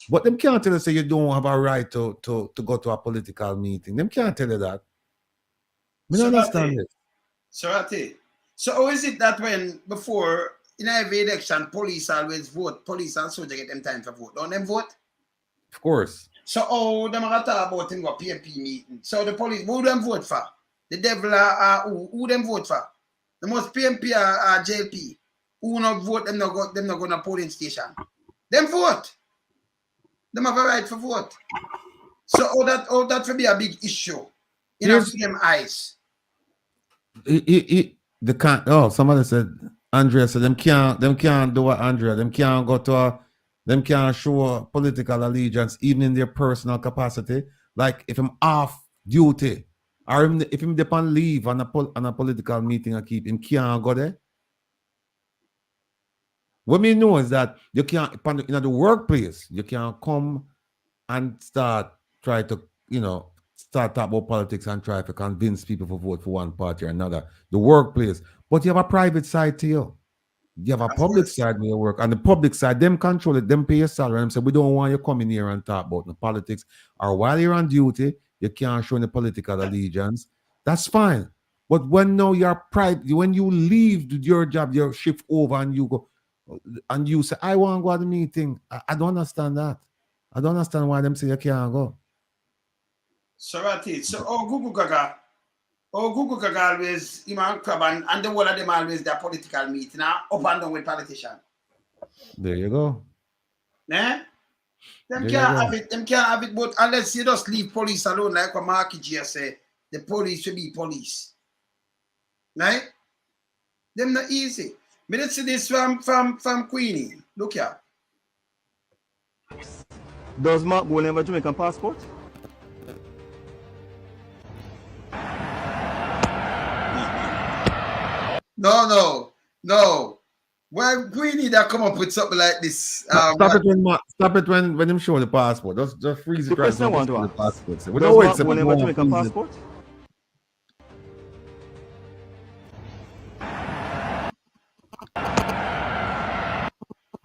but them can't tell you say you don't have a right to go to a political meeting. Them can't tell you that. I don't understand it. So how is it that when before in every election police always vote, police and soldiers get them time to vote? Don't them vote? Of course. So them are talk about in a PNP meeting. So the police, who them vote for? The devil who them vote for? The most PNP are JLP. Who not vote, them not go to polling station. Them vote. Them have a right for vote. So all that will be a big issue in them eyes. Somebody said, Andrea said them can't do what Andrea, them can't go to them can't show political allegiance even in their personal capacity. Like if I'm off duty, or if I'm on leave on a political meeting, I keep him can't go there. What we know is that you can't in the workplace, you can't come and start try to start talk about politics and try to convince people to vote for one party or another. The workplace, but you have a private side to you. You have a public side when you work, and the public side, them control it, them pay your salary, and say we don't want you coming here and talk about the politics. Or while you're on duty, you can't show any political allegiance. That's fine. But when now you're private, when you leave your job, you shift over and you go and you say, I want to go to the meeting. I don't understand that. I don't understand why them say you can't go. So that's it. So Google Gaga always Crab and the whole of them always their political meeting up and down with politicians. There you go. Them can't have it, but unless you just leave police alone, like what Marky G say, the police should be police. Right? Them not easy. Me let's see this from Queenie. Look here. Does Mark go never Jamaican passport? No. Why Queenie that come up with something like this? Stop it when him show the passport. Just freeze it right now. The passport. We don't wait. We never Jamaican passport.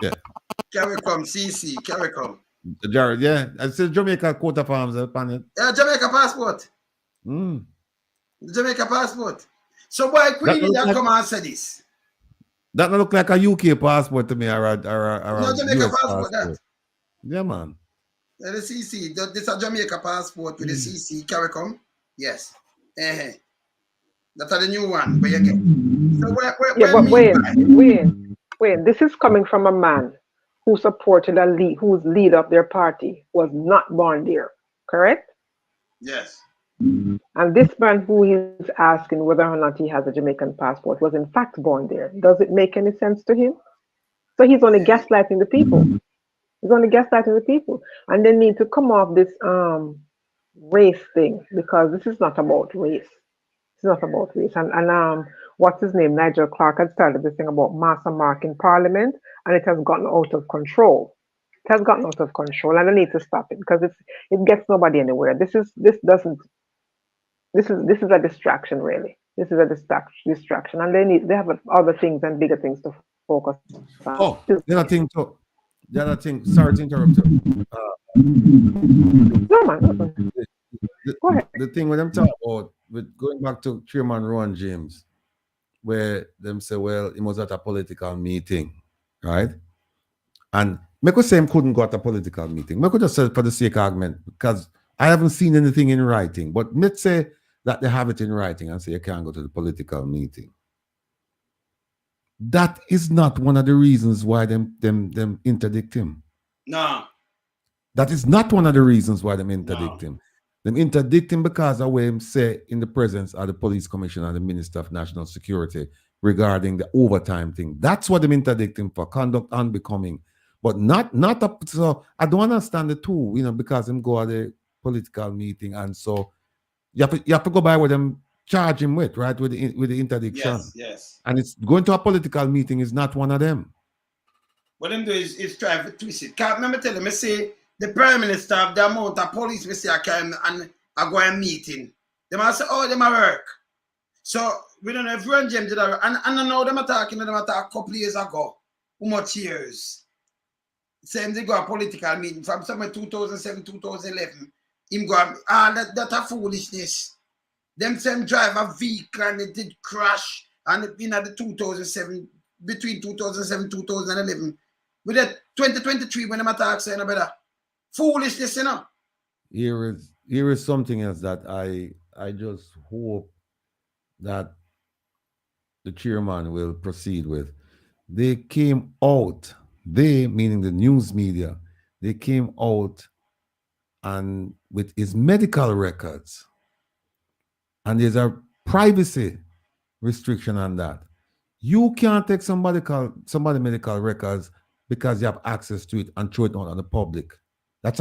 Yeah. Carry come, CC. Carry come. Jared, yeah. I said Jamaica coat of arms upon it. Yeah, Jamaica passport. Jamaica passport. So why Queenie that come and say this? That don't look like a UK passport to me, or no, Jamaica passport. That. Yeah, man. The CC. This is a Jamaica passport with the CC. Carry come. Yes. That's the new one. Where you get. So wait. This is coming from a man who supported whose leader of their party was not born there. Correct? Yes. And this man who is asking whether or not he has a Jamaican passport was in fact born there. Does it make any sense to him? So he's only gaslighting the people. He's only gaslighting the people. And they need to come off this race thing, because this is not about race. It's not about race. And what's his name? Nigel Clark had started this thing about Master Mark in Parliament, and it has gotten out of control. It has gotten out of control, and they need to stop it, because it gets nobody anywhere. This is a distraction, really. This is a distraction, and they have other things and bigger things to focus on. Oh, the other thing. Sorry to interrupt you. No, man. Go ahead. The thing when I'm talking about, with going back to Chairman Ron James, where them say, well, he was at a political meeting, right? And I could say he couldn't go at a political meeting. I could just say for the sake of argument, because I haven't seen anything in writing. But let's say that they have it in writing and say you can't go to the political meeting. That is not one of the reasons why them interdict him. No. That is not one of the reasons why them interdict him. Them interdict him because of what him say in the presence of the police commissioner and the Minister of National Security regarding the overtime thing. That's what them interdict him for, conduct unbecoming. But not up. So I don't understand the two, because them go at the political meeting, and so you have to go by what them charge him with, right? With the interdiction. Yes. And it's going to a political meeting is not one of them. What them do is try to twist it. Can't remember tell them, I say the Prime Minister of the amount of police we say I can and I go a meeting. Them I say, oh, them a work. So we don't know if Ron James did that. And I know them attacking them a couple of years ago. How much years? Same they go a political meeting from somewhere 2007, 2011. Him go that a foolishness. Them same drive a vehicle and it did crash and it been at the 2007 between 2007 2011 with that 2023 when them attack saying about foolishness, Here is something else that I just hope that the chairman will proceed with. They came out, they meaning the news media, they came out and with his medical records, and there's a privacy restriction on that. You can't take somebody medical records because you have access to it and throw it out on the public. That's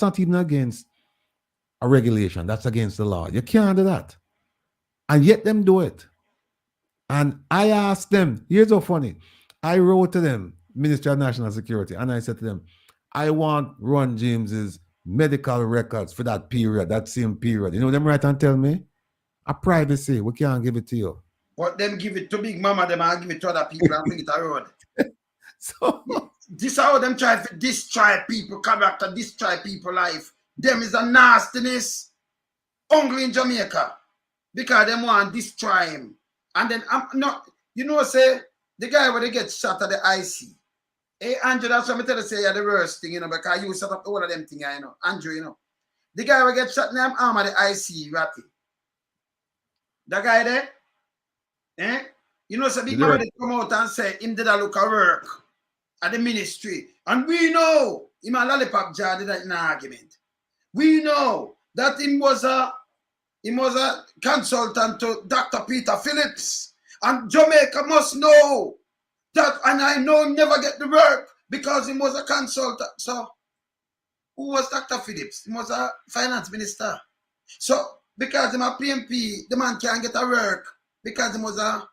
not even against a regulation. That's against the law. You can't do that. And yet them do it. And I asked them, here's so funny. I wrote to them, Ministry of National Security, and I said to them, I want Ron James's medical records for that period, that same period. You know them right and tell me? A privacy, we can't give it to you. But them give it to Big Mama, them and give it to other people and bring it around. So this is how them try to destroy people, character, destroy people life. Them is a nastiness only in Jamaica. Because them want to destroy him. And then say the guy when they get shot at the IC. Hey Andrew, that's what I tell you say you're the worst thing, because you set up all of them things, Andrew, the guy will get shot in the arm at the IC, Ratty. The guy there, so Big Mama they come out and say him did a look at work at the ministry. And we know him a lollipop jar did that in an argument. We know that him was a consultant to Dr. Peter Phillips. And Jamaica must know that, and I know him never get the work because he was a consultant. So who was Dr. Phillips? He was a finance minister. So because him a PMP, the man can't get a work because he was a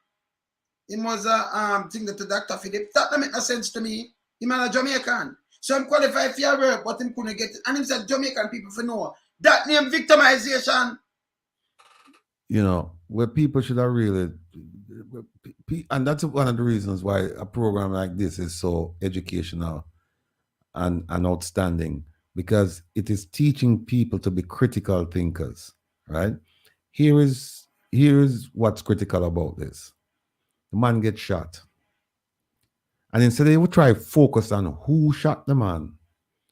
thing to Dr. Phillips. That don't make no sense to me. Him a Jamaican. So I'm qualified for your work, but him couldn't get it. And him said Jamaican people for know. That name victimization. Where people should have really, and that's one of the reasons why a program like this is so educational and outstanding, because it is teaching people to be critical thinkers, right? Here is what's critical about this. The man gets shot. And instead they would try to focus on who shot the man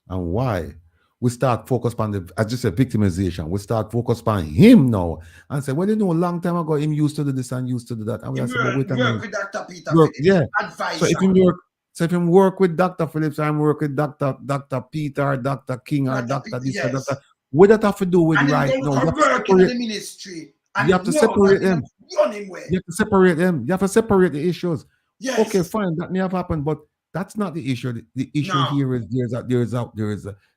and why. We start focus on as just a victimization. We start focus on him now and say, well, a long time ago, him used to do this and used to do that. And we work with Dr. Peter Phillips. Yeah. So if you work with Dr. Phillips, I'm work with Dr. Peter, Dr. King, or Dr. this or Dr. What that have to do with and right now? You work in the ministry. You have to separate them. You have to separate them. You have to separate the issues. Yes. Okay, fine. That may have happened, but that's not the issue. The issue here is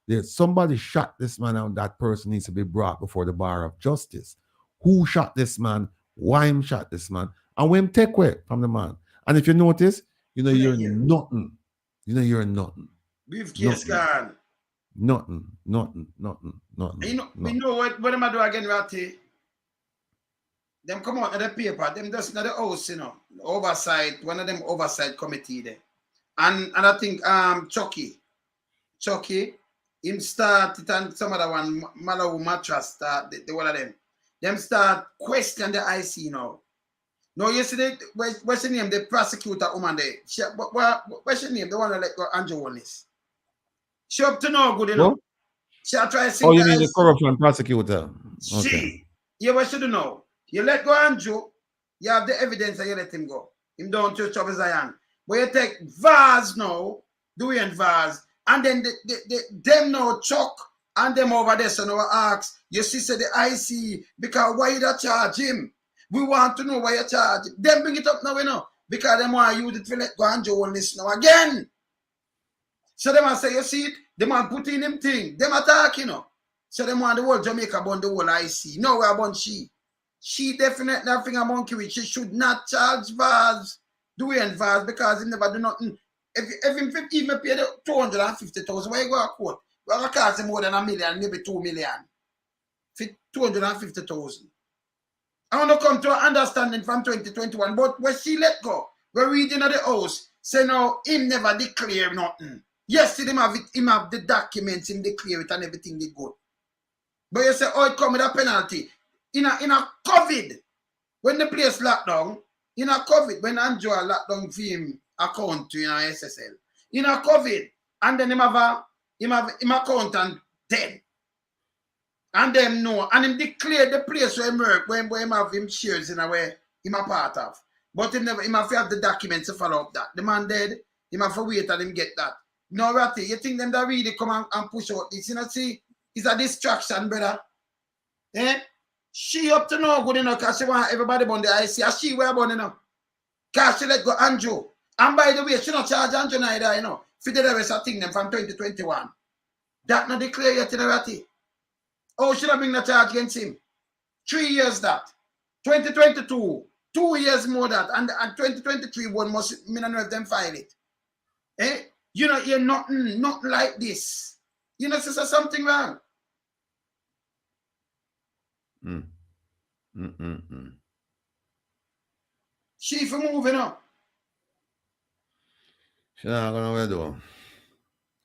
there's somebody shot this man and that person needs to be brought before the bar of justice. Who shot this man? Why him shot this man? And when him take away from the man. And if you notice, you're nothing. You're nothing. Briefcase gone. Nothing. We know what am I do again, Ratty? Them come out of the paper, them just in the house, oversight, one of them oversight committee there. And I think Chucky, him started and some other one, Malawi Mattress, the one of them. Them start question the IC now. No, yesterday, what's the name? The prosecutor woman there. What's the name? The one that let go Andrew Holness. She up to no good, She try to see. Oh, you mean the corruption prosecutor? Okay. What should you know? You let go Andrew, you have the evidence and you let him go. Him don't touch up his iron. But you take Vaz now, Dwayne Vaz, and then them now Chuck and them over there, so now ask, you see, say the IC, because why you charge him? We want to know why you charge him. Them bring it up now, because them want you to let go and Joe on this now again. So them a say, you see it, the man put in him thing, them attack, you know. So them want the whole Jamaica bun the whole IC. No, we are bun she. She definitely nothing a monkey with. She should not charge Vaz, doing Vaz, because he never do nothing. If him even pay the 250,000, why you go to court? Well, I cost him more than $1 million, maybe 2 million. For 250,000. I want to come to an understanding from 2021, but when she let go, we're reading at the house, say no, him never declare nothing. Yes, him have the documents, him declare it and everything they good. But you say, oh, it come with a penalty. In a COVID, when the place locked down, in a COVID, when Andrew locked down for him account to SSL, in a COVID, and then him have accountant dead. And them know, and him declare the place where him work, when him have him shares in a way him a part of. But him have to have the documents to follow up that. The man dead, him have to wait and him get that. No, Ratty, you think them that really come and push out this? You know, see, it's a distraction, brother. Eh? She up to no good enough because she want everybody on the IC. And she where born enough. Because she let go Andrew. And by the way, she not charge Andrew neither, you know. For the rest of thing them from 2021. That not declare yet in the Ratty. Oh, should I bring the charge against him? 3 years that. 2022, 2 years more that. And 2023 one must, me not know if them file it. Eh? You know, you're not like this. You know, there's something wrong. She for moving up. She's not gonna do.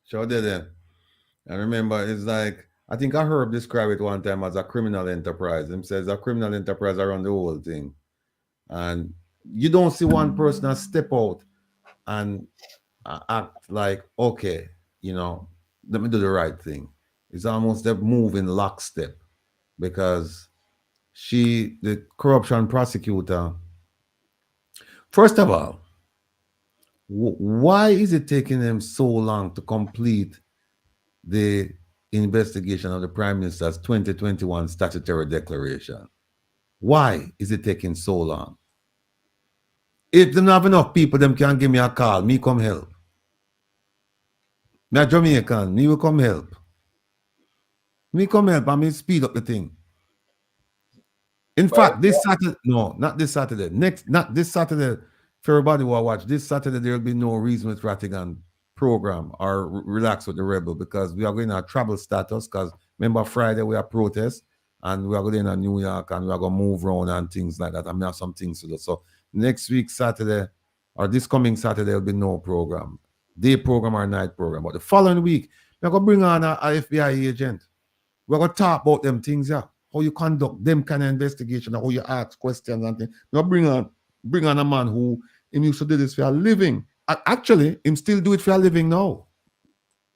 She did it. I remember it's like, I think I heard describe it one time as a criminal enterprise. Him says a criminal enterprise around the whole thing. And you don't see one person step out and act like, okay, you know, let me do the right thing. It's almost a move in lockstep because the corruption prosecutor, first of all, why is it taking them so long to complete the investigation of the Prime Minister's 2021 statutory declaration? Why is it taking so long? If they don't have enough people, them can give me a call. Me come help. Me a Jamaican. Me will come help. Me come help and me speed up the thing. In fact, this Saturday, no, not this Saturday. Not this Saturday. For everybody who watch, this Saturday there will be no reason with Rattigan program or relax with the rebel because we are going to travel status because remember Friday we are protest and we are going to New York and we are going to move around and things like that and we have some things to do. So next week Saturday or this coming Saturday there will be no program, day program or night program. But the following week we're going to bring on a FBI agent. We're going to talk about them things, yeah, how you conduct them kind of investigation, how you ask questions and things. We're going to bring on a man who used to do this for a living. Actually, him still do it for a living now.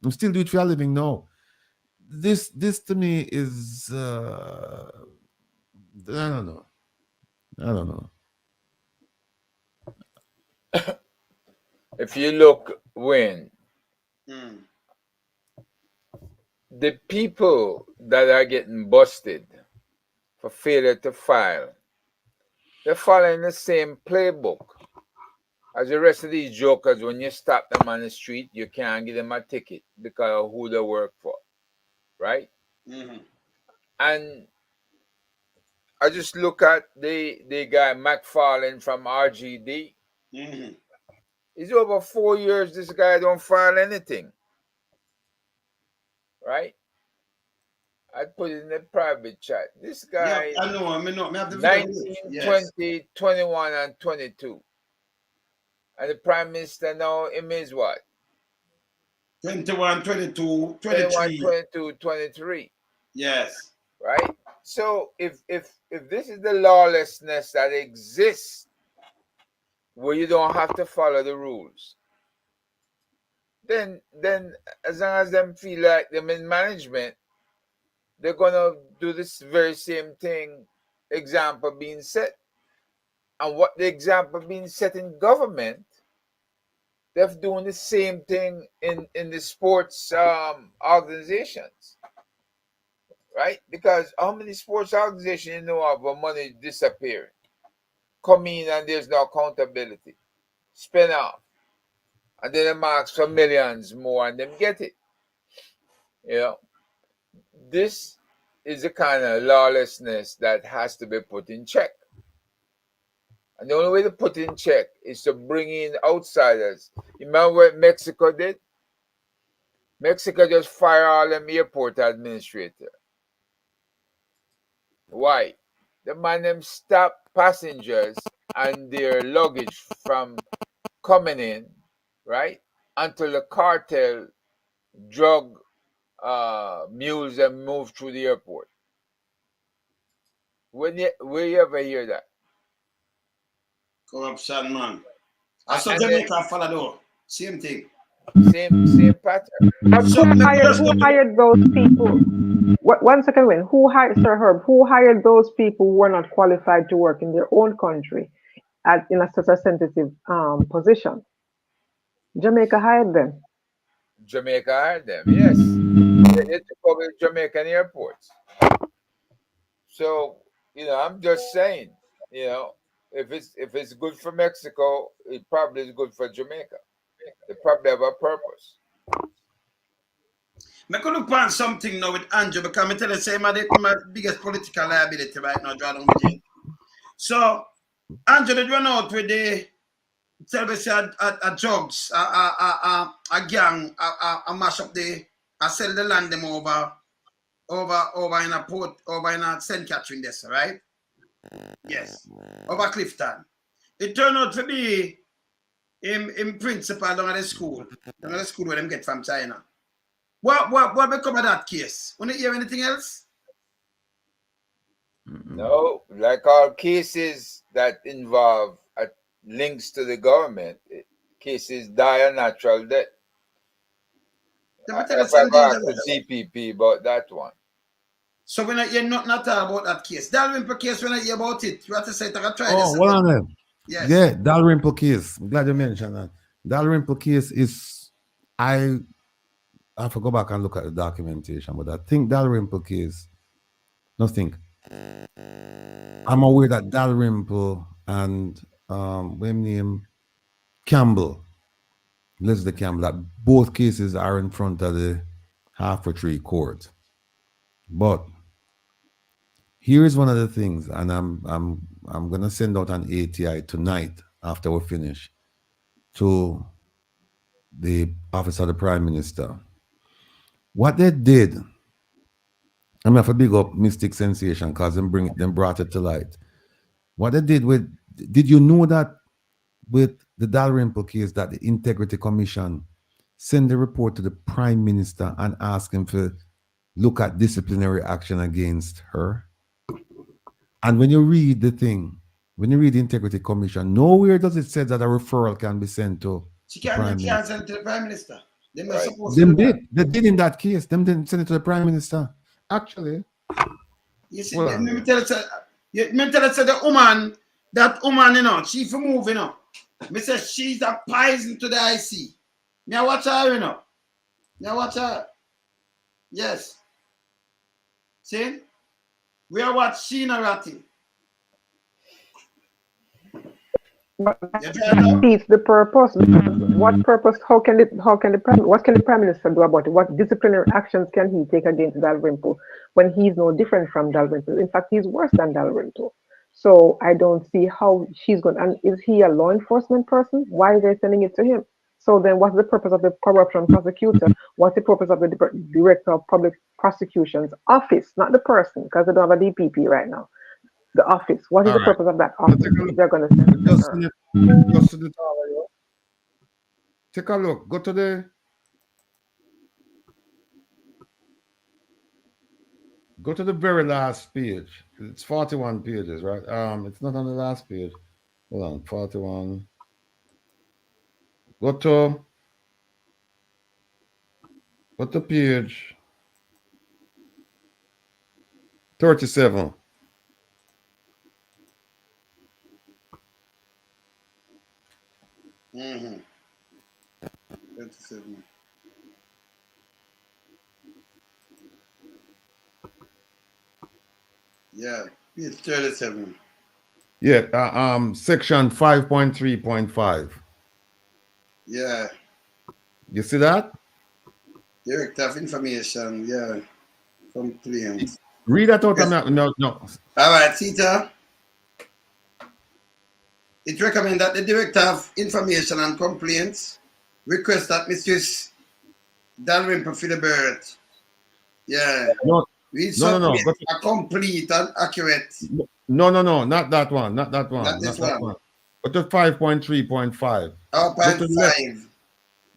Him still do it for a living now. This to me is I don't know. If you look, Wayne, the people that are getting busted for failure to file, they're following the same playbook as the rest of these jokers. When you stop them on the street, you can't give them a ticket because of who they work for, right? And I just look at the guy McFarlane from RGD. It's over 4 years this guy don't file anything, right? I put it in the private chat. This guy, yeah, I know. 19, yes. 20, 21, and 22. And the Prime Minister now, him is what? 21, 22, 23. 21, 22, 23. Yes. Right? So if this is the lawlessness that exists where you don't have to follow the rules, then as long as them feel like them in management, they're gonna do this very same thing, example being set. And what the example being set in government, they're doing the same thing in the sports organizations, right? Because how many sports organizations you know of where money disappearing, come in and there's no accountability, spin off, and then them ask for millions more and them get it. You know, this is the kind of lawlessness that has to be put in check. And the only way to put it in check is to bring in outsiders. Remember what Mexico did? Mexico just fired all them airport administrators. Why? The man them stop passengers and their luggage from coming in, right? Until the cartel drug mules them move through the airport. Where you ever hear that? Corruption, man. I saw And Jamaica follow though. Same thing. Same pattern. But who hired those people? One second, Wayne. Who hired, Sir Herb? Who hired those people who were not qualified to work in their own country in such a sensitive position? Jamaica hired them. Jamaica hired them, yes. They took over the Jamaican airports. So, you know, I'm just saying, you know, if it's good for Mexico, it probably is good for Jamaica. They probably have a purpose. I could look on something now with Andrew because I tell you, say my biggest political liability right now, Jordan. So, Andrew, did run out with the tell us a drugs, a gang, a mash up I sell the land them over in a port, over in a St. Catherine, this, right? Yes, over Clifton. It turned out to be in principal down at the school where them get from China. What become of that case? Want to hear anything else? No, like all cases that involve links to the government, cases die a natural death. I've asked the GPP about that one. So when I hear nothing at all about that case, Dalrymple case, when I hear about it, you have to say, I try this. Oh, one of them. Yes. Yeah, Dalrymple case. I'm glad you mentioned that. Dalrymple case is, I have to go back and look at the documentation, but I think Dalrymple case, nothing. I'm aware that Dalrymple and name Campbell, Leslie Campbell, that both cases are in front of the Half-for-Tree court. But here is one of the things, and I'm gonna send out an ATI tonight after we finish to the office of the Prime Minister. What they did, I'm gonna have to big up Mystic Sensation because them brought it to light. What they did did you know that with the Dalrymple case that the Integrity Commission sent the report to the Prime Minister and asked him to look at disciplinary action against her? And when you read the thing, when you read the Integrity Commission, nowhere does it say that a referral can be sent to she can't send it to the Prime Minister. They Right. supposed to do that. They did in that case. Them didn't send it to the Prime Minister. Actually, you see, well, let me tell you, that woman, you know, she for move, you know. Me say she's a poison to the IC. Me I watch her, you know. Me I watch her. Yes. See? We are what Sheena Ratty. Defeats the purpose. What purpose? What can the Prime Minister do about it? What disciplinary actions can he take against Dalrymple when he's no different from Dalrymple? In fact, he's worse than Dalrymple. So I don't see how she's going. And is he a law enforcement person? Why are they sending it to him? So then, what's the purpose of the corruption prosecutor? What's the purpose of the Director of Public Prosecution's office, not the person, because they don't have a DPP right now. The office. What is the purpose of that office? They're going to send it to her. Take a look. Go to the very last page. It's 41 pages, right? It's not on the last page. Hold on, 41. Go to page 37. Mm-hmm. 37. Yeah, it's 37. Yeah, section 5.3.5. Yeah. You see that? Director of Information, yeah. Complaint. Read that out. Yes. No. All right, Tita. It recommends that the Director of Information and Complaints request that Mrs. Dalrymple for the birth. Yeah. No. We No. submit a complete and accurate. No. Not that one. Not that one. Not this that one. But the 5.3.5. Oh, 0.5.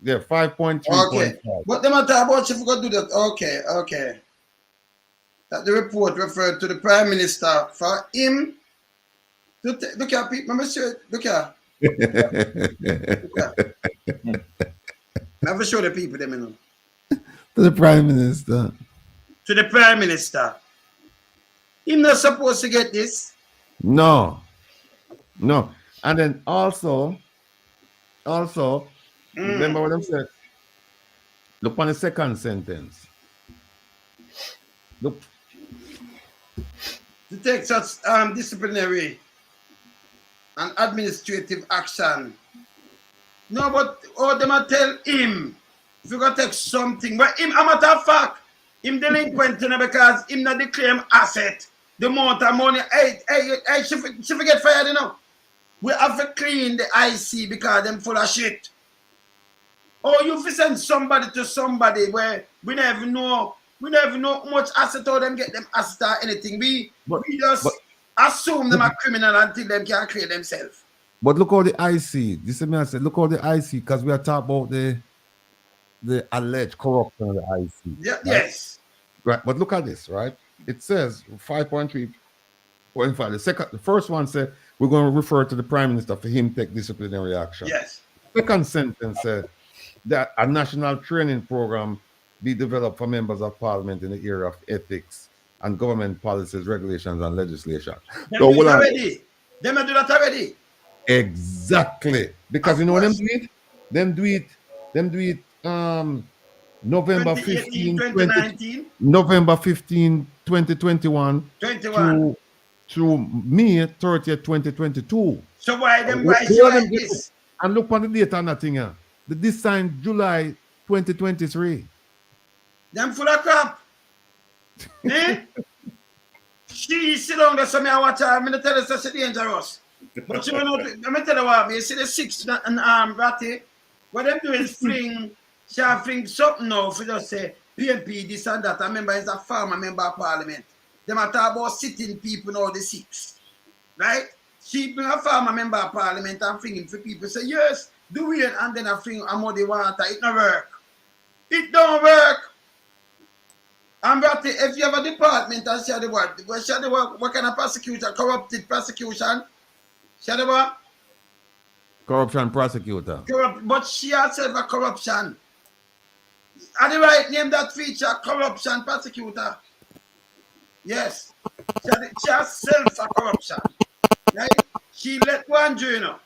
Yeah, 5.3.5. Okay. But the matter about if we go do that. Okay. That the report referred to the Prime Minister for him to look at people. Look at. Never show the people them, you know. To the Prime Minister. To the Prime Minister. Him not supposed to get this. No. And then also, remember what I said? Look on the second sentence. Look. To take such disciplinary and administrative action. No, but them a tell him if you gotta take something. But him, a matter of fact, him delinquent, you know, because him not declare asset. The amount of money. Hey, she forget fired, you know. We have to clean the IC because them full of shit. Or you send somebody to somebody where we never know how much asset or them get them asset or anything. We just assume them are criminal until them can clear themselves. But look how the IC, this is me I said, look how the IC, because we are talking about the alleged corruption of the IC. Yeah, right? Yes. Right, but look at this, right? It says 5.3.5. The first one said we're going to refer to the Prime Minister for him to take disciplinary action. Yes. Second sentence said that a national training program be developed for members of Parliament in the area of ethics and government policies, regulations, and legislation. Them do that already. Exactly. Because you know what them do it? Them do it November 15, 2019. November 15, 2021 to May 30th, 2022. So why them this? And look on the date on that thing. This signed July 2023. Them full of crap. Eh? She sit down there, so me I watch her. I'm going to tell her she's dangerous. But you know, let me tell you what, you see the 6 ratty, what them do is fling something now for just say PMP, this and that. I remember it's a farmer member of Parliament. Them are talk about sitting people now, the 6. Right? She bring a farmer member of Parliament and flinging for people. Say, yes, do it, and then I fling a muddy water. It don't work. It don't work. And but if you have a department and share the word, what kind of prosecutor? Corrupted prosecution? Share the word? Corruption prosecutor. But she herself a corruption. Are the right name that feature corruption prosecutor? Yes. She herself a corruption. Right? She let one do, you know.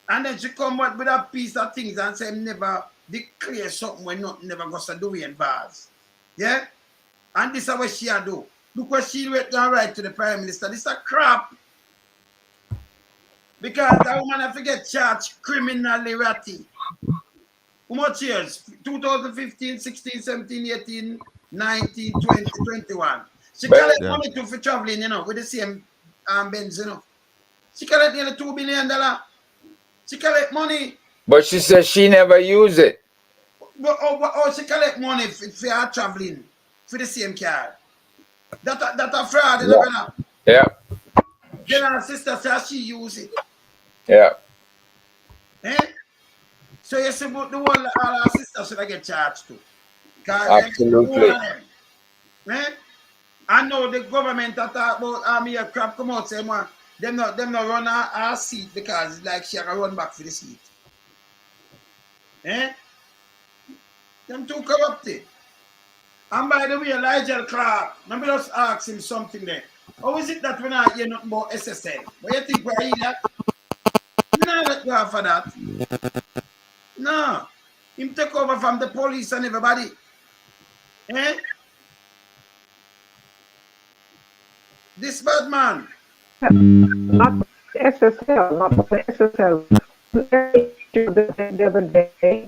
And then she come up with a piece of things and say never declare something when nothing never goes to do in bars. Yeah? And this is what she do. Look what she went down right to the Prime Minister. This is a crap. Because that woman have to get charged criminally ratty. How much years? 2015, 16, 17, 18, 19, 20, 21. She collect money too for traveling, you know, with the same Benz, you know. She collect nearly $2 billion. She collect money. But she says she never use it. Oh, she collect money for her traveling for the same car. That a fraud, you know. Yeah. Then her sister says she use it. Yeah. Eh? So you see, but the one all our sisters should get charged too. Absolutely. Eh? I know the government that talk about army crap come out say man, them not run our seat because it's like she can run back for the seat. Eh? Them too corrupted. And by the way, Elijah Clark, let me just ask him something there. How is it that we're not hearing nothing about SSL? What do you think we're hearing that? We not let go for that. No. Him take over from the police and everybody. Eh? This bad man. Not SSL, not SSL. The other day,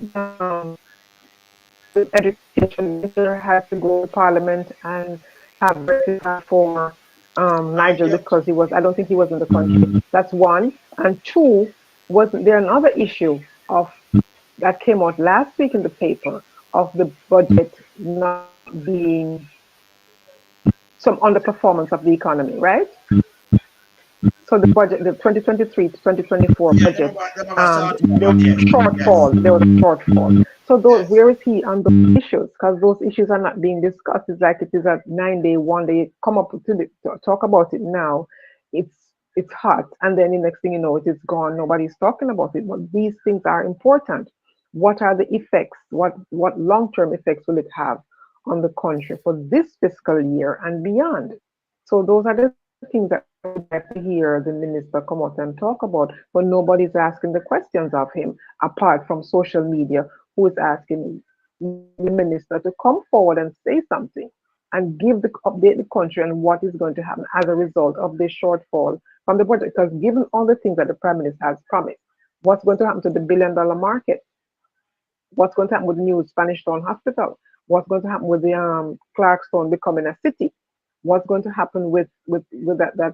the education minister has to go to parliament and have rectified for Nigel because he was, I don't think he was in the country. That's one. And two, wasn't there another issue of that came out last week in the paper of the budget not being some underperformance of the economy, right? So the budget, the 2023 to 2024 budget, there was a shortfall. There was a shortfall. So those, where is he on those issues? Because those issues are not being discussed. It's like it is a 9-day, 1-day. Come up to talk about it now. It's hot, and then the next thing you know, it is gone. Nobody's talking about it. But these things are important. What are the effects? What long-term effects will it have on the country for this fiscal year and beyond? So those are the things that I would like to hear the minister come out and talk about, but nobody's asking the questions of him apart from social media, who is asking the minister to come forward and say something and update the country on what is going to happen as a result of this shortfall from the budget. Because given all the things that the Prime Minister has promised, what's going to happen to the billion-dollar market? What's going to happen with the new Spanish Town Hospital? What's going to happen with the Clarkstone becoming a city? What's going to happen with that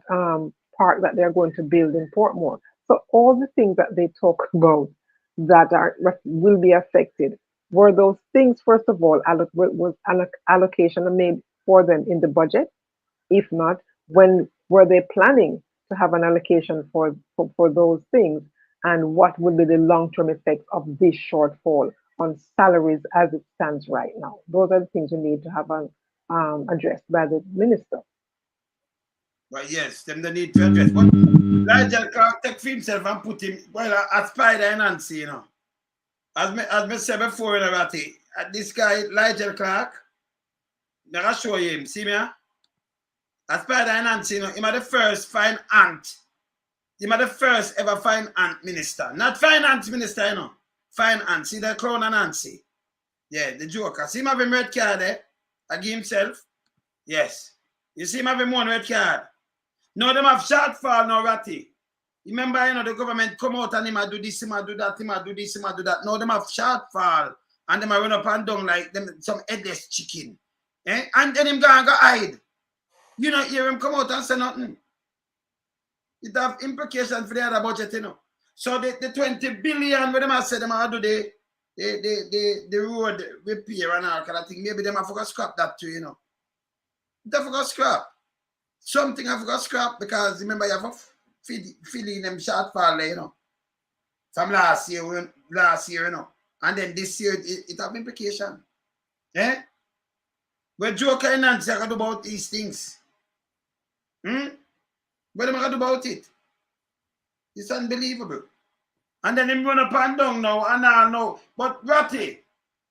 park that they're going to build in Portmore? So all the things that they talk about that will be affected, were those things, first of all, was allocation made for them in the budget? If not, when were they planning to have an allocation for those things? And what will be the long-term effects of this shortfall on salaries as it stands right now? Those are the things we need to have addressed by the minister. Well, yes, them the need to address. But Nigel Clark take for himself and put him, well, a spider in Nancy, you know. As me said before, you know, this guy, Nigel Clark, I'll show you him, see me? A spider in Nancy, you know, him are the first fine ant. Him are the first ever fine ant minister. Not finance minister, you know. Fine ant. See the crown and Nancy. Yeah, the joker. See him have him red card there? Against himself? Yes. You see him have him one red card. No, them have shortfall now, Ratty. Remember, you know, the government come out and him a do this, him a do that, him a do this, him a do that. No, them have shortfall. And them a run up and down like them some headless chicken. Eh? And then him go and go hide. You know, hear him come out and say nothing. It have implications for the other budget, you know. So the 20 billion where them have said them a do the road repair and all kind of thing. Maybe them have forgot scrap that too, you know. They forgot scrap. Something I forgot scrap because remember you have a feeling them shortfall there, you know. From last year, you know. And then this year it have implication. Eh? What Joker and Nancy are going to do about these things? What am I going to do about it? It's unbelievable. And then him run up and down now and all now. But Ratty,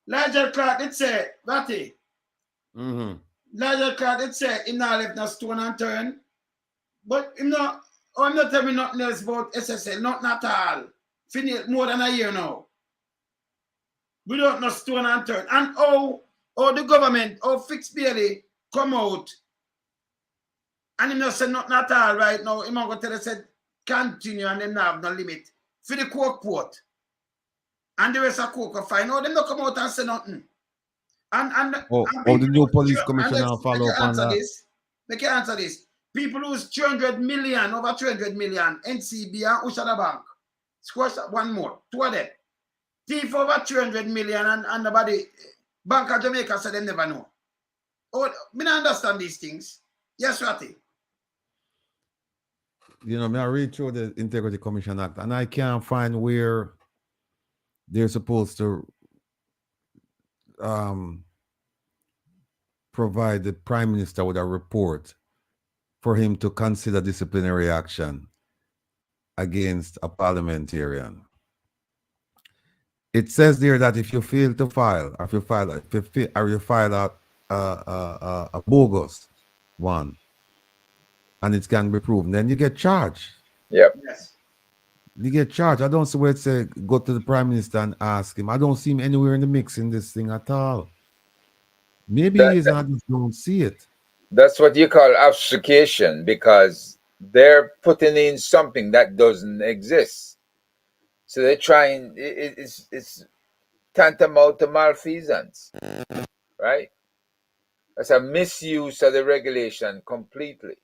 Nigel Clark did say, Ratty. Nigel Clark did say him not left no stone unturned. But him not, I'm not telling nothing else about SSL, not at all. Finished more than a year now. We don't know stone unturned. And how the government, Fix Bailey come out and him not say nothing at all right now. Him going to tell us said continue and them not have no limit. For the coke port. And the rest of coke are fine. No, them not come out and say nothing. And the new police commissioner follow up on that. They can answer this. People lose 200 million, over 200 million, NCB and Ushada Bank. Squash one more, two of them. Thief over 200 million and nobody, Bank of Jamaica said they never know. Oh, me not understand these things. Yes, Ratty. You know, I read through the Integrity Commission Act and I can't find where they're supposed to provide the Prime Minister with a report for him to consider disciplinary action against a parliamentarian. It says there that if you fail to file, or you file a bogus one, and it can be proven, then you get charged. Yep. Yes. You get charged. I don't see where it says go to the Prime Minister and ask him. I don't see him anywhere in the mix in this thing at all. Maybe he is, and I just don't see it. That's what you call obfuscation, because they're putting in something that doesn't exist. So they're trying. It's tantamount to malfeasance, right? That's a misuse of the regulation completely.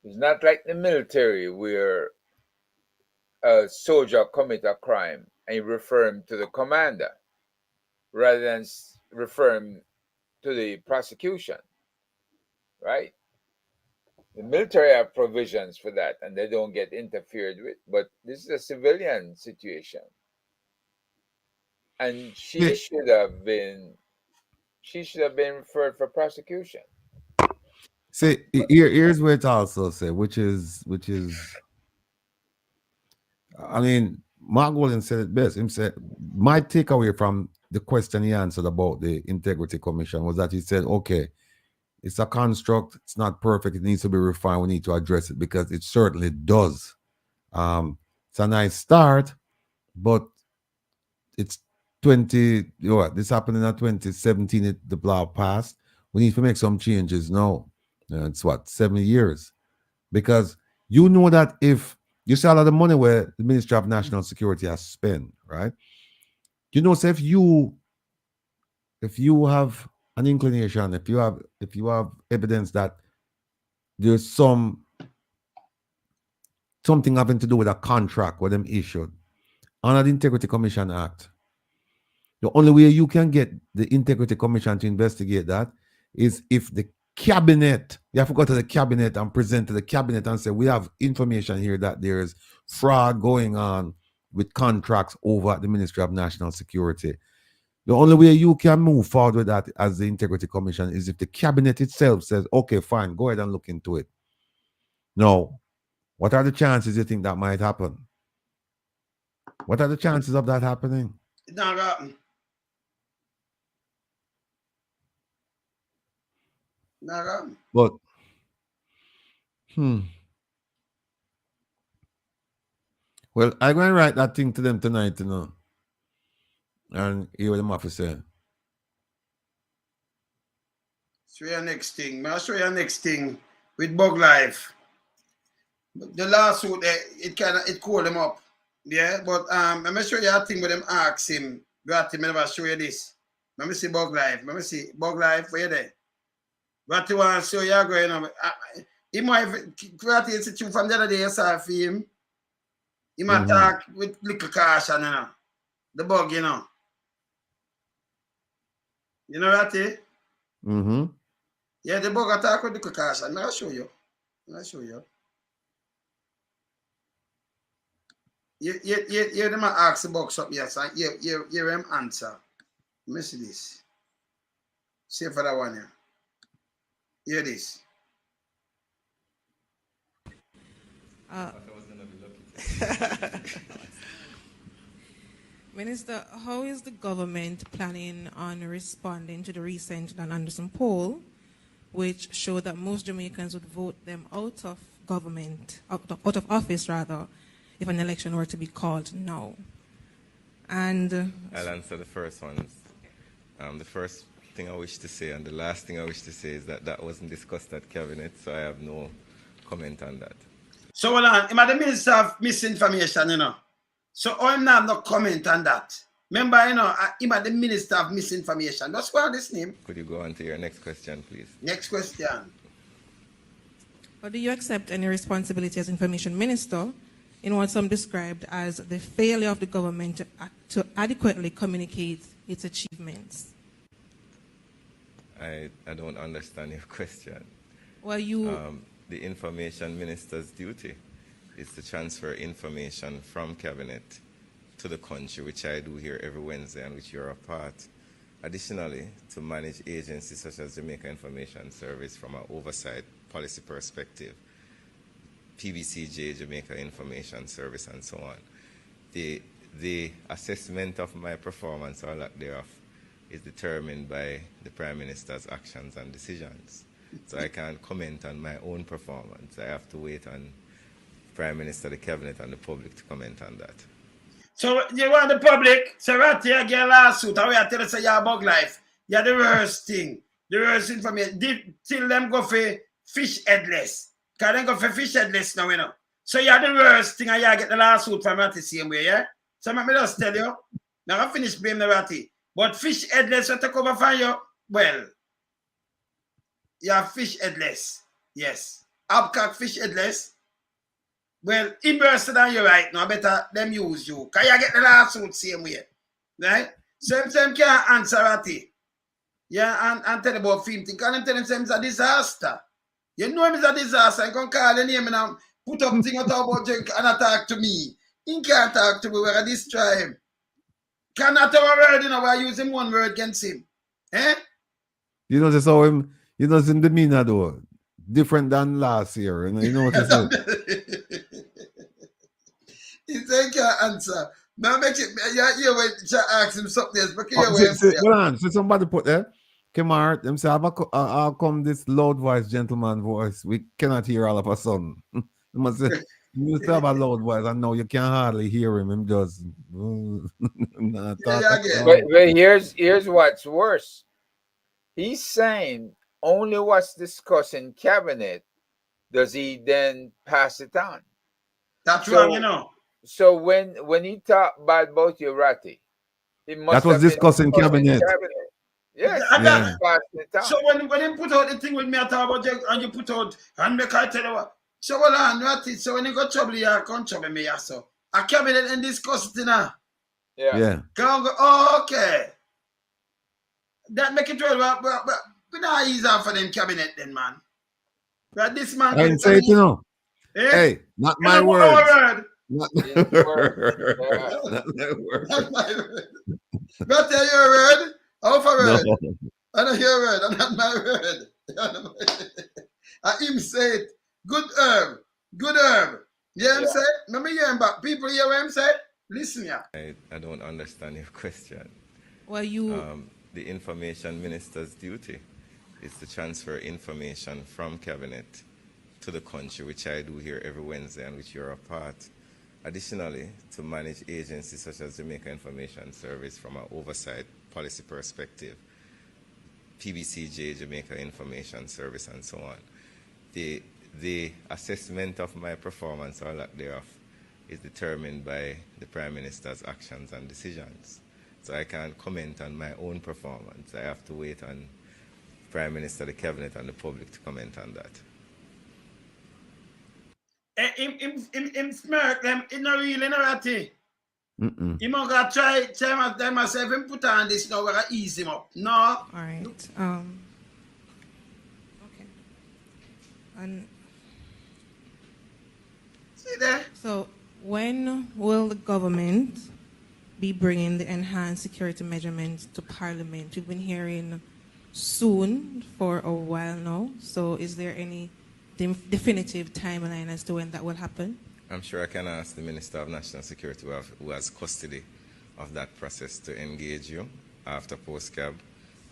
It's not like the military where a soldier commit a crime and you refer him to the commander rather than refer him to the prosecution, right? The military have provisions for that and they don't get interfered with, but this is a civilian situation. And she should have been referred for prosecution. See, here's where it also say, which is, I mean, Mark Golden said it best. He said, my takeaway from the question he answered about the Integrity Commission was that he said, okay, it's a construct, it's not perfect, it needs to be refined, we need to address it, because it certainly does. It's a nice start, but it's 20, this happened in 2017, the law passed. We need to make some changes now. It's 7 years. Because you know that if you see a lot of money where the Ministry of National Security has spent, right? You know, so if you have an inclination, if you have evidence that there's something having to do with a contract with them issued under the Integrity Commission Act, the only way you can get the Integrity Commission to investigate that is if the cabinet, you have to go to the cabinet and present to the cabinet and say, we have information here that there's fraud going on with contracts over at the Ministry of National Security. The only way you can move forward with that as the Integrity Commission is if the cabinet itself says, okay, fine, go ahead and look into it. Now, what are the chances you think that might happen? What are the chances of that happening? It not happen. Not happen. But, well, I'm going to write that thing to them tonight, and hear what them have to say. Show you next thing. I'll show you next thing with Bug Life. The lawsuit, it called them up. Yeah, but I'm going to show you a thing with them ask him. Got him, never show you this. Let me see Bug Life. Let me see Bug Life, where you there? What you want to show you going on? He might create a situation from the other day, I saw for him. He might talk with little caution, The bug, You know that, Yeah, the bug attack with little caution. I'll show you. You them ask the box up, yes. You him answer. Let me see this. See for that one here. Hear this. Minister, how is the government planning on responding to the recent Dan Anderson poll, which showed that most Jamaicans would vote them out of government, out of office rather, if an election were to be called now? And I'll answer the first ones. The first thing I wish to say and the last thing I wish to say is that wasn't discussed at cabinet, so I have no comment on that. So hold on, I'm the Minister of Misinformation, So I'm not no comment on that. Remember, I'm the Minister of Misinformation. That's why this name. Could you go on to your next question, please? Next question. But do you accept any responsibility as Information Minister in what some described as the failure of the government to adequately communicate its achievements? I don't understand your question. Well, the Information Minister's duty is to transfer information from Cabinet to the country, which I do here every Wednesday and which you're a part. Additionally, to manage agencies such as Jamaica Information Service from an oversight policy perspective, PBCJ, Jamaica Information Service, and so on. The assessment of my performance or lack thereof is determined by the Prime Minister's actions and decisions. So I can't comment on my own performance. I have to wait on Prime Minister, the Cabinet, and the public to comment on that. So you want the public, so right here, get a lawsuit, and we are telling you you're Bug Life. You're the worst thing, the worst information. Till them go for fish headless. Because they go for fish headless now, So you're the worst thing, and you get the lawsuit from the same way, yeah? So let me just tell you, now I finish blame the ratty. But fish headless will take over for you. Well, you have fish headless. Yes. Abcock fish headless. Well, in person than you right now, better them use you. Can you get the lawsuit same way? Right? Same can't answer ratty. Yeah, and tell about film thing. Can them tell him it's a disaster? You know him is a disaster. You can call the name and put up thing and talk about drink and attack to me. He can't talk to me. We're going to destroy him. Cannot have a word, you know, we're using one word against him. Eh? You notice how him, you notice him demeanor though, different than last year. You know what I said? He said he can't answer. Now make it, you when you ask him something else. But Hold on, so somebody put there. Kemar, them say, I'll come this loud voice, gentleman voice. We cannot hear all of a sudden. You must say, you used to have a loud voice, and now you can hardly hear him. Him just. But here's what's worse. He's saying only what's discussed in cabinet does he then pass it on. That's wrong, you know. So when he talked bad about you, Ratty, it must that was discussed in cabinet. Yes. Yeah. So when he put out the thing with me, I talk about and you put out and make I tell you what. So well on, Ratty. So when you got trouble, you can't trouble me. So I cabinet and discuss it now. Yeah. Can't go. Oh, okay. That make it well, but not easy for them cabinet then, man. But this man. I didn't say it, you know. Eh? Hey, not my word. Not my word. Not my word. But tell your word. How for word? No. I don't hear word. I'm not my word. I him say it. Good herb. Good herb. You hear him say? Let me hear him back. People hear what him say? Listen here. I don't understand your question. Well, you... the information minister's duty is to transfer information from cabinet to the country, which I do here every Wednesday and which you're a part. Additionally, to manage agencies such as Jamaica Information Service from an oversight policy perspective, PBCJ, Jamaica Information Service, and so on. The assessment of my performance or lack thereof is determined by the Prime Minister's actions and decisions. So I can't comment on my own performance. I have to wait on Prime Minister, the Cabinet, and the public to comment on that. Him smirk them, it's not really not He might try them myself and put on this now, we're going to ease him up. No. All right. Okay. And see there? So when will the government be bringing the enhanced security measurements to Parliament? We've been hearing soon for a while now. So is there any definitive timeline as to when that will happen? I'm sure I can ask the Minister of National Security who has custody of that process to engage you after postcab,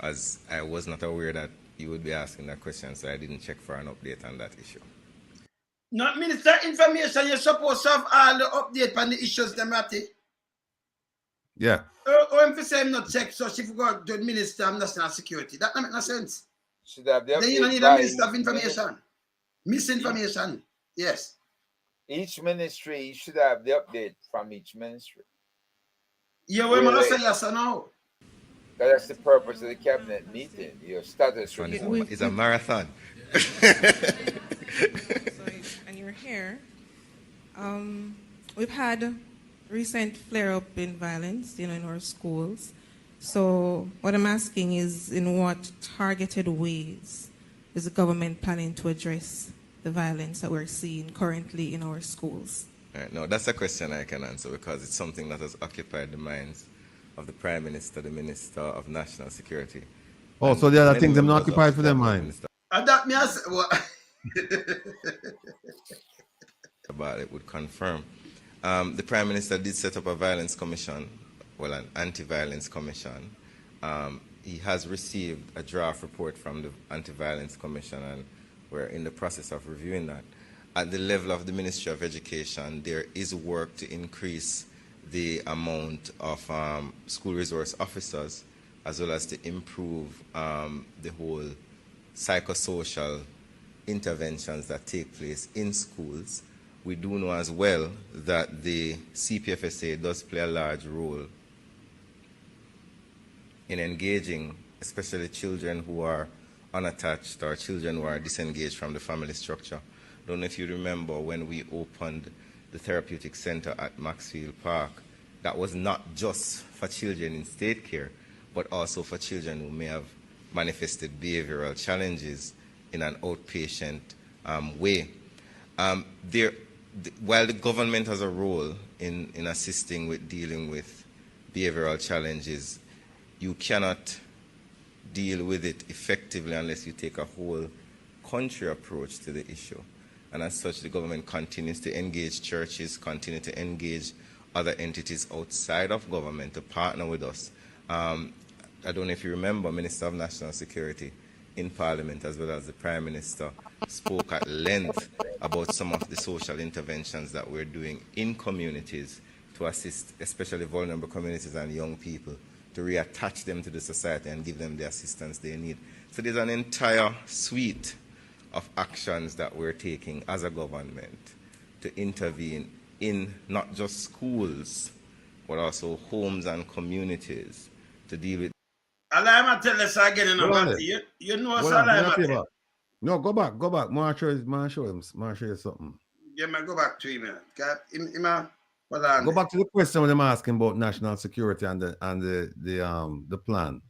as I was not aware that you would be asking that question, so I didn't check for an update on that issue. Not Minister Information, you're supposed to have all the update on the issues, them Ratty. Yeah. Or if you say I'm not check, so she forgot the Minister of National Security. That don't make no sense. Should have the then you don't need a Minister of Information. Misinformation. Yes. Each ministry should have the update from each ministry. Yeah, we must say yes or no. That's the purpose of the cabinet meeting. Your status is a marathon. And you're here. We've had recent flare-up in violence, in our schools. So what I'm asking is, in what targeted ways is the government planning to address the violence that we're seeing currently in our schools? Right, no, that's a question I can answer because it's something that has occupied the minds of the Prime Minister, the Minister of National Security. Oh, so the other things them not occupied for their minds. That me as what? About it would confirm. The Prime Minister did set up a violence commission, well, an anti-violence commission. He has received a draft report from the Anti-Violence Commission, and we're in the process of reviewing that. At the level of the Ministry of Education, there is work to increase the amount of school resource officers, as well as to improve the whole psychosocial interventions that take place in schools. we do know as well that the CPFSA does play a large role in engaging, especially children who are unattached or children who are disengaged from the family structure. I don't know if you remember when we opened the therapeutic center at Maxfield Park, that was not just for children in state care, but also for children who may have manifested behavioral challenges in an outpatient way. While the government has a role in assisting with dealing with behavioral challenges, you cannot deal with it effectively unless you take a whole country approach to the issue. And as such, the government continues to engage churches, continue to engage other entities outside of government to partner with us. I don't know if you remember, Minister of National Security in Parliament, as well as the Prime Minister, spoke at length about some of the social interventions that we're doing in communities to assist, especially vulnerable communities and young people, to reattach them to the society and give them the assistance they need. So there's an entire suite of actions that we're taking as a government to intervene in not just schools, but also homes and communities to deal with. I'm tell us again, you know what's all No, go back. More show you something. Yeah, man, go back to him. Go back to the question when I'm asking about national security and the plan.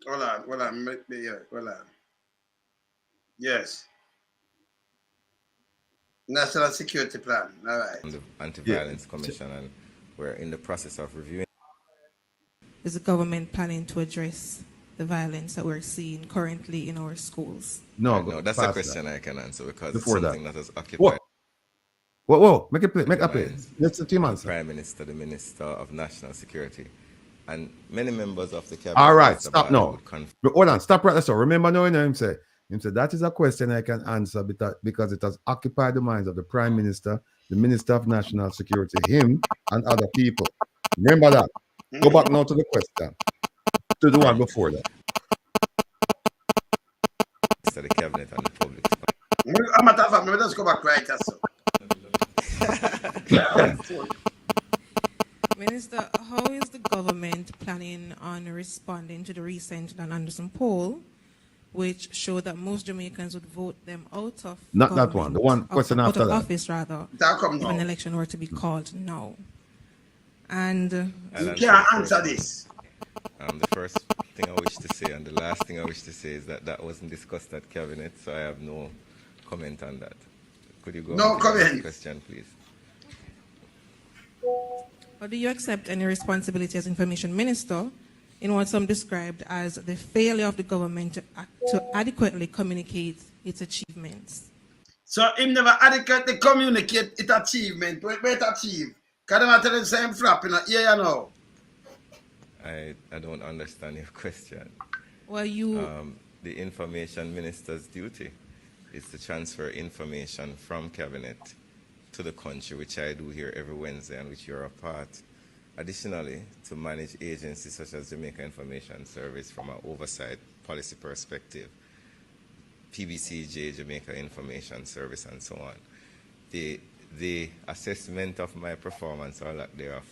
Hold on. Yes. National Security Plan. All right. The Anti-Violence Commission, and we're in the process of reviewing. Is the government planning to address the violence that we're seeing currently in our schools? No, that's a question I can answer because before it's something that has occupied. Whoa, make a play. Let's the team answer. Prime Minister, the Minister of National Security, and many members of the cabinet. All right, stop now. Hold on, stop right there. So remember now, him say that is a question I can answer because it has occupied the minds of the Prime Minister, the Minister of National Security, him and other people. Remember that. Go back now to the question. To the one before that. To the cabinet and the public. I'm at that. Let's go back right there. Minister, how is the government planning on responding to the recent Dan Anderson poll, which showed that most Jamaicans would vote them out of not that one, the one question after out of that. Office rather, if an election were to be called now? And you can't answer this. The first thing I wish to say and the last thing I wish to say is that wasn't discussed at cabinet, so I have no comment on that. Could you go on to the next question, please? Or do you accept any responsibility as Information Minister in what some described as the failure of the government to adequately communicate its achievements? So him never adequately communicate its achievement. Where it achieve? Can I tell the same flap, you know? I don't understand your question. Well, you... the Information Minister's duty is to transfer information from cabinet to the country, which I do here every Wednesday and which you're a part. Additionally, to manage agencies such as Jamaica Information Service from an oversight policy perspective, PBCJ, Jamaica Information Service, and so on. The assessment of my performance or lack thereof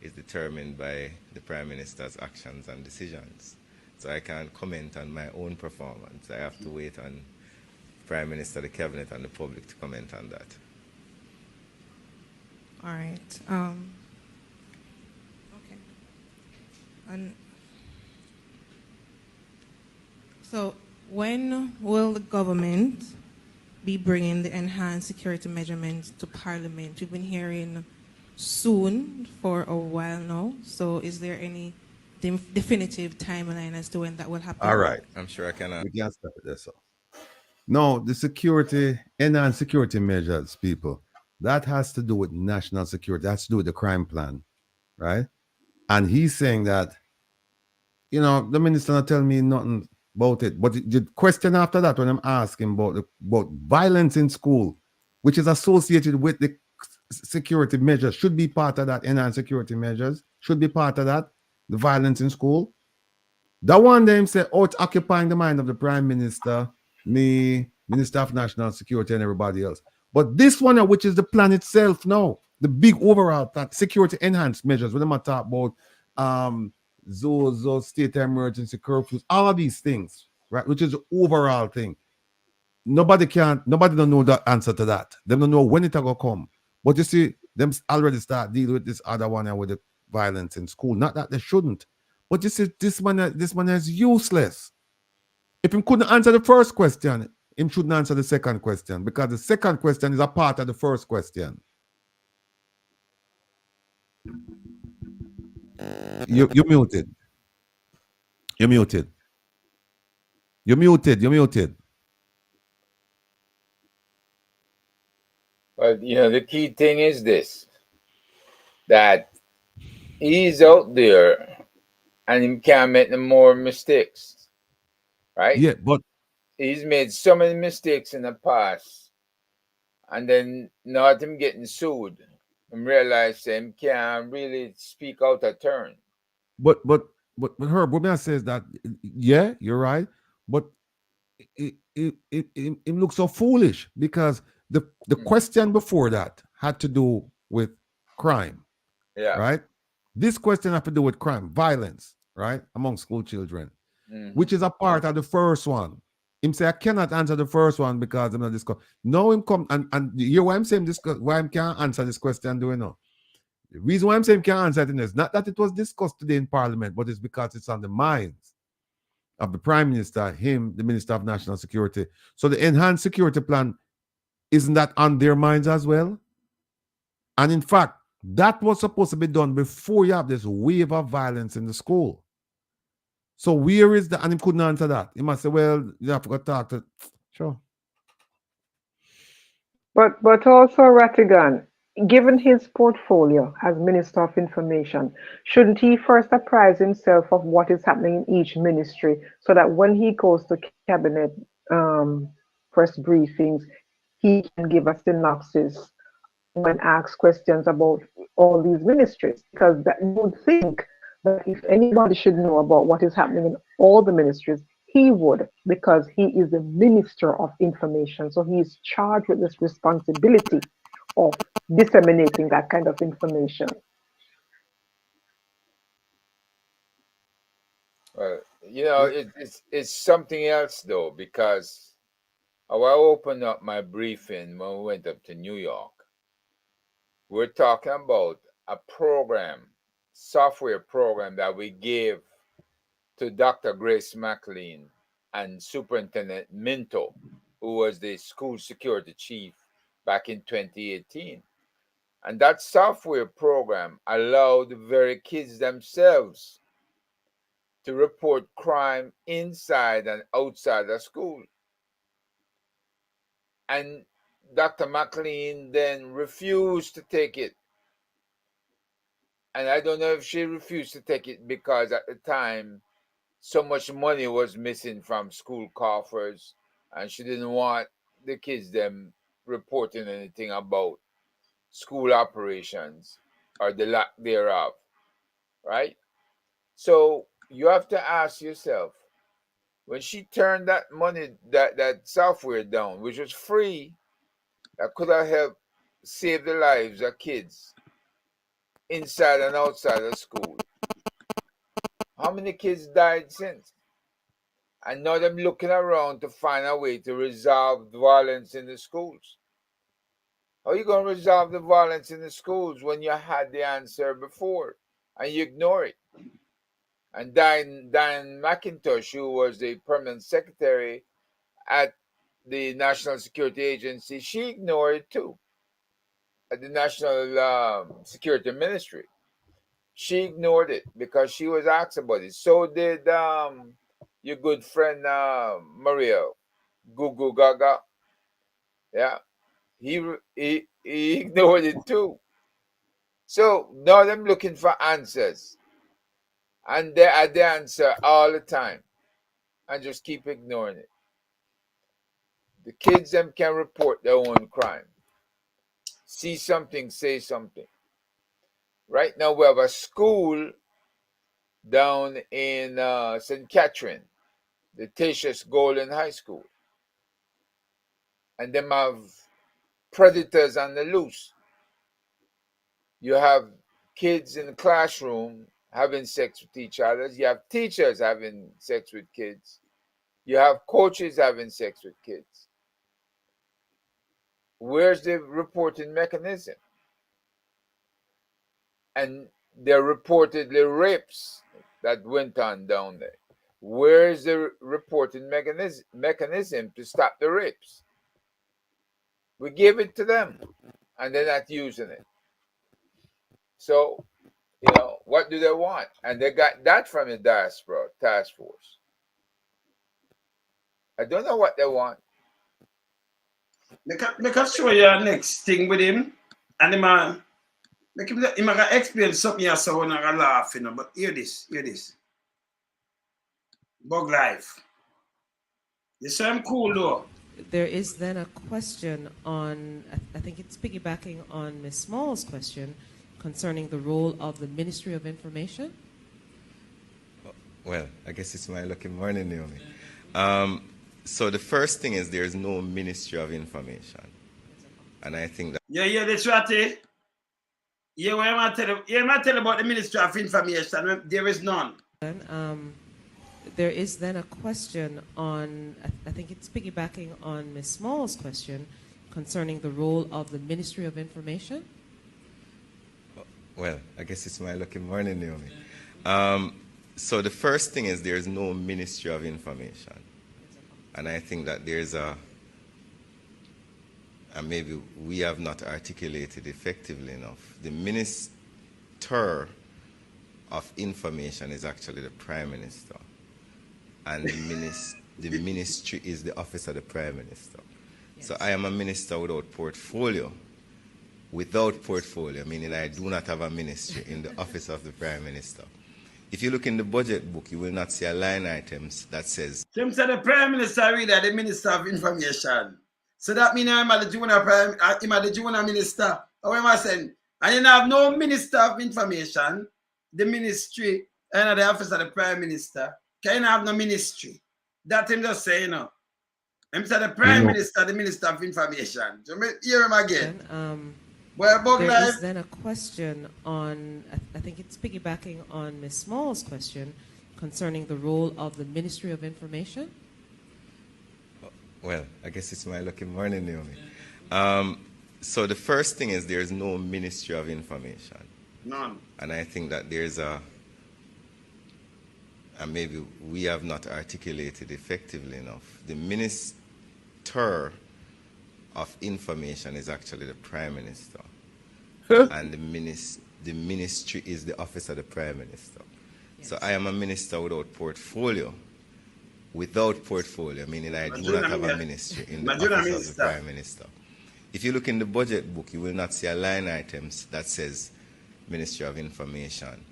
is determined by the Prime Minister's actions and decisions. So I can't comment on my own performance. I have to wait on Prime Minister, the Cabinet, and the public to comment on that. All right. Okay. And so when will the government be bringing the enhanced security measurements to Parliament? We've been hearing soon for a while now. So is there any definitive timeline as to when that will happen? All right. I'm sure I can. We can stop it there, so. No, the enhanced security measures, people, that has to do with national security. That has to do with the crime plan, right? And he's saying that, the minister not telling me nothing about it. But the question after that, when I'm asking about violence in school, which is associated with the security measures, should be part of that. Enhanced security measures should be part of that. The violence in school. That one day him say, it's occupying the mind of the Prime Minister, me, Minister of National Security, and everybody else. But this one, which is the plan itself now, the big overall plan, security enhanced measures, when I'm talk about those state emergency curfews, all of these things, right? Which is the overall thing. Nobody don't know the answer to that. They don't know when it will come. But you see, them already start dealing with this other one and with the violence in school. Not that they shouldn't. But you see, this man is useless. If he couldn't answer the first question, he shouldn't answer the second question, because the second question is a part of the first question. You're muted. You're muted. You're muted. You're muted. But the key thing is this, that he's out there and he can't make no more mistakes, right? Yeah, but he's made so many mistakes in the past, and then not him getting sued and realize him can't really speak out a turn. But Herb, what I say is that, yeah, you're right, but it looks so foolish, because the question before that had to do with crime, right? This question had to do with crime, violence, right, among school children, which is a part of the first one. Him say, I cannot answer the first one because I'm not discussing. No, him come and you why I'm saying this, why I can't answer this question, do you know? The reason why I'm saying can't answer it is not that it was discussed today in Parliament, but it's because it's on the minds of the Prime Minister, him, the Minister of National Security. So the enhanced security plan, isn't that on their minds as well? And in fact, that was supposed to be done before you have this wave of violence in the school. So where is the, and he couldn't answer that. He must say, well, you have to talk to, sure. But also, Rattigan, given his portfolio as Minister of Information, shouldn't he first apprise himself of what is happening in each ministry, so that when he goes to cabinet press briefings, he can give a synopsis when asked questions about all these ministries? Because that, you would think that if anybody should know about what is happening in all the ministries, he would, because he is the Minister of Information. So he is charged with this responsibility of disseminating that kind of information. Well, it's something else though, because I opened up my briefing when we went up to New York. We're talking about a program, software program that we gave to Dr. Grace McLean and Superintendent Minto, who was the school security chief back in 2018. And that software program allowed the very kids themselves to report crime inside and outside the school. And Dr. McLean then refused to take it. And I don't know if she refused to take it because at the time, so much money was missing from school coffers, and she didn't want the kids them reporting anything about school operations or the lack thereof, right? So you have to ask yourself, when she turned that money, that software down, which was free, that could have helped save the lives of kids inside and outside of school, how many kids died since? And now them looking around to find a way to resolve the violence in the schools. How are you going to resolve the violence in the schools when you had the answer before and you ignore it? And Dan McIntosh, who was the permanent secretary at the National Security Agency, she ignored it too. At the National Security Ministry, she ignored it because she was asked about it. So did your good friend Maria Gugu Gaga. Yeah, he ignored it too. So now them looking for answers, and they are the answer all the time, and just keep ignoring it. The kids them can report their own crime. See something, say something. Right now we have a school down in St. Catherine, the Tatius Golden High School, and them have predators on the loose. You have kids in the classroom having sex with each other. You have teachers having sex with kids. You have coaches having sex with kids. Where's the reporting mechanism? And there are reportedly rapes that went on down there. Where's the reporting mechanism to stop the rapes? We give it to them, and they're not using it. So, what do they want? And they got that from the diaspora task force. I don't know what they want. Make us show you next thing with him, and him gonna explain something here, so we're not gonna laugh, but hear this. Bug life. You say I'm cool though. There is then a question on, I think it's piggybacking on Ms. Small's question concerning the role of the Ministry of Information. Well, I guess it's my lucky morning, Naomi. So the first thing is there's no Ministry of Information. And I think that... Yeah, that's right, eh? Yeah, what am I tell you about the Ministry of Information? There is none. There is then a question on, I think it's piggybacking on Ms. Small's question concerning the role of the Ministry of Information. Well, I guess it's my lucky morning, Naomi. So the first thing is there's no Ministry of Information. And I think that there's and maybe we have not articulated effectively enough. The Minister of Information is actually the Prime Minister. And the ministry is the office of the Prime Minister. Yes. So I am a minister without portfolio. Without portfolio, meaning I do not have a ministry in the office of the Prime Minister. If you look in the budget book, you will not see a line items that says... Some say the Prime Minister really the Minister of Information. So that means I'm the junior minister. How am I saying? And you have no Minister of Information, the ministry, and the office of the Prime Minister. Can you have no ministry? That him just say, I'm saying the Prime Minister, the Minister of Information. So hear him again. There is then a question on, I think it's piggybacking on Ms. Small's question concerning the role of the Ministry of Information. Well, I guess it's my lucky morning, Naomi. So the first thing is there's no Ministry of Information. None. And I think that there's and maybe we have not articulated effectively enough. The Minister of Information is actually the Prime Minister. And the ministry is the office of the Prime Minister. Yes. So I am a minister without portfolio. Without portfolio, meaning I do not have a ministry in the office of the Prime Minister. If you look in the budget book, you will not see a line items that says Ministry of Information.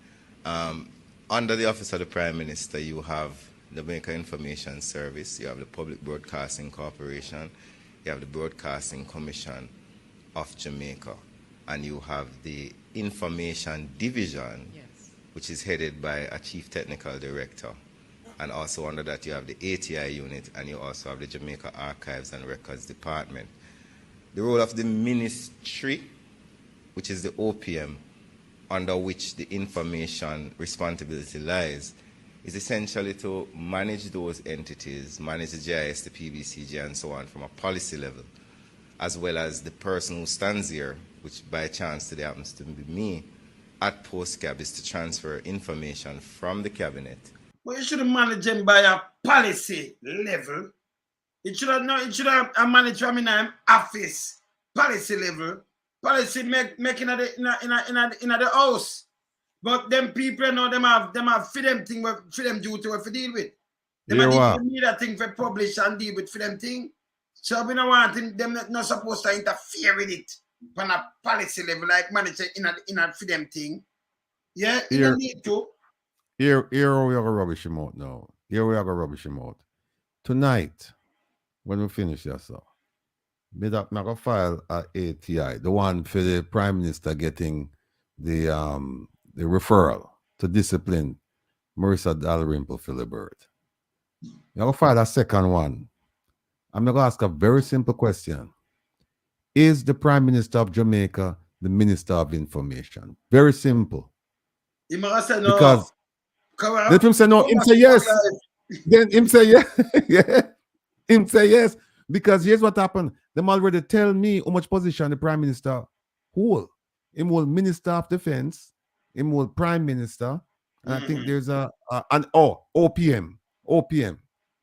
Under the office of the Prime Minister, you have the Jamaica Information Service, you have the Public Broadcasting Corporation, you have the Broadcasting Commission of Jamaica, and you have the Information Division, yes, which is headed by a Chief Technical Director. And also under that you have the ATI unit, and you also have the Jamaica Archives and Records Department. The role of the ministry, which is the OPM, under which the information responsibility lies, is essentially to manage those entities, manage the GIS, the PBCG, and so on from a policy level, as well as the person who stands here, which by chance today happens to be me, at PostCab, is to transfer information from the cabinet. But you shouldn't manage them by a policy level. It should have managed from in an office, policy level. Policy making in the house. But them people know them have for them thing for them duty to deal with. Them need a thing for publish and deal with for them thing. So we don't want them not supposed to interfere with it on a policy level, like manager in a for them thing. Yeah, you don't need to. Here we are going to rubbish him out now. Here we are going to rubbish him out. Tonight, when we finish this, I'm going to file a ATI, the one for the Prime Minister getting the referral to discipline Marissa Dalrymple Philibert. I'm going to file a second one. I'm going to ask a very simple question. Is the Prime Minister of Jamaica the Minister of Information? Very simple. He must say no. Because let him say no, him say yes. Then him say yeah. Yeah. Him say yes. Because here's what happened. Them already tell me how much position the Prime Minister hold. Him hold Minister of Defense, him hold Prime Minister, and I think there's OPM.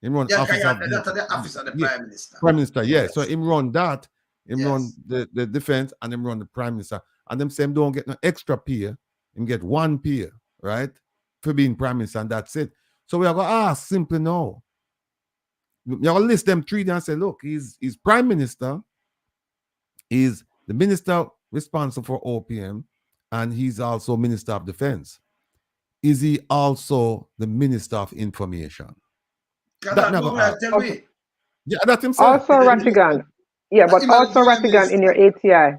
Him run office of the office of the Prime Minister. Prime Minister, yeah. Yes. So him run that, run the defense, and him run the Prime Minister. And them say him don't get no extra pay. Him get one pay, right? For being Prime Minister, and that's it. So we are going to ask simply now. You're going to list them three and say, look, he's Prime Minister, he's the Minister responsible for OPM, and he's also Minister of Defense. Is he also the Minister of Information? That yeah, that's himself. Also Rattigan. Yeah, but also Rattigan in your ATI.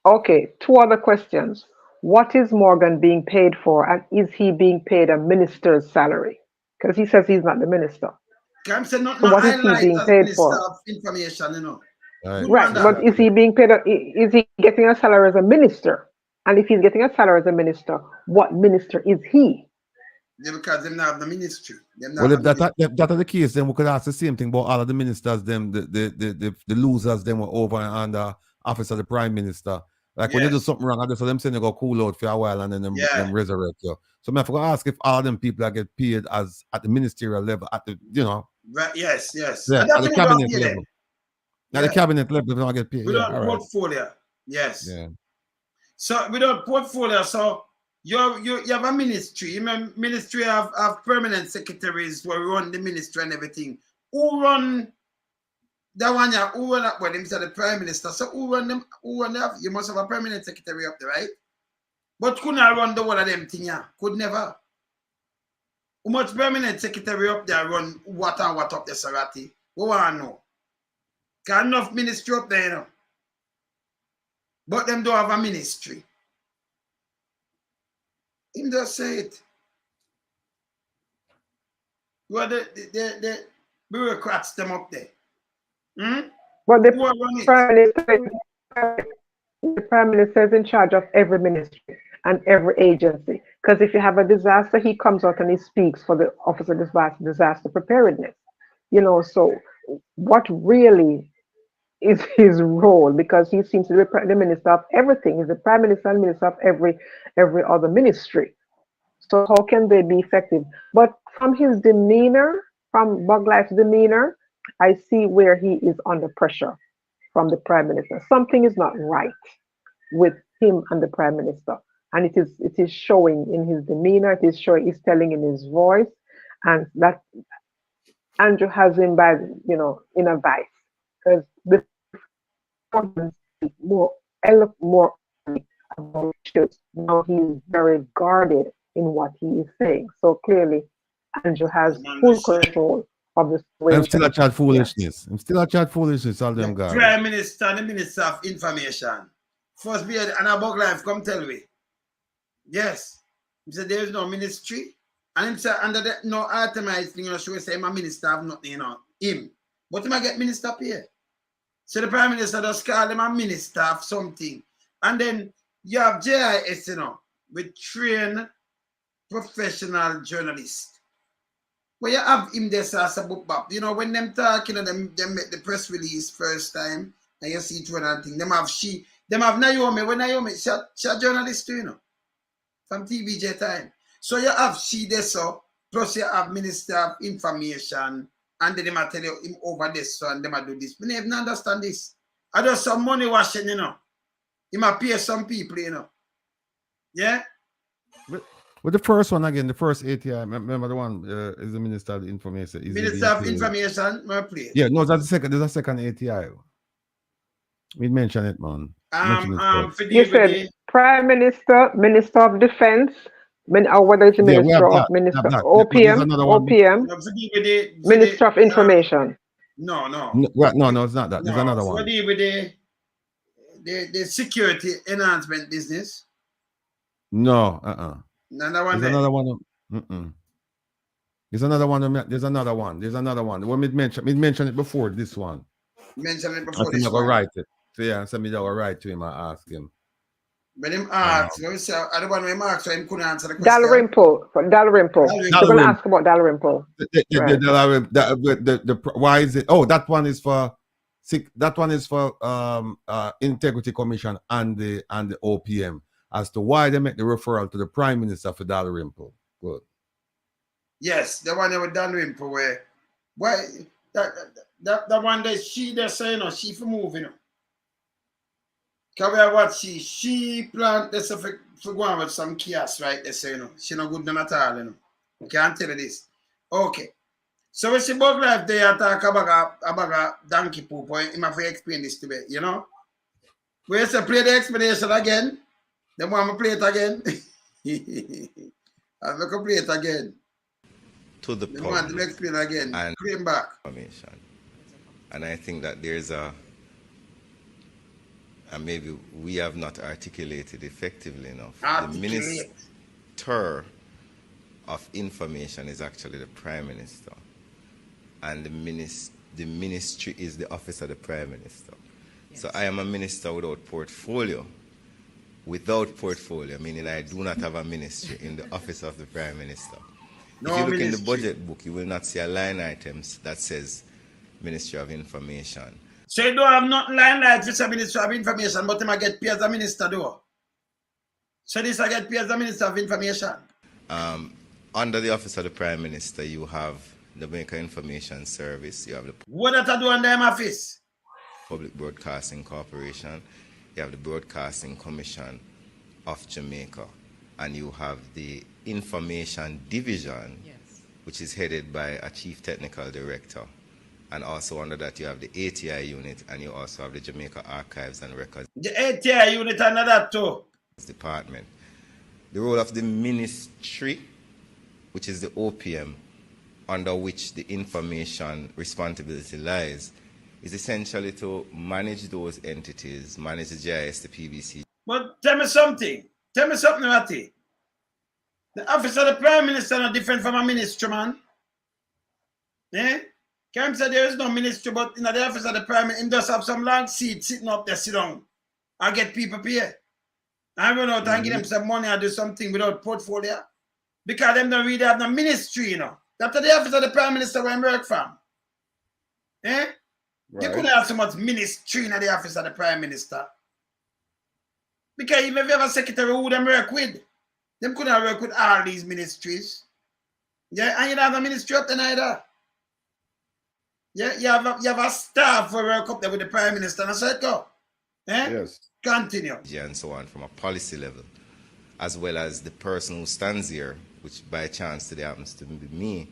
Okay, two other questions. What is Morgan being paid for, and is he being paid a minister's salary? Because he says he's not the minister. So what is he being paid for? Of information, you know. Right, but is he being paid? Is he getting a salary as a minister? And if he's getting a salary as a minister, what minister is he? Yeah, because they don't have the ministry. Well, if that is the case, then we could ask the same thing about all of the ministers. Them, the losers, them were over under office of the Prime Minister. Like when you do something wrong, so them saying they go cool out for a while and then them resurrect you. So I forgot to ask if all of them people that get paid as at the ministerial level, at the Right, yes. Yeah, at the cabinet level. At the cabinet level, they don't get paid. Without portfolio, yes. Yeah. So without portfolio, so you have a ministry. You know, ministry have permanent secretaries who run the ministry and everything. Who run that one? Yeah, who run up with him? The Prime Minister. So who run them? Who run them? You must have a permanent secretary up there, right? But couldn't I run the one of them thing? Yeah, could never. How much permanent secretary up there run what and what up there, Sarati? Who want to know? Got enough ministry up there, you know. But them don't have a ministry. Him just say it. Well, the bureaucrats them up there. But the Prime Minister is in charge of every ministry and every agency. Because if you have a disaster, he comes out and he speaks for the Office of Disaster Preparedness. You know, so what really is his role? Because he seems to be the minister of everything. He's the Prime Minister and minister of every other ministry. So how can they be effective? But from his demeanor, from Bug Life's demeanor, I see where he is under pressure from the Prime Minister. Something is not right with him and the Prime Minister. And it is showing in his demeanor, it is showing, it's telling in his voice, and that Andrew has him by, in a vice. Because the more about issues. Now he's very guarded in what he is saying. So clearly Andrew has full control of the situation. I'm still a chat foolishness. I'm still a chat foolishness, all them guys. Prime Minister, the Minister of Information. First be and about life, come tell me. Yes. He said there is no ministry. And him say under the no itemized thing, should say I'm a minister of nothing, him. But he might get minister up here. So the Prime Minister does call him a minister of something. And then you have JIS, with trained professional journalists. But you have him there as a book bap. When them talking, them make the press release first time, and you see it one thing. Them have Naomi. When Naomi, she a journalist too, from TVJ time. So you have she there, so plus you have Minister of Information, and then they might tell you him over this, so and they might do this. But they don't understand this. I do some money washing, He might pay some people, Yeah? With the first one again, the first ATI, remember the one is the Minister of Information. Minister of Information, my place. Yeah, no, that's the second. There's a second ATI. We mentioned it, man. You said Prime Minister, Minister of Defense, or whether it's Minister of Minister, OPM, Minister of Information. No, it's not that. There's another one. What do you with the security enhancement business? No, Another one. There's another one. There's another one. There's another one. There's another one. When we mentioned it before this one. Mention it before this one. I think I write it. So yeah, so me that will write to him and ask him. But him ask, let me say, I don't want to ask, so him couldn't answer the question. Dalrymple. We're going to ask about Dalrymple. Why is it? Oh, that one is for Integrity Commission and the OPM as to why they make the referral to the Prime Minister for Dalrymple. Good. Yes, the one that with Dalrymple where why that one that she they say, you know, she for moving, you know. Cause we what she plant this for go on with some chaos, right? They say, you know, she not good none at all, you know. Can't tell you this. Okay. So we see both life they talk about a donkey poop, or him have to explain this to me, you know. We say play the explanation again. Then want to play it again. I'm going to play it again. To the public. Want to explain again. And claim back. Information. And I think that there's and maybe we have not articulated effectively enough. The Minister of Information is actually the Prime Minister. And the ministry is the office of the Prime Minister. Yes. So I am a minister without portfolio. Without portfolio, meaning I do not have a ministry in the office of the Prime Minister. No, if you look in the budget book, you will not see a line items that says Ministry of Information. So you don't have nothing line items for Ministry of Information, but I get paid as a minister though. So this I get paid as a Minister of Information. Under the office of the Prime Minister, you have the Jamaica Information Service. You have the what that I do under them office? Public Broadcasting Corporation. You have the Broadcasting Commission of Jamaica, and you have the Information Division, yes, which is headed by a Chief Technical Director. And also under that you have the ATI unit, and you also have the Jamaica Archives and Records. The ATI unit under that too. Department. The role of the ministry, which is the OPM, under which the information responsibility lies, is essentially to manage those entities, manage the GIS, the PBC. But tell me something, Ratty. The office of the Prime Minister is different from a ministry, man. Eh? Can't say there is no ministry, but in the office of the Prime Minister, he just have some long seat sitting up there, sit down, and get people paid. I run out and give them some money and do something without portfolio. Because them don't really have no ministry, you know. That's the office of the Prime Minister where I work from. Eh? Right. You couldn't have so much ministry in the office of the Prime Minister. Because even if you have a secretary who them work with, them couldn't work with all these ministries. Yeah, and you don't have a ministry up there neither. Yeah, you have a staff who work up there with the Prime Minister, and so it go. Eh? Yes. Continue. Yeah, and so on from a policy level, as well as the person who stands here, which by chance today happens to be me,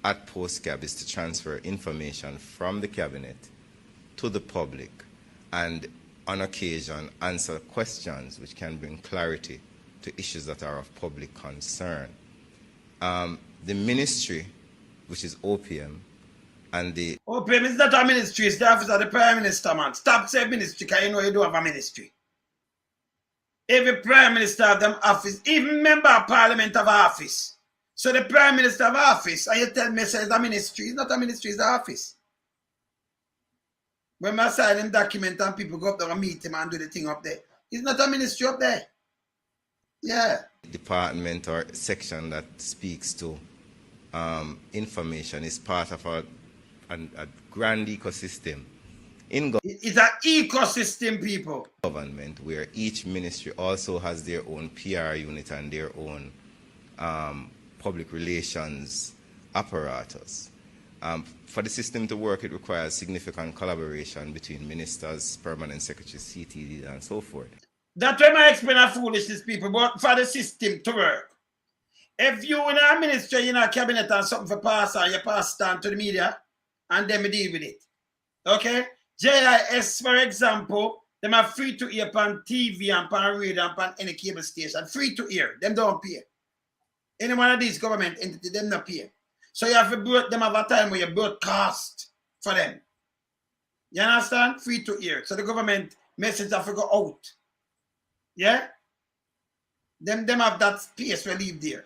at PostCab, is to transfer information from the cabinet to the public and on occasion answer questions which can bring clarity to issues that are of public concern. The ministry, which is OPM, and the OPM is not a ministry, it's the office of the Prime Minister, man. Stop saying ministry, because you know you don't have a ministry. Every Prime Minister of them office, even member of Parliament of office. So the Prime Minister of office, and you tell me it's a ministry. It's not a ministry, it's the office. When I sign them document and people go up there and meet him and do the thing up there, it's not a ministry up there. Yeah. Department or section that speaks to information is part of a grand ecosystem. It's an ecosystem, people. Government where each ministry also has their own PR unit and their own public relations apparatus. For the system to work, it requires significant collaboration between ministers, permanent secretaries, CTD, and so forth. That's why I explain a foolishness, people, but for the system to work. If you in a ministry, in a cabinet and something for pass on, you pass it on to the media and then we deal with it. Okay? JIS, for example, them are free to hear on TV and on radio and on any cable station. Free to hear. Them don't pay. Any one of these government entities, them not pay. So you have to them have a time where you broadcast for them. You understand? Free to hear. So the government message have to go out. Yeah? Them have that space we leave there.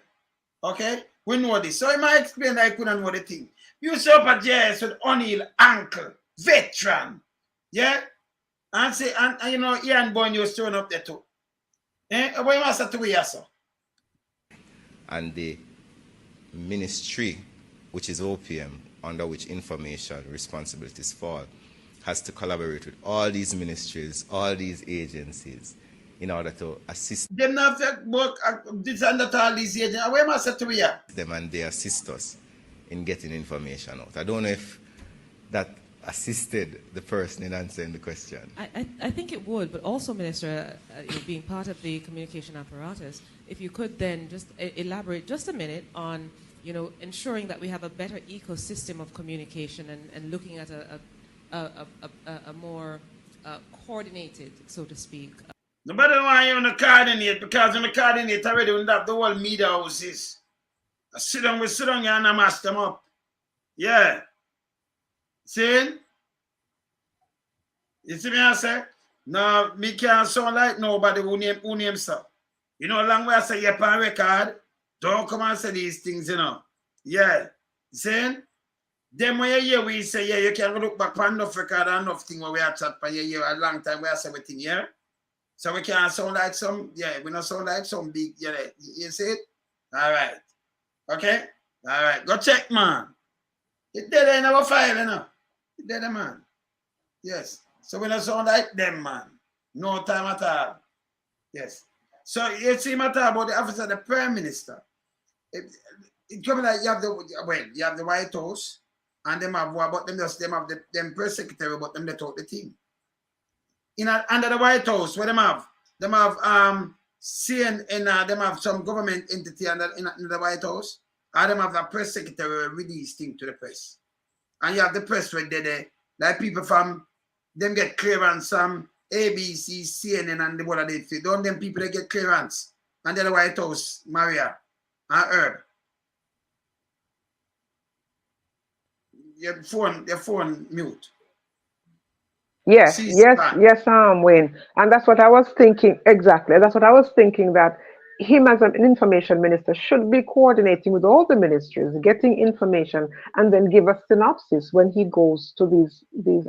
Okay? We know this. So I might explain that I couldn't know the thing. You show up at JS with O'Neill, uncle, veteran. Yeah? And say, and you know, Ian Boyne was thrown up there too. What you must have to be so? And the ministry, which is OPM, under which information responsibilities fall, has to collaborate with all these ministries, all these agencies, in order to assist them not work this under all these agents. What you must have to be them, and they assist us in getting information out. I don't know if that assisted the person in answering the question. I think it would, but also, Minister, being part of the communication apparatus, if you could then just elaborate just a minute on, ensuring that we have a better ecosystem of communication and looking at a more coordinated, so to speak. Nobody want you to coordinate, because when you coordinate already, we have the whole media houses. We sit down here and I mash them up. Yeah. See? You see me I say? No, me can't sound like nobody who name so. You know, long way I say you're on record, don't come and say these things, Yeah. See? Then when you hear we say, yeah, you can look back on enough record and enough thing when we have chat for you a long time where I say everything, yeah? So we can't sound like some, we don't sound like some big, you see it? All right. Okay? All right. Go check, man. It dead in our file, It dead, man. Yes. So we don't sound like them, man. No time at all. Yes. So you see my talk about the office of the Prime Minister. It comes like you have the White House, and them have what about them have them press secretary, but them they talk the team. Under the White House, where them have them have some government entity in the White House, and them have a press secretary release thing to the press. And you have the press right there, like people from them get clearance from ABC, CNN, and the what they feel. Don't them people they get clearance. And then the White House, Maria and Herb. Your phone mute. Yes, Wayne. And that's what I was thinking, exactly. That's what I was thinking, that him as an information minister should be coordinating with all the ministries, getting information, and then give a synopsis when he goes to these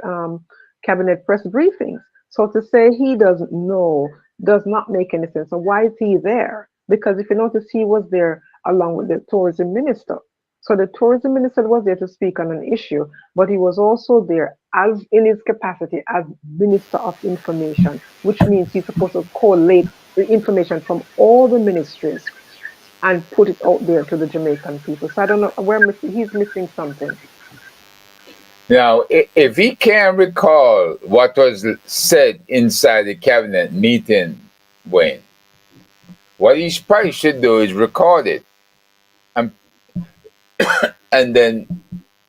cabinet press briefings. So to say he doesn't know does not make any sense. So why is he there? Because if you notice, he was there along with the tourism minister. So the tourism minister was there to speak on an issue, but he was also there as in his capacity as Minister of Information, which means he's supposed to collate the information from all the ministries and put it out there to the Jamaican people. So I don't know he's missing something. Now, if he can recall what was said inside the cabinet meeting, Wayne, what he probably should do is record it and then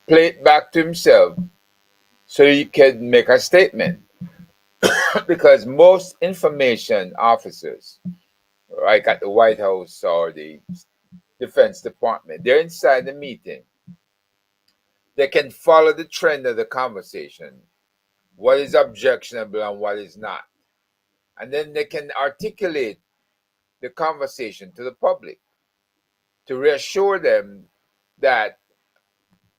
play it back to himself so he can make a statement. Because most information officers, like at the White House or the Defense Department, they're inside the meeting. They can follow the trend of the conversation, what is objectionable and what is not. And then they can articulate the conversation to the public to reassure them that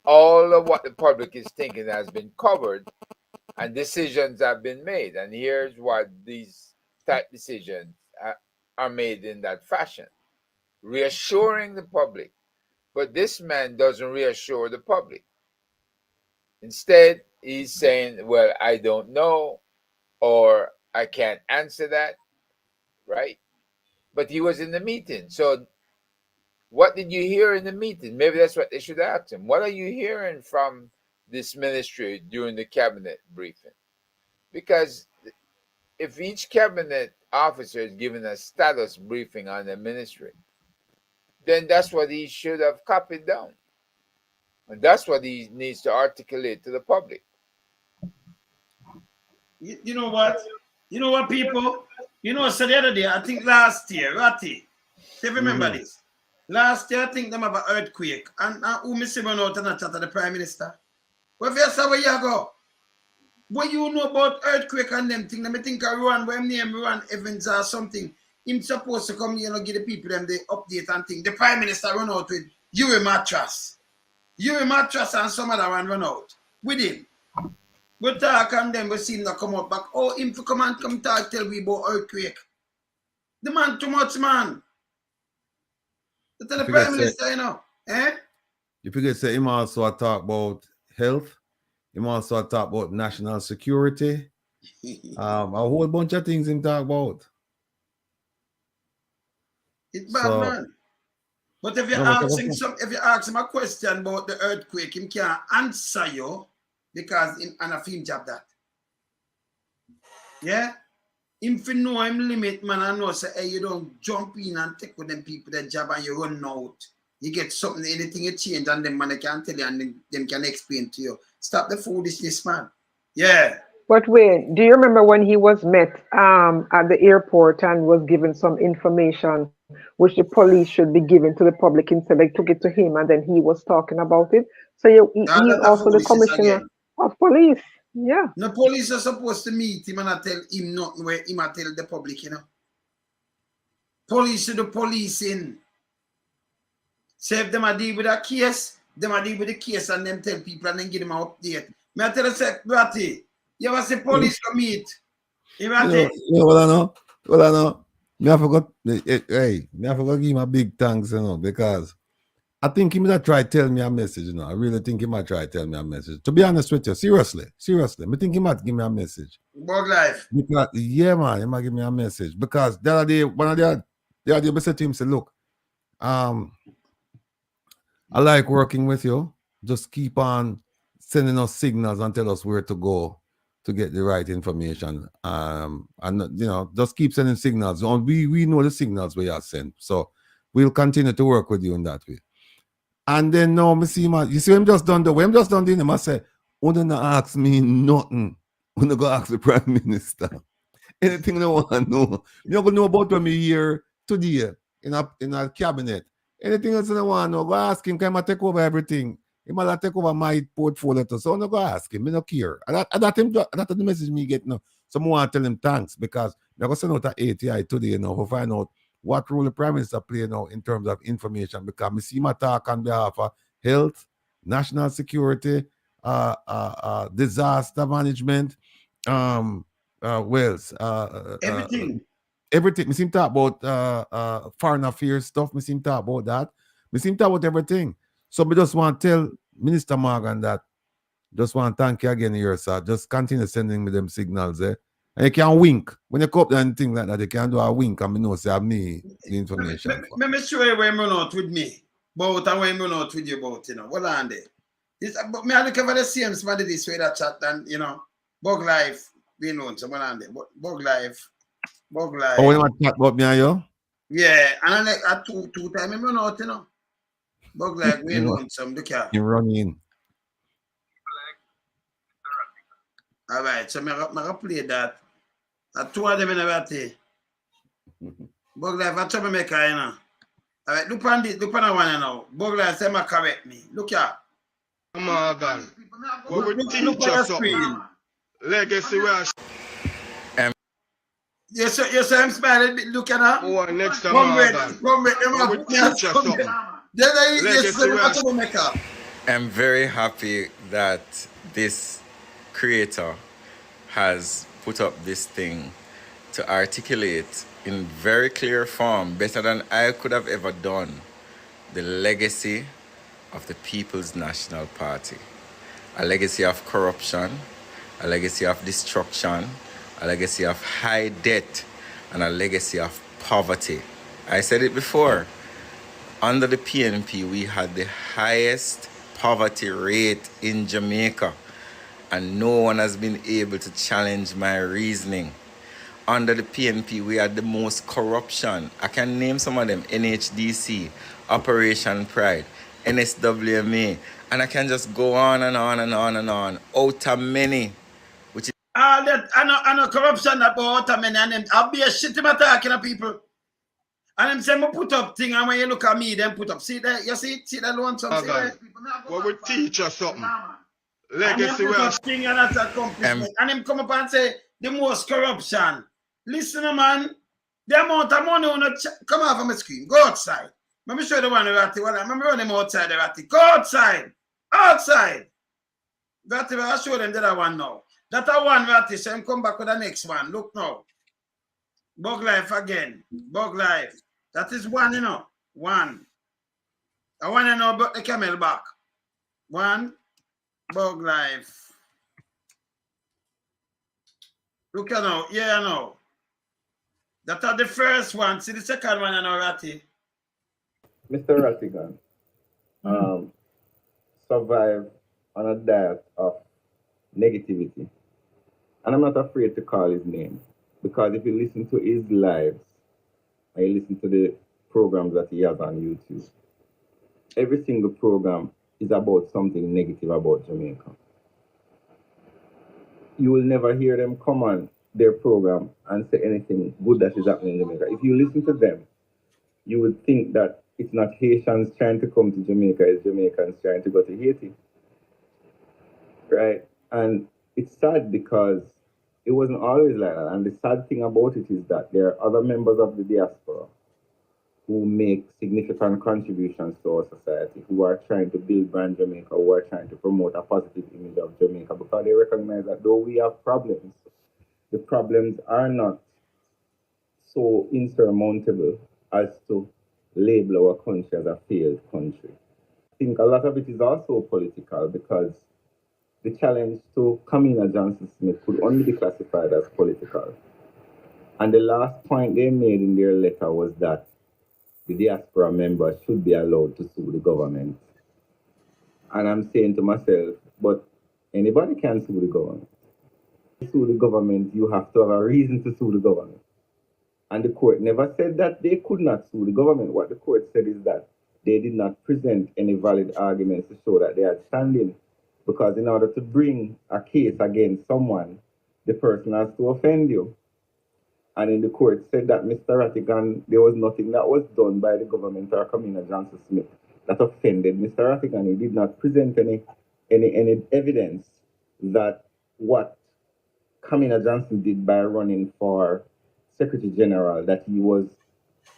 all of what the public is thinking has been covered and decisions have been made. And here's what these type decisions are made in that fashion, reassuring the public. But this man doesn't reassure the public. Instead, he's saying, well, I don't know, or I can't answer that, right? But he was in the meeting. So what did you hear in the meeting? Maybe that's what they should ask him. What are you hearing from this ministry during the cabinet briefing? Because if each cabinet officer is given a status briefing on the ministry, then that's what he should have copied down. And that's what he needs to articulate to the public. You know what? You know what, people? So the other day, I think last year, Ratty, do you remember this? Last year, I think them have an earthquake. And who me see run out and chat to the Prime Minister? Well, if you say where you go, what you know about earthquake and them things, I think I run, where name Ron Evans or something. Him supposed to come, give the people them the update and thing. The Prime Minister run out with you a mattress. You a mattress and some other one run out with him. We talk and then we see him not come up back. Oh, him to come and come talk, tell we about earthquake. The man too much, man. You tell the Prime Minister, you know. Eh? You forget say him also talk about health. Him also talk about national security. A whole bunch of things him talk about. It's bad, man. But if you ask him a question about the earthquake, him can't answer you because him and a film job that. Yeah? Him fi know him limit, man, and know say, hey, you don't jump in and take with them people that job and you run out. You get something, anything you change, and them man can tell you and them can explain to you. Stop the foolishness, man. Yeah. But wait, do you remember when he was met at the airport and was given some information which the police should be giving to the public instead? They took it to him and then he was talking about it. So he's also the commissioner of police. Yeah. The police are supposed to meet him and I tell him nothing where him I tell the public, you know. Police to the policing. Say if them are deal with a case, them are deal with the case and them tell people and then give them an update. Me I tell you, say, Bratty, you ever see police come meet? Well, I know. Well, I know. I forgot give him a big thanks, you know, because I think he might try to tell me a message, you know. I really think he might try to tell me a message. To be honest with you, seriously. I think he might give me a message. Bug life. Because, yeah, man, he might give me a message. Because the other day, the other day, I said to him, say, look, I like working with you. Just keep on sending us signals and tell us where to go to get the right information. And, you know, just keep sending signals. We know the signals we are sent. So we'll continue to work with you in that way. And then now, I see, man, you see, I'm just done the way. I'm just done doing I say, don't ask me nothing. I'm going to go ask the Prime Minister. Anything they want to know. You're going to know about when me here today in a cabinet. Anything else they want to know, go ask him. Can I take over everything? He might take over my portfolio too. So I'm going to go ask him. I don't care. That's the message me get now. Someone want to tell him thanks because they're going to send out an ATI today, you know, to find out what role the Prime Minister play now in terms of information, because I see my talk on behalf of health, national security, disaster management, wealth, everything. Everything. Me seem to talk about foreign affairs stuff. Me seem to talk about that. Me seem to talk about everything. So we just want to tell Minister Morgan that just want to thank you again here, sir. Just continue sending me them signals, eh? And you can wink. When you come up there and things like that, you can do a wink and me know say I have me the information. Let me show you where you run out with me. But and when you run out with you about, you know. What on there? But me I look over the same somebody this way that chat and you know, bug life, we know someone on there. Bug life. Oh, when you chat about me and you? Yeah, and I like at two times I run out, you know. Bug life, we know some look at. You run in. All right, so I play that. Two of them in the batty. Bug life, I try to make her, you know. All right, look on this, look on that one now. Bug life, say my correct me. Look here. Morgan, what would teach look us something? Legacy where yes, sir, I'm smiling. Look at that. Oh, next time, Morgan. What would teach us something? I'm very happy that this creator has put up this thing to articulate in very clear form, better than I could have ever done, the legacy of the People's National Party. A legacy of corruption, a legacy of destruction, a legacy of high debt, and a legacy of poverty. I said it before. Under the PNP, we had the highest poverty rate in Jamaica, and no one has been able to challenge my reasoning. Under the PNP, we had the most corruption. I can name some of them: NHDC, Operation Pride, NSWMA, and I can just go on and on and on and on. Out of many, which is I know corruption about out of many, and them I'll be a shit him attacking of people. And them say, I put up thing, and when you look at me, then put up. See that? You see that one? See that? What would teach us something? Legacy where thing and that's accomplishment. And him come up and say, the most corruption. Listen, man, the amount of money on come off of my screen. Go outside. Let me show you the one Ratty. Let me run him outside the Ratty. Go outside. Outside. Ratty, I'll show them the other one now. That a one Ratty, so I'm come back with the next one. Look now. Bug life again. Bug life. That is one, you know. One. I want to know about the camel back. One. Bug life. Look at now. Yeah, you know. That are the first one. See the second one, you know, Ratty. Mr. Rattigan survived on a diet of negativity. And I'm not afraid to call his name, because if you listen to his lives and you listen to the programs that he has on YouTube, every single program is about something negative about Jamaica. You will never hear them come on their program and say anything good that is happening in Jamaica. If you listen to them, you would think that it's not Haitians trying to come to Jamaica, it's Jamaicans trying to go to Haiti. Right? And it's sad because it wasn't always like that. And the sad thing about it is that there are other members of the diaspora who make significant contributions to our society, who are trying to build brand Jamaica, who are trying to promote a positive image of Jamaica, because they recognize that though we have problems, the problems are not so insurmountable as to label our country as a failed country. I think a lot of it is also political, because the challenge to Kamina Johnson-Smith could only be classified as political. And the last point they made in their letter was that the diaspora members should be allowed to sue the government. And I'm saying to myself, but anybody can sue the government. To sue the government, you have to have a reason to sue the government. And the court never said that they could not sue the government. What the court said is that they did not present any valid arguments to show that they had standing. Because in order to bring a case against someone, the person has to offend you. And in the court said that Mr. Rattigan, there was nothing that was done by the government or Kamina Johnson-Smith that offended Mr. Rattigan. He did not present any evidence that what Kamina Johnson did by running for Secretary General, that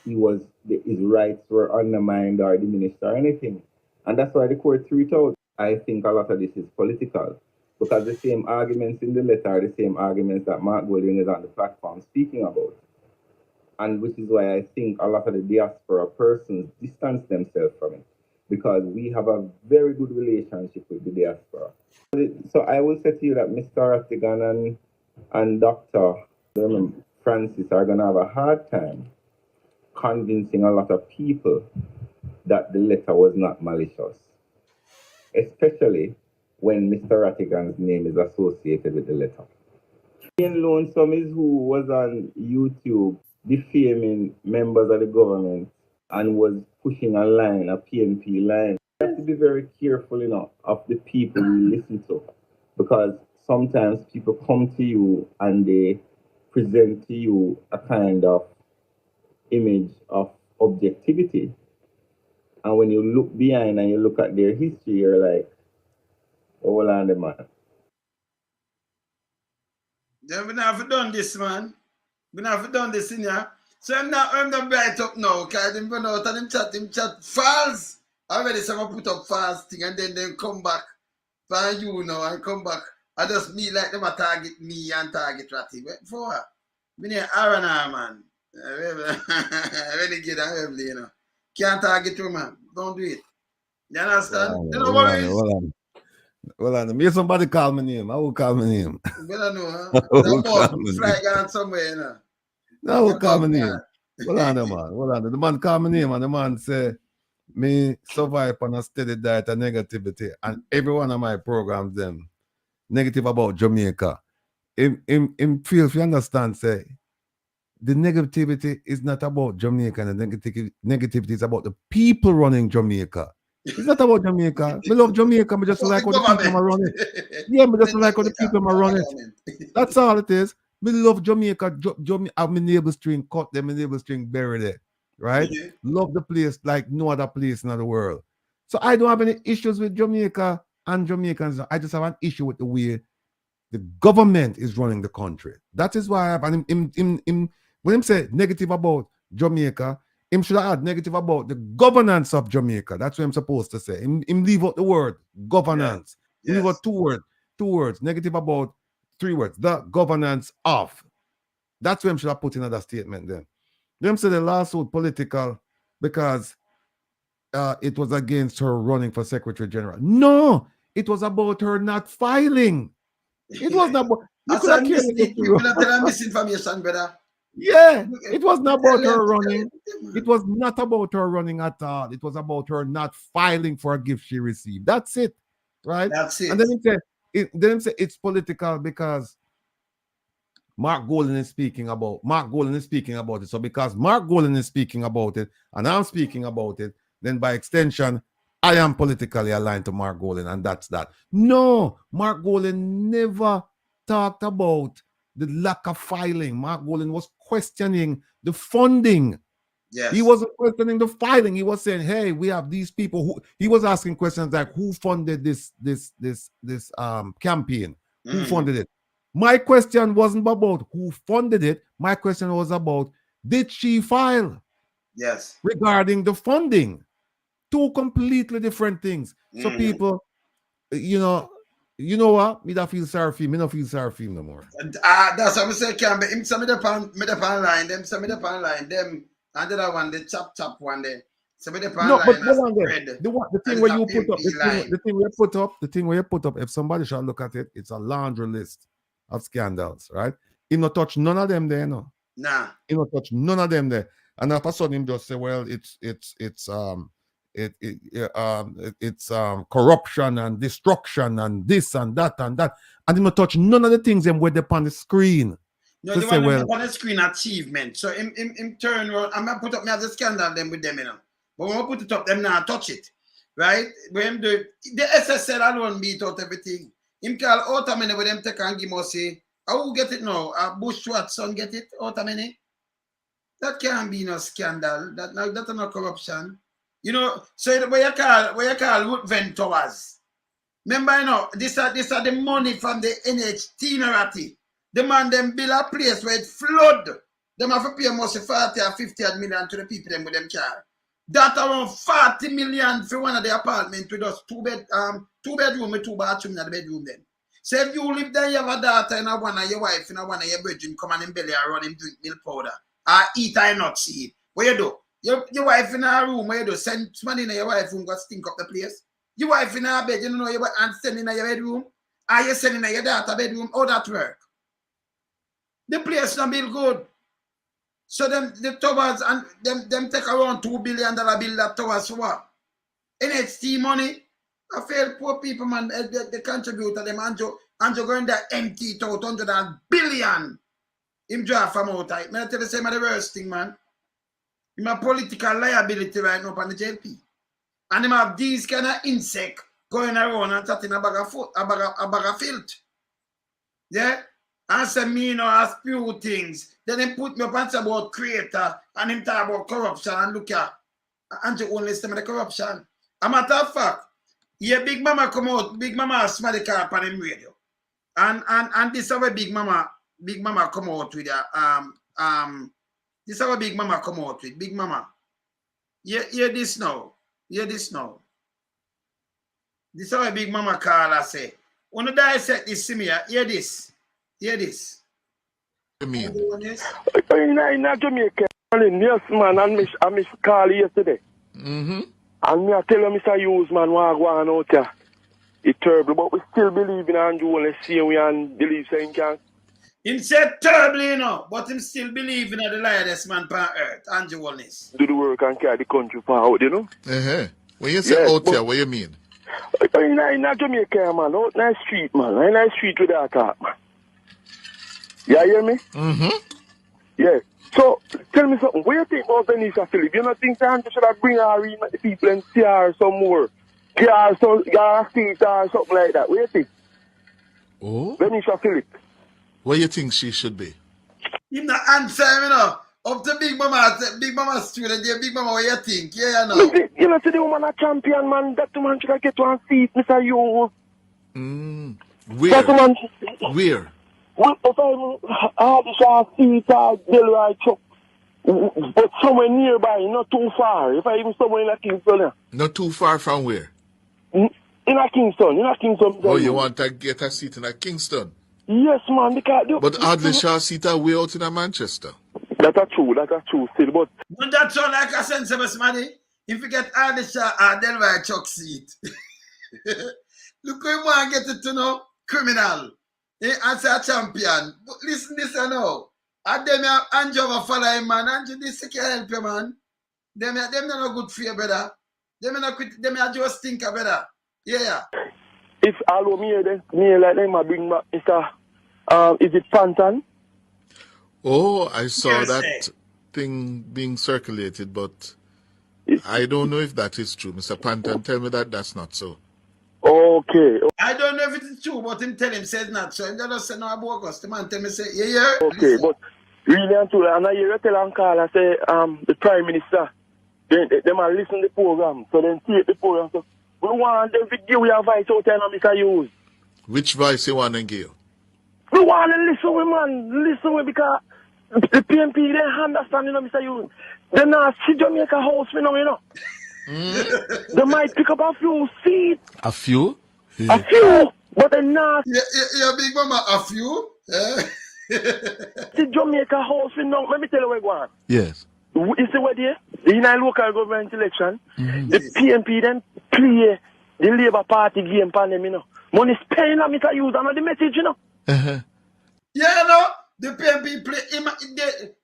his rights were undermined or diminished or anything. And that's why the court threw it out. I think a lot of this is political, because the same arguments in the letter are the same arguments that Mark Golding is on the platform speaking about. And which is why I think a lot of the diaspora persons distance themselves from it, because we have a very good relationship with the diaspora. So I will say to you that Mr. Rattigan and Dr. Francis are going to have a hard time convincing a lot of people that the letter was not malicious, especially when Mr. Rattigan's name is associated with the letter. Ian Lonesome is who was on YouTube defaming members of the government and was pushing a line, a PNP line. You have to be very careful, you know, of the people you listen to, because sometimes people come to you and they present to you a kind of image of objectivity. And when you look behind and you look at their history, you're like, oh, hold on, man. Then we never done this, man. We never done this in here. So I'm not bright up now, because I'm going out and him chat false. Already someone put up false thing and then they come back for you now and come back. I just me like them a target me and target Ratty. But for what? Me name Aaron, man. Renegade and Heavily, you know. Can't target you, man. Don't do it. You understand? You know what? Well, me somebody call my name. I will call my name. You better know, huh? That fly gone somewhere, you know. I will call my name. Well, on, man. The man call my name and the man say, me survive on a steady diet of negativity, and every one of my programs, them negative about Jamaica. In feel, if you understand, say, the negativity is not about Jamaica, and the negativity is about the people running Jamaica. It's not about Jamaica. We love Jamaica, we just like what the people are running. Yeah, we just like what the people are running. That's all it is. We love Jamaica. Have my neighbor string, cut them, my neighbor string, bury it. Right? Love the place like no other place in the world. So I don't have any issues with Jamaica and Jamaicans. I just have an issue with the way the government is running the country. That is why I have when him say negative about Jamaica, him should have had negative about the governance of Jamaica. That's what I'm supposed to say. Him leave out the word governance. Leave out two words. Negative about 3 words, the governance of. That's where I should have put in another statement then. Them say the lawsuit political because it was against her running for Secretary General. No, it was about her not filing. It was not about... People that tell misinformation, brother. Yeah, it was not about her running. It was not about her running at all. It was about her not filing for a gift she received. That's it, right? That's it. And then they say it's political because Mark Golden is speaking about it. So because Mark Golden is speaking about it and I'm speaking about it, then by extension, I am politically aligned to Mark Golden, and that's that. No, Mark Golden never talked about the lack of filing. Mark Golden was questioning the funding. Yes. He wasn't questioning the filing. He was saying, hey, we have these people who... He was asking questions like, who funded this campaign? Who funded it? My question wasn't about who funded it. My question was about, did she file? Yes. Regarding the funding. 2 completely different things. So people, you know what? Me don't feel sorry for him. Me don't feel sorry for him no more. That's what I say, can be him. Some of the pan line, them some of the pan line, them and the other one, the chop one there. Some of the pan line. The thing where you put up, the thing where you put up, if somebody shall look at it, it's a laundry list of scandals, right? He not touch none of them there, no. Nah. He not touch none of them there. And all of a sudden him just say, well, it's corruption and destruction and this and that and that, and him not touch none of the things them where they on the screen. No, the one on the screen achievement. So him turn around. I'm gonna put up me as a scandal them with them, you know. But when I put it up, them now touch it, right? When the SSL alone beat out everything. Him call out a minute with them take and give us say, who get it now? Bush Watson get it out a minute. That can't be no scandal. That's no corruption. You know, so where you call Woodven Towers. Remember, you know, this are the money from the NHT narrative. The man them build a place where it flood. Them have to pay almost 40 or 50 million to the people them with them car. That around 40 million for one of the apartment with us 2 bedroom with 2 bathroom in the bedroom then. So if you live there, you have a daughter and one of your wife and one of your brethren come and in belly and run him drink milk powder. Or eat or not see it. What you do? Your wife in her room, what you do? Send money in your wife room, go stink up the place. Your wife in her bed, you know, and send in your bedroom. Are you sending in your daughter bedroom? How that work? The place not build good. So the towers and them take around $2 billion build that towers for what? NHT money. I feel poor people, man, they contribute to them. Andrew going there empty out 100 billion. Him draw from out. I tell you the worst thing, man. Him a political liability right now on the JLP. And him have these kind of insect going around and chatting a bag of filth. Yeah? And say me, you know, I spew things. Then they put me up and say about creator and him talk about corruption and look at Andrew only listen to the corruption. A matter of fact, yeah, Big Mama come out, Big Mama smell the car on him radio. And this is how Big Mama come out with this is how Big Mama come out with. Big Mama. Hear this now. Hear this now. This is how Big Mama call and say. When you dissect this, see me, hear this. Hear this. I mean, in Jamaica, yes, man, I miss call yesterday. And me I tell you, Mr. Hughes, man, what going out here. It's terrible, but we still believe in Andrew Holness, see we and believe saying can. Him said terrible, you know, but him still believe in the lioness man on earth, Andrew Holness. Do the work and carry the country forward, you know? When you say out here, what you mean? In Jamaica, man, out in the street, man. In the street with that talk, man. You hear me? Yeah. So, tell me something. What do you think about Venetia Philip? You don't think that should have bring her in the people and see her some more? Give her a seat or something like that. What do you think? Oh? Venetia Philip. What do you think she should be? Him not answer, you know. Up to Big Mama student, yeah, Big Mama, what you think? Yeah, you know. You know, the woman a champion, man. That woman should have get one seat, Mr. Hughes. Where? That woman... Where? What if I see Delray truck, but somewhere nearby, not too far. If I even somewhere in a Kingston. Not too far from where? In a Kingston. Oh, you want to get a seat in a Kingston? Yes, man, because... But Adley Shaw seat are way out in Manchester. That's true still, but... But that sound like a sensible money. If you get Ardisha or Delaware Chuck seat. Look who you want to get it to know. Criminal. As a champion. But listen this now. And them Andrew over follow him, man. Andrew, this can help you, man. Them not good for you, brother. Them not just think, brother. Yeah. If allow me like them, I bring back Mr. Is it Pantan? Oh, I saw that thing being circulated, but I don't know if that is true. Mr. Pantan, tell me that that's not so. Okay. I don't know if it is true, but him tell him says not so. He just say no bogus. The man tell me say, yeah. Okay, listen. but really and truly, and I hear you tell and call and say, the Prime Minister, they might listen to the program, so then take the program. So we want them to give you a voice out there, Mr. Hughes. Which voice you want to give? We want to listen with, man. Listen with, because the PMP, they understand, Mr. Hughes. They not see Jamaica house, you know. They might pick up a few seats. A few? A few, but they not. Yeah, big mama, a few. See Jamaica house, you know. Let me tell you what I want. Yes. You see what there? In a local government election, the PMP then play the Labour Party game for them, you know. Money spent on Mr. Hughes, and the message, you know. Yeah, no. The PMP play him.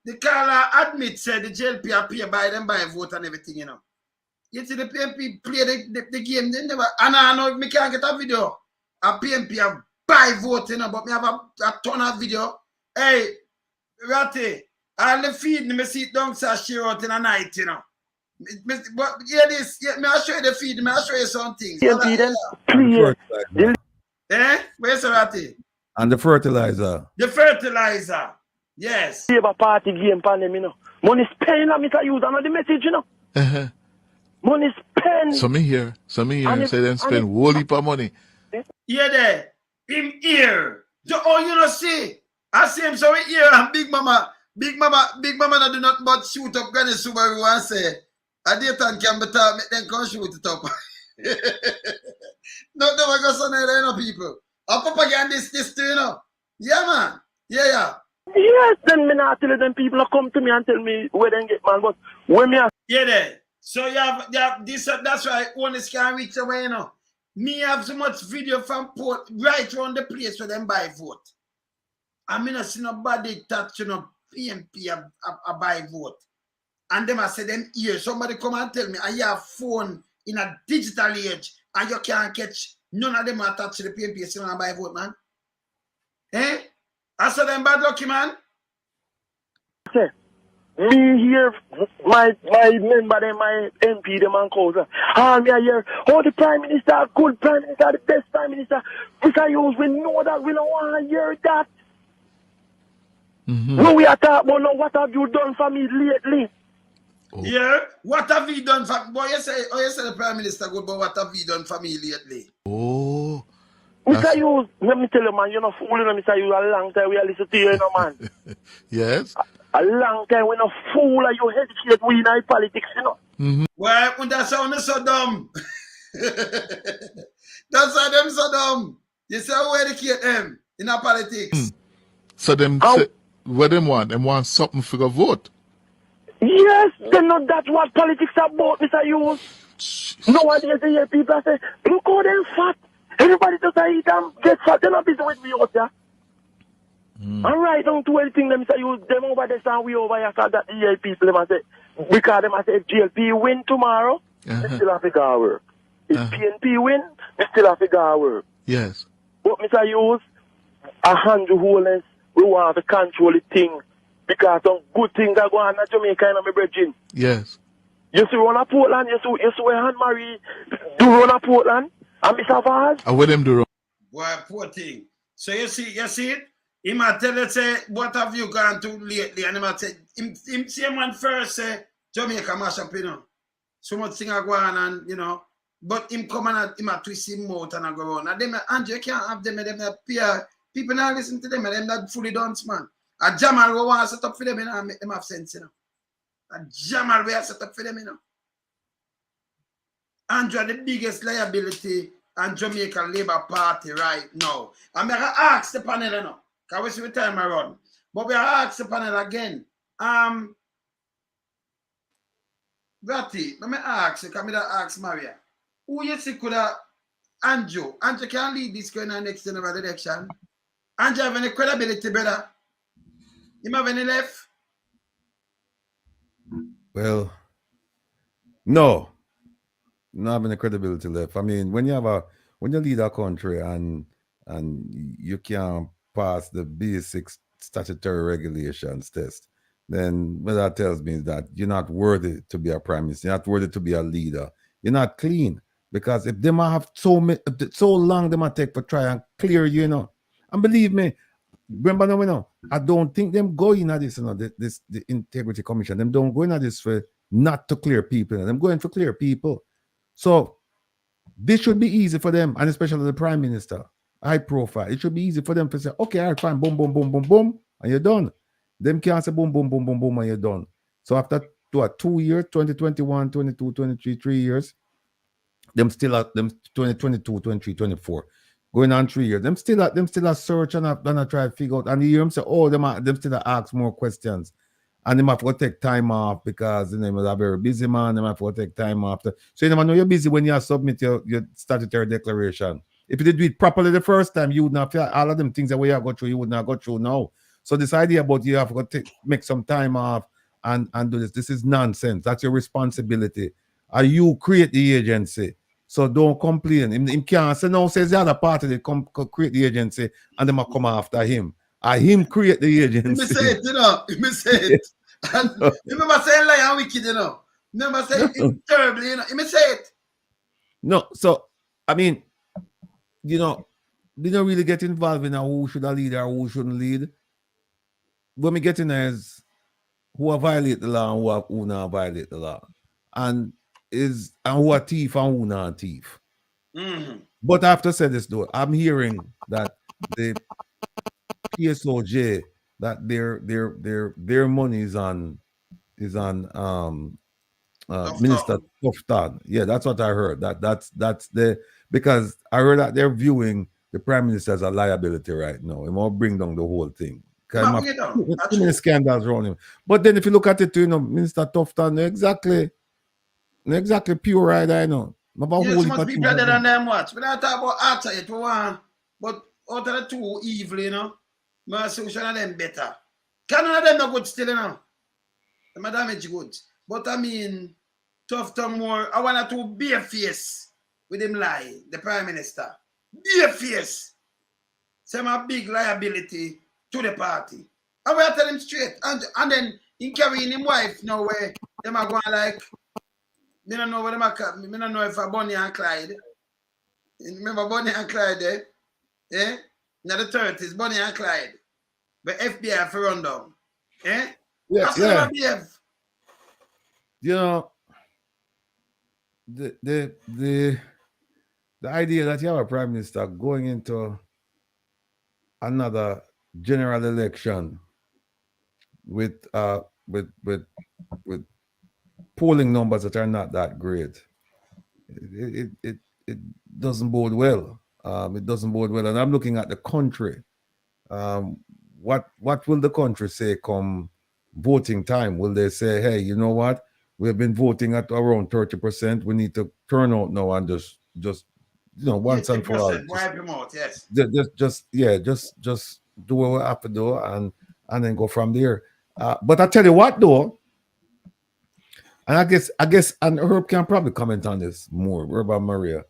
The caller admit said the JLP are pay by them by vote and everything, you know. You see the PMP play the game. They never. And I know me can't get a video. A PMP have buy vote, you know, but me have a ton of video. Hey, Ratty, I'll feed me see it down so she out in the night, you know. But yeah, this, yeah, me I'll show you the feed, me I'll show you some things. Where's the Ratty? And the fertilizer. The fertilizer. Yes. Labour Party game for them, you know. Money spent on Mr. Hughes, and the message, you know. Money spent. Some here say them spend whole heap of money. Yeah, there. Him here. Oh, you know, see. I see him so here and Big Mama not do nothing but shoot up Granny Subaru and say, a daytime can be taught, make them come shoot it up. Not never go so near, you know, people. I'll pop again this too, you know. Yeah, man. Yeah. Yes, then me not tell them people come to me and tell me where they get, man. But when me ask... Yeah, there. So you have this, that's why Holness can't reach away, you know. Me have so much video from port right around the place where them buy vote. I mean, I see nobody touch, you know, PMP a buy vote. And them I say them here. Somebody come and tell me, I have phone in a digital age and you can't catch none of them attached to the PMP still and buy vote, man. I saw them bad lucky, man. Sir, me here, my member, them, my MP, them and cause. Me here, the Prime Minister, good Prime Minister, the best Prime Minister. Mr. Hughes, we know that, we don't want to hear that. When we are talking about, what have you done for me lately? Oh. Yeah, what have you done for me? Boy, you say the Prime Minister good, but what have you done for me lately? Oh. Mr. Hughes, let me tell you, man, you're not fooling, Mr. Hughes. A long time we are listening to you, man. Yes? A long time we're not fool and you educate we in our politics, you know. Well, that's how they're so dumb. That's how them so dumb. You say how we educate them in our politics. So them say, what them want? Them want something for the vote. Yes, they know that's what politics are about, Mr. Hughes. Nowadays, they hear people say, look how them fat. Everybody just eat and get fat. They're not busy with me out there. And right down to anything, them say, you them over there, and we over here, so that the EA people, them say, because them say, if JLP win tomorrow, we still have to go work. If PNP win, we still have to go work. Yes. But Mr. Hughes, a handle Holness, we want to control the thing. Because some good things are going on in Jamaica and my brethren. Yes. You see Rona Portland, you see where Anne-Marie do Rona Portland, and Mr. Vaz. And what them do wrong? Boy, poor thing. So you see it? He might tell us, say, what have you gone to lately? And he might say, him same one first say, Jamaica mash up, you know. So much thing are going on, and, you know. But him come and him a twist him out and go on. And them, Andrew, you can't have them appear. People not listen to them, and them not fully done, man. A Jamal will want to set up for them, you know, and make them have sense, you know. A Jamal will set up for them, you know. Andrew, the biggest liability and Jamaica Labour Party right now. I'm going to ask the panel now, because we see the time around. But we ask the panel again. Gatti, let me ask you, come ask Maria. Who you see could have Andrew? Andrew can lead this going on next general election. Andrew have any credibility, brother? You have any left? Well, no. Not having any credibility left. I mean, when you lead a country and you can't pass the basic statutory regulations test, then what that tells me is that you're not worthy to be a prime minister. You're not worthy to be a leader. You're not clean. Because if they might have so long they might take for try and clear you, And believe me, remember now, I don't think them going at this, the Integrity Commission. Them don't go in at this for not to clear people. Them going for clear people. So this should be easy for them, and especially the prime minister, high profile. It should be easy for them to say, okay, all right, fine, boom, boom, boom, boom, boom, and you're done. Them can't say boom, boom, boom, boom, boom, and you're done. So after 2 years, 2021, 22, 23, 3 years, them still at them 2022, 23, 24. Going on 3 years. Them still a search and a try to figure out. And you hear them say, oh, them still ask more questions. And they might have to take time off because they are very busy, man. They might have to take time off. So you never know you're busy when you submit your statutory declaration. If you did do it properly the first time, you would not feel all of them things that we have got through, you would not go through now. So this idea about you have to make some time off and do this is nonsense. That's your responsibility. You create the agency. So don't complain. Him can't say no, says the other party they come create the agency and they might come after him. Him create the agency. Let me say it, Let me say it. And remember saying like how wicked, Remember saying it's terribly, Let me say it. No, so I mean, they don't really get involved in who should lead or who shouldn't lead. What we get in there is who violate the law and who not violate the law. And who are thief and who not thief. Mm-hmm. But I have to say this though, I'm hearing that the PSOJ that their money is on Minister Tufton. Yeah, that's what I heard. That's because I heard that they're viewing the prime minister as a liability right now. It won't bring down the whole thing. Too many scandals around him. But then if you look at it, Minister Tufton, exactly pure right, I know. Yes, must be better than them watch. But I talk about after it, but out of the two evil, my solution of them better. None of them not good still, Them are damage good. But I mean, Tufton more, I want to be a face with him lie, the prime minister. Be a face. Say my big liability to the party. I will tell him straight. And then he carrying him wife now where them are going like, I don't know what them are, I don't know if I Bonnie and Clyde. Remember Bonnie and Clyde there? Eh? Now the 30s, Bonnie and Clyde. But FBI for run down. Eh? Yeah. The idea that you have a prime minister going into another general election with polling numbers that are not that great, it doesn't bode well. It doesn't bode well. And I'm looking at the country. What will the country say come voting time? Will they say, hey, you know what? We've been voting at around 30%. We need to turn out now and just once and for all. Wipe him out, yes. Just do what we have to do and then go from there. But I tell you what though, and I guess and Herb can probably comment on this more, Herb and Maria.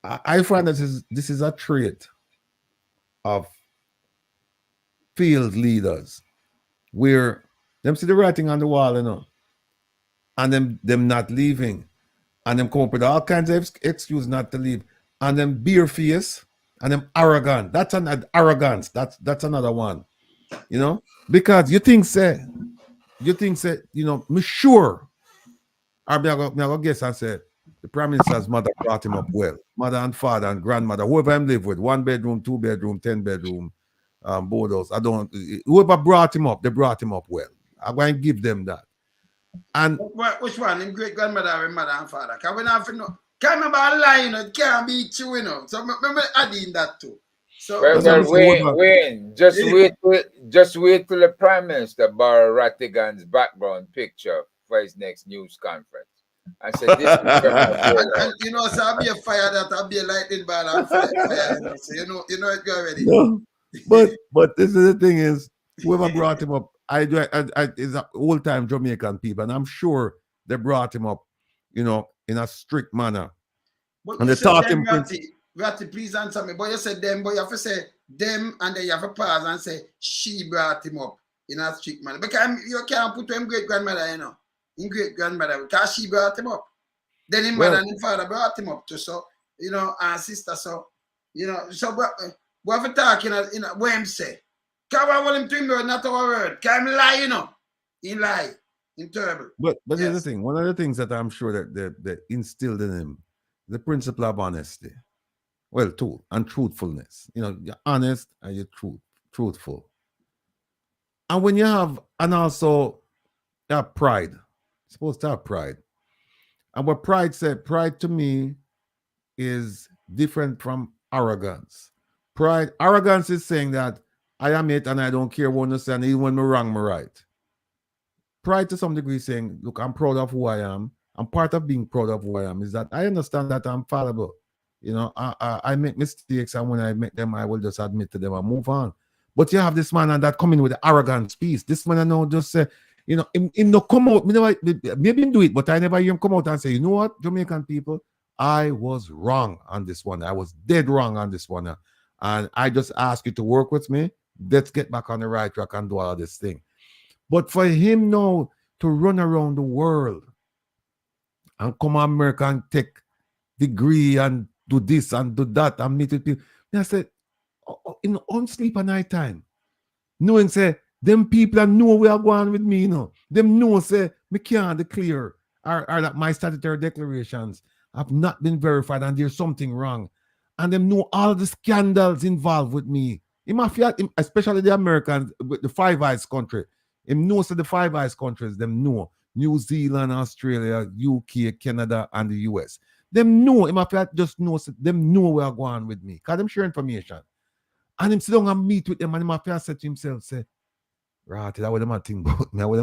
I find that this is a trait of field leaders where them see the writing on the wall, and them not leaving, and them come up with all kinds of excuse not to leave, and them beer face, and them arrogant. That's an arrogance. That's another one, because you think say, me sure, I go guess and say the prime minister's mother brought him up well, mother and father and grandmother, whoever I live with, 1 bedroom, 2 bedroom, 10 bedroom. Bodos. Whoever brought him up, they brought him up well. I'm going to give them that. And which one? Him great grandmother or mother and father? Because we not know. Can't remember a lie, you know, it can't be true, you know. So remember adding that too. So well, Wayne, just wait till the Prime Minister borrow Rattigan's background picture for his next news conference. I said, this is and you know, so I'll be a fire that I'll be a lightning ball and fire, you know. So you know it go already. No, but this is the thing is, whoever brought him up, I is an old time Jamaican people, and I'm sure they brought him up, you know, in a strict manner. But and you they said taught them, him. Ratty, please answer me. But you said them, but you have to say them, and then you have to pause and say she brought him up in a strict manner. Because you can't put him great grandmother, you know, in great grandmother, because she brought him up. Then his mother and his father brought him up too, so you know, and sister, so you know, so we have to talk in a what him say. Because I want him to remember not our word. Because him lie, you know. He lie. He terrible. But here's the thing. One of the things that I'm sure that they instilled in him, the principle of honesty. Well, too, and truthfulness. You know, you're honest and you're truthful. And when you have, and also you have pride. You're supposed to have pride. And what pride said, pride to me is different from arrogance. Arrogance is saying that I am it and I don't care what you say, and even when I'm wrong, I'm right. Pride to some degree is saying, look, I'm proud of who I am. And part of being proud of who I am is that I understand that I'm fallible. You know, I make mistakes, and when I make them, I will just admit to them and move on. But you have this man and that coming with the arrogant piece. This man I know just say, you know, him no come out. Maybe him do it, but I never hear him come out and say, you know what, Jamaican people, I was wrong on this one. I was dead wrong on this one. And I just ask you to work with me. Let's get back on the right track and do all this thing. But for him now to run around the world and come to America and take degree and do this and do that and meet with people, I said, on sleep at night time, knowing say, them people know where are going with me, you know. Them know say, me can't declare or that my statutory declarations have not been verified and there's something wrong. And them know all the scandals involved with me. Especially the Americans, with the Five Eyes country. Him knows that the Five Eyes countries, them know. New Zealand, Australia, UK, Canada, and the US. Them know, him just knows, them know where are going with me. Because them share information. And him sit down and meet with them, and him say to himself, say, right, that's what them think about me. What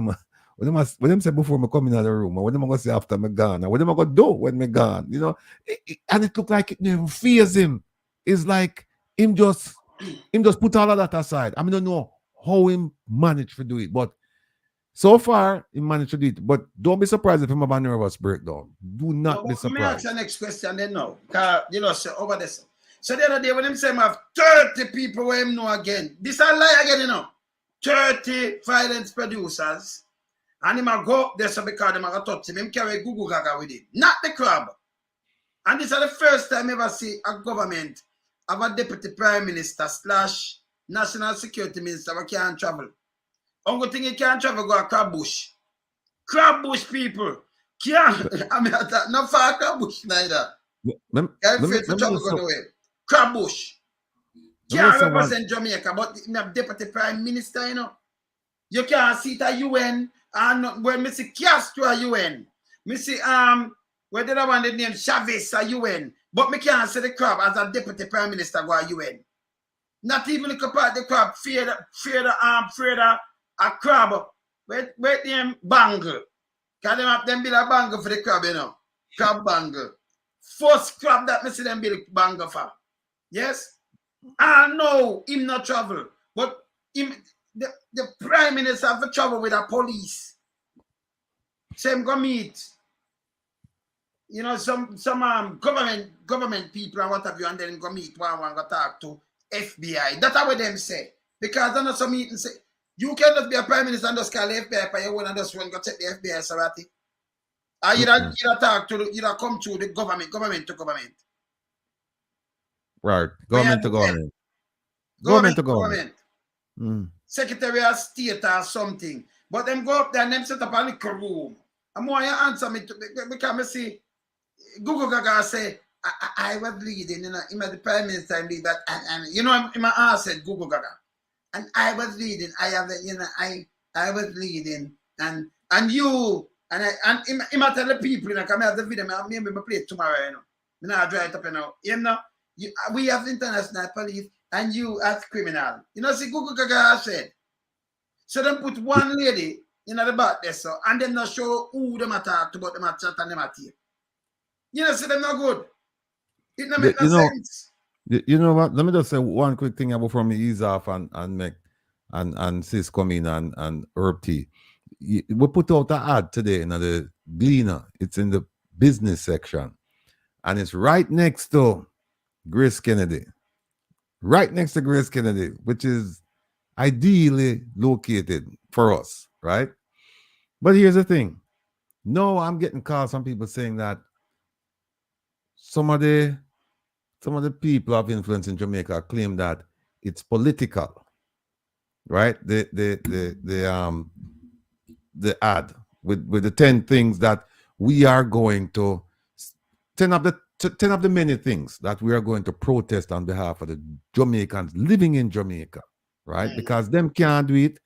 them say before me come in the room, and what them going to say after me gone, and what them going to do when me gone, you know. And it look like it never fears him. It's like him just put all of that aside. I don't know how him managed to do it, but so far he managed to do it. But don't be surprised if him have a nervous breakdown. Do not be surprised. Let me ask the next question then now. Because, you know, so over this. So the other day when him say him have 30 people where him know again. This a lie again, you know. 30 violence producers. And him a go up there so because him a touch him carry Google Gaga with it. Not the crab. And this is the first time I ever see a government have a deputy prime minister / national security minister who can't travel. Only thing he can't travel go to Crab Bush. Crab Bush people. Can't. I mean, not far Crab Bush neither. I'm afraid to travel go away. Crab Bush. Can't represent Jamaica, but you have deputy prime minister, you know. You can't sit at UN and when me see Castro at UN. Me see where the other one the name Chavez at UN. But me can't see the crab as a deputy prime minister go at UN. Not even the crab fear a crab. Wait them bangle. Can them build a bangle for the crab, you know? Crab bangle. First crab that me see them build bangle for. Yes? I know him not travel. But him the prime minister have to travel with a police. Same go meet. You know, some government people and what have you, and then go meet one go talk to FBI. That's what them say. Because I know some meeting say, you cannot be a prime minister and just call the FBI for your own and just go check the FBI, Sarati. Or you talk to you come to the government to government. Right. Government to government. Government to government. Secretary of State or something. But them go up there and them set up a little room. And more you answer me because I see Google Gaga say I was leading, you know, him as the prime minister and that and you know in my answer said Google Gaga. And I was leading, I was leading and And he might tell the people, you know, come have the video, maybe we play it tomorrow, you know. Me not draw it up, you know. You know, we have international police and you as criminal. You know, see, Google Gaga said. So them put one lady in the back there, so, and then not show who them attacked about them at chat and them at here. You know, see them not good. It don't make no sense. You know what? Let me just say one quick thing before me ease off and make and sis come in and herb tea. We put out an ad today in the Gleaner. It's in the business section, and it's right next to Grace Kennedy. Right next to Grace Kennedy, which is ideally located for us, right? But here's the thing. No, I'm getting calls from people saying that some of the people of influence in Jamaica claim that it's political, right? The ad with the 10 things that we are going to 10 of the many things that we are going to protest on behalf of the Jamaicans living in Jamaica, right? Because them can't do it,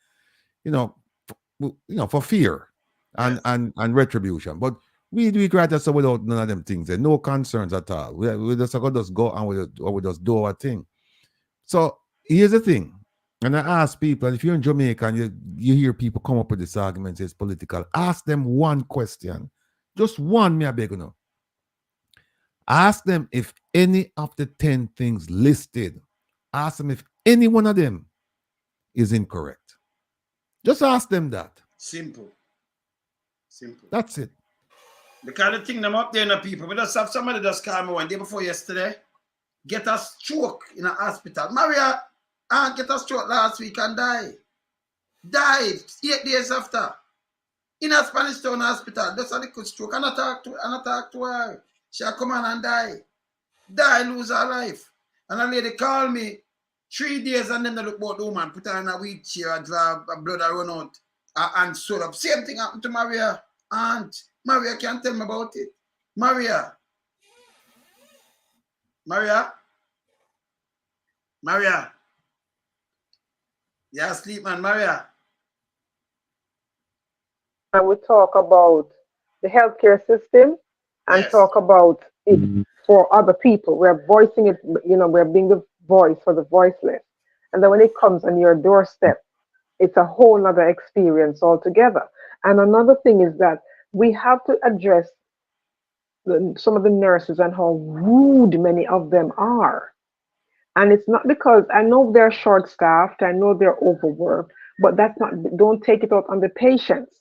for fear and retribution. But we do it right just without none of them things. No concerns at all. We just go and we just do our thing. So here's the thing. And I ask people, and if you're in Jamaica and you hear people come up with this argument, it's political, ask them one question. Just one, me I beg you know. Ask them if any of the 10 things listed, ask them if any one of them is incorrect. Just ask them that. Simple. That's it. Because the thing them up there, you know, people, we just have somebody just call me one day before yesterday, get a stroke in a hospital. Maria get a stroke last week and died. Died 8 days after. In a Spanish Town hospital, just a little stroke. And I talk to her. She come on and die, lose her life. And a lady called me 3 days and then they look about the woman, put her in a wheelchair, drive, blood run out, and sewed up. Same thing happened to Maria. Aunt Maria can't tell me about it. Maria. You asleep, man, Maria. And we talk about the healthcare system and talk about it for other people. We're voicing it, we're being the voice for the voiceless. And then when it comes on your doorstep, it's a whole other experience altogether. And another thing is that we have to address some of the nurses and how rude many of them are. And it's not because I know they're short-staffed, I know they're overworked, but don't take it out on the patients.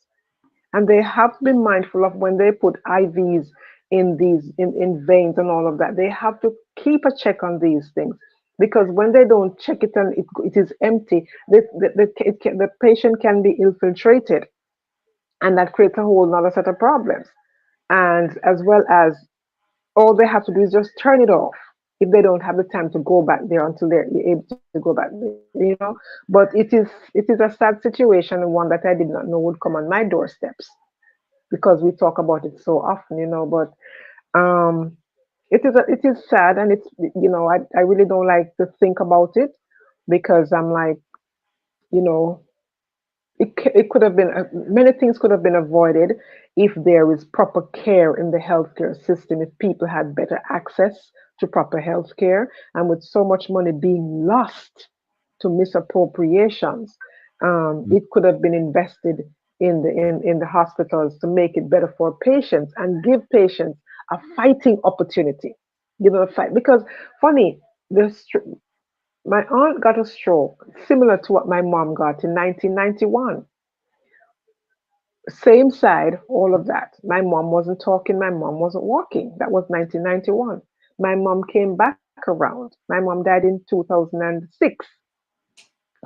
And they have to be mindful of when they put IVs in veins and all of that. They have to keep a check on these things, because when they don't check it and it is empty, the patient can be infiltrated, and that creates a whole other set of problems. And as well as all they have to do is just turn it off if they don't have the time to go back there until they're able to go back there, But it is a sad situation, and one that I did not know would come on my doorsteps, because we talk about it so often, But it is sad, and it's I really don't like to think about it, because I'm like, it could have been, many things could have been avoided if there is proper care in the healthcare system, if people had better access to proper healthcare. And with so much money being lost to misappropriations, it could have been invested in the hospitals to make it better for patients and give patients a fighting opportunity. Fight, because funny, my aunt got a stroke similar to what my mom got in 1991. Same side, all of that. My mom wasn't talking, my mom wasn't walking. That was 1991. My mom came back around. My mom died in 2006.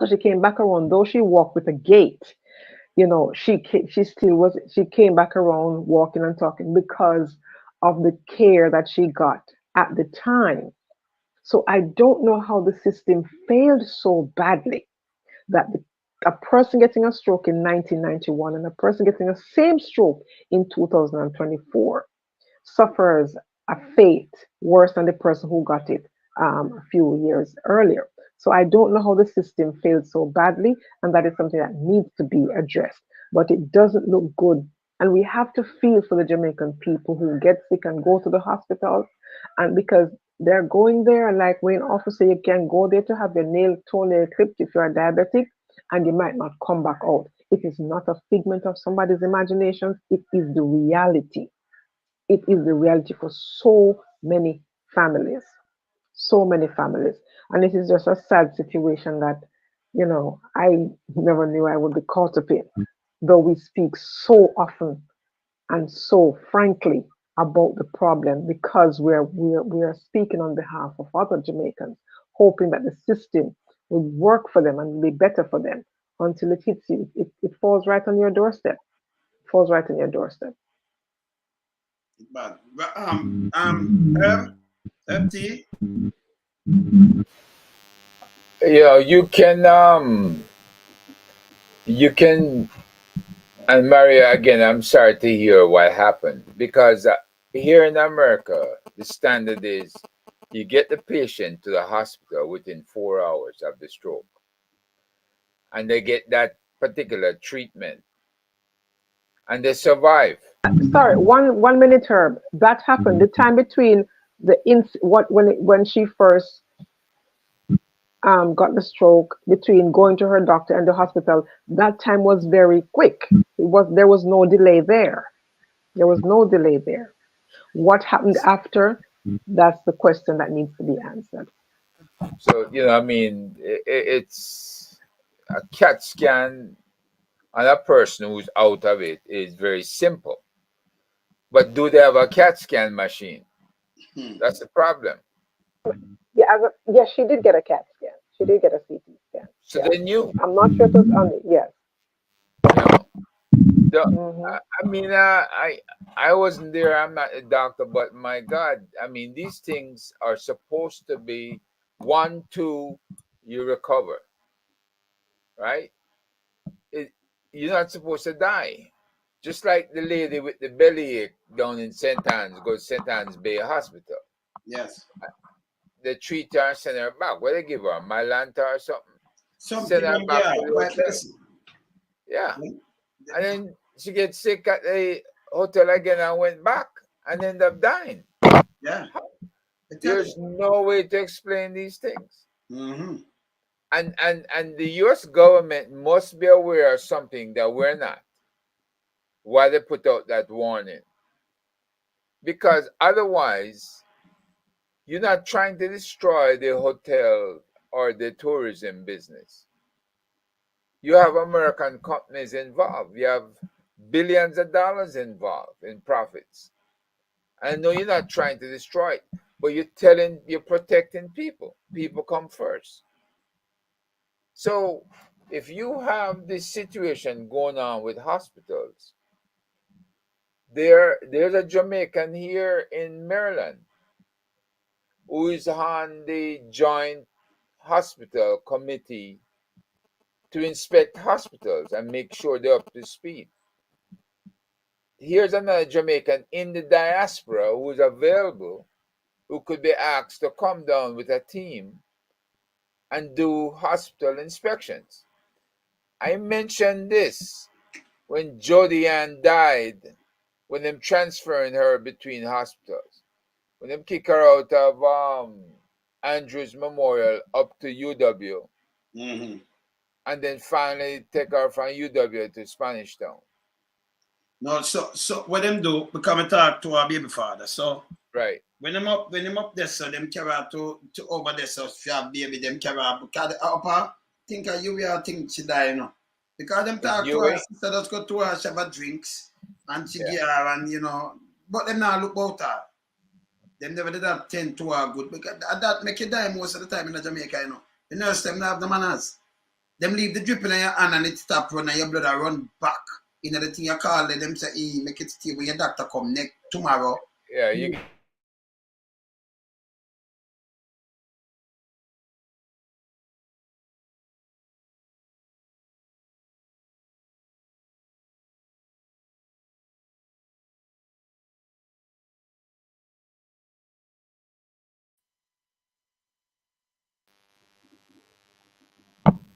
So she came back around, though she walked with a gait. She came back around walking and talking because of the care that she got at the time. So I don't know how the system failed so badly that a person getting a stroke in 1991 and a person getting the same stroke in 2024 suffers a fate worse than the person who got it a few years earlier. So I don't know how the system failed so badly, and that is something that needs to be addressed. But it doesn't look good And we have to feel for the Jamaican people who get sick and go to the hospitals. And because they're going there, and like Wayne also say, you can go there to have your toenail clipped if you're diabetic, and you might not come back out. It is not a figment of somebody's imagination. It is the reality. It is the reality for so many families. So many families. And it is just a sad situation that, I never knew I would be caught up in, though we speak so often and so frankly about the problem because we're speaking on behalf of other Jamaicans, hoping that the system will work for them and be better for them until it hits you. It falls right on your doorstep. It falls right on your doorstep. But FT. You can, and Maria, again, I'm sorry to hear what happened because here in America, the standard is you get the patient to the hospital within 4 hours of the stroke, and they get that particular treatment, and they survive. Sorry, 1 minute, Herb. That happened. The time between when she first got the stroke, between going to her doctor and the hospital, that time was very quick. There was no delay there. There was no delay there. What happened after? That's the question that needs to be answered. So it's a CAT scan on a person who's out of it is very simple. But do they have a CAT scan machine? That's the problem. Yeah, she did get a CAT scan. She did get a CT scan. So they knew. I'm not sure it was on it. Yes. I wasn't there. I'm not a doctor, but my God, these things are supposed to be 1, 2, you recover, right? You're not supposed to die. Just like the lady with the bellyache down in St. Anne's, go to St. Anne's Bay Hospital. Yes. They treat her and send her back. What they give her? Mylanta or something? Send her back to the hotel. Yeah. And then she gets sick at the hotel again and went back and ended up dying. Yeah. There's no way to explain these things. Mm-hmm. And the US government must be aware of something that we're not. Why they put out that warning. Because otherwise, you're not trying to destroy the hotel or the tourism business. You have American companies involved. You have billions of dollars involved in profits. I know you're not trying to destroy it, but you're protecting people. People come first. So if you have this situation going on with hospitals, there's a Jamaican here in Maryland who is on the joint hospital committee to inspect hospitals and make sure they're up to speed. Here's another Jamaican in the diaspora who is available, who could be asked to come down with a team and do hospital inspections. I mentioned this when Jody Ann died, when them transferring her between hospitals, when them kick her out of Andrews Memorial up to UW, mm-hmm. and then finally take her from UW to Spanish Town. No, so what them do? Become a talk to our baby father. So right when them up there, so them carry her to over there. So if you have baby, them carry her because the upper think of you will think she die, because them talk to her. Sister just go to her, she have a drinks and she give her, and but them now look about her. Them never did that tend to her good because that make you die most of the time in Jamaica, The nurse them not have the manners. Them leave the dripping in your hand and it stop run and your blood run back. The thing you call them say, make it stay when your doctor come next tomorrow. Yeah, you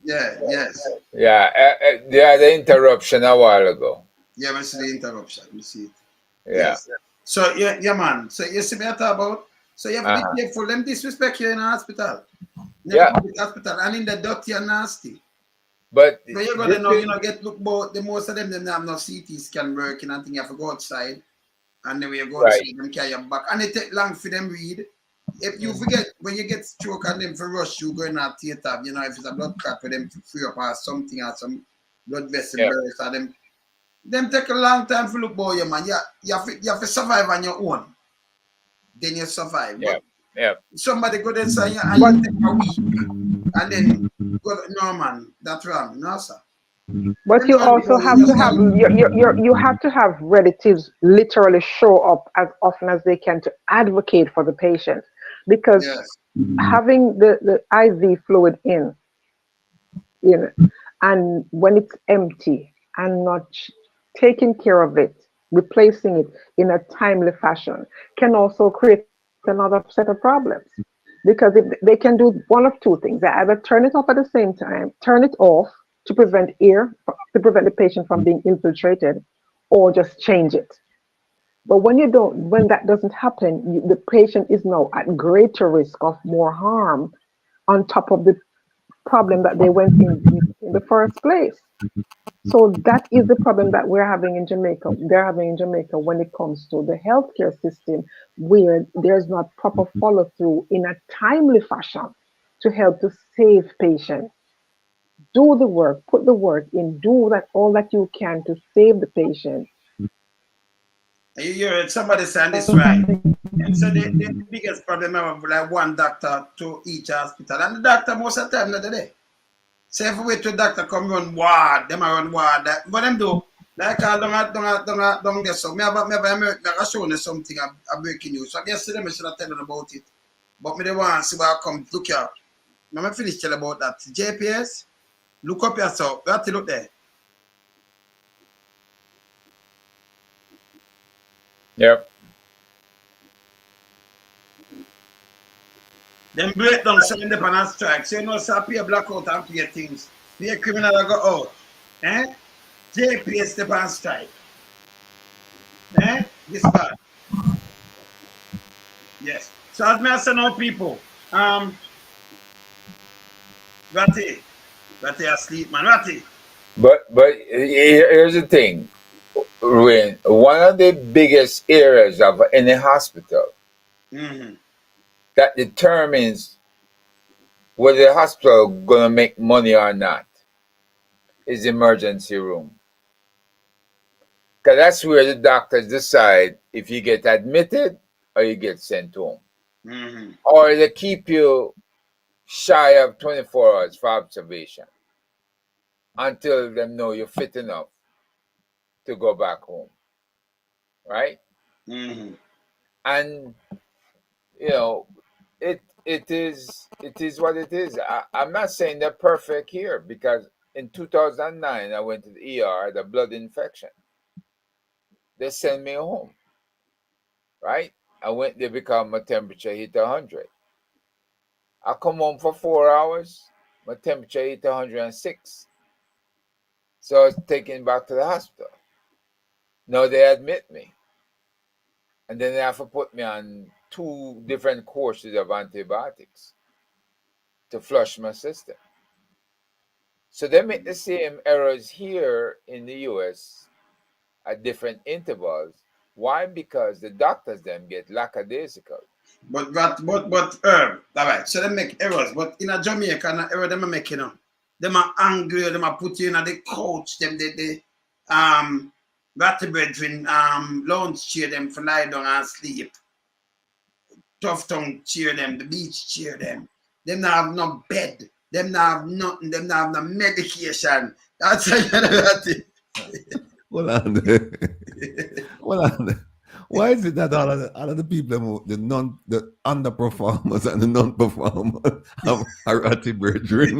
Yeah, yes. Yeah, they had an interruption a while ago. Yeah, I see the interruption. You see it. Yeah. Yes. So yeah, man. So you see me talk about. So you have to be careful. Them disrespect you in the hospital. In the public hospital and in the dirty and nasty. But so you gotta know, get look about the most of them have no CT scan working and thing. You have to go outside. And then when you go outside, them carry you back. And it take long for them read. If you forget when you get stroke and them for rush, you go in a theater, you know, if it's a blood clot for them to free up or something or some blood vessel burst or them take a long time to look about you, man. You have to survive on your own. Then you survive. Yeah. Somebody go there say and you take a week and then go, no man, that's wrong. No, sir. But you also have to have you have to have relatives literally show up as often as they can to advocate for the patient, because having the IV fluid in, you know, and when it's empty and not taking care of it, replacing it in a timely fashion can also create another set of problems. Because if they can do one of two things, they either turn it off at the same time, turn it off to prevent the patient from being infiltrated, or just change it. But when that doesn't happen, the patient is now at greater risk of more harm on top of the problem that they went in the first place. So that is the problem that we're having in Jamaica. They're having in Jamaica when it comes to the healthcare system, where there's not proper follow through in a timely fashion to help to save patients. Do the work, put the work in, do all that you can to save the patient. You heard somebody saying this right. And so the biggest problem I have, like one doctor to each hospital, and the doctor most of the time not there. So if we wait to the doctor come run ward, them run ward. But them do, like I don't get so. Me have I show you something I'm breaking news. So yesterday I should have tell them about it. But me the one see what I come look here. Now me finish tell about that. JPS, look up yourself. You have to look there. Yep. Them break down selling the pan strike. So you know, so pay a blackout and pay things. Be a criminal and go out. JPS the pan strike. This bad. Yes. So as I say now, people, Ratty asleep, man. Ratty. But here's the thing. When one of the biggest areas of any hospital that determines whether the hospital gonna make money or not is the emergency room. Because that's where the doctors decide if you get admitted or you get sent home. Or they keep you shy of 24 hours for observation until they know you're fit enough to go back home. Right? And you know, it is what it is. I'm not saying they're perfect here, because in 2009 I went to the ER, I had a blood infection. They sent me home. Right? I went there because my temperature hit 100. I come home for 4 hours, my temperature hit 106. So I was taken back to the hospital. Now they admit me. And then they have to put me on 2 different courses of antibiotics to flush my system. So they make the same errors here in the US at different intervals. Why? Because the doctors then get lackadaisical. But all right. So they make errors. But in a Jamaica, an error them make, you know. Them are angry, them are put you in the couch, them they ratty brethren lounge chair them for lie down and sleep. Tufton cheer them, the beach cheer them. Them not have no bed. Them not have nothing. Them not have no medication. That's how you know it. Hold on. Hold on. Why is it that all of the people, the underperformers and the non-performers have ratty brethren?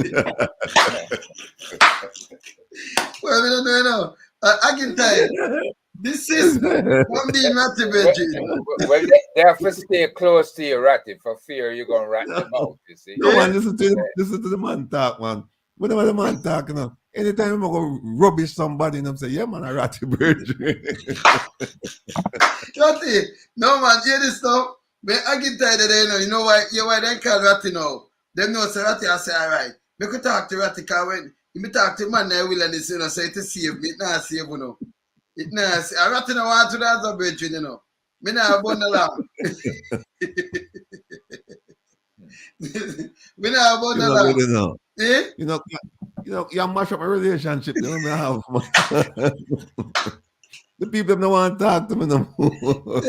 Well, we don't know. I can tell you. This is one being ratty brethren. Well, they have to stay close to your ratty for fear you're going to rat them out, you see. No, man, listen to the man talk, man. Whenever the man talk, you know, anytime I go rubbish somebody, and I'm say, yeah, man, a ratty virgin. Ratty, no man, hear this stuff. When I get tired of that, you know why they call Ratty now? Them know say Ratty, I say, all right. We could talk to Ratty, because when you talk to man, they will and they say, no, say to save me, it not save, you know. It not save. I Ratty no want to dance a virgin, you know. Me not bun the lamb. Me not bun the lamb. You know, Eh? you mash up a relationship. You know me have. The people don't want to talk to me no more.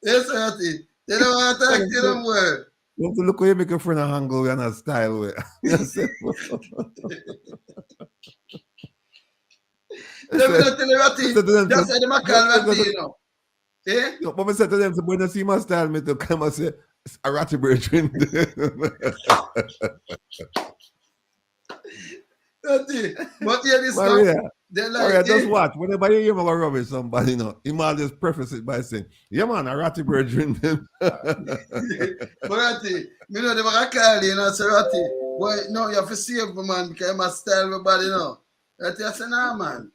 Yes, Ratty. They don't want to talk to you no more. You have to look how you make a friend and angle and a style way. Let me not tell you, Ratty. That's why they call Ratty, you know. Eh? No, but I said to them, so when I see my style, me to come and say, a ratty virgin. Ratty. But yeah, this Maria, stuff, they like Maria, just it. watch. Whenever you hear me go rubbish somebody, you know, he might just preface it by saying, yeah, man, a ratty virgin. But Ratty, me know they might call you, you know, say Ratty. Boy, no, you have to save me, man, because my style, my body, you know. Ratty, I say, nah, man.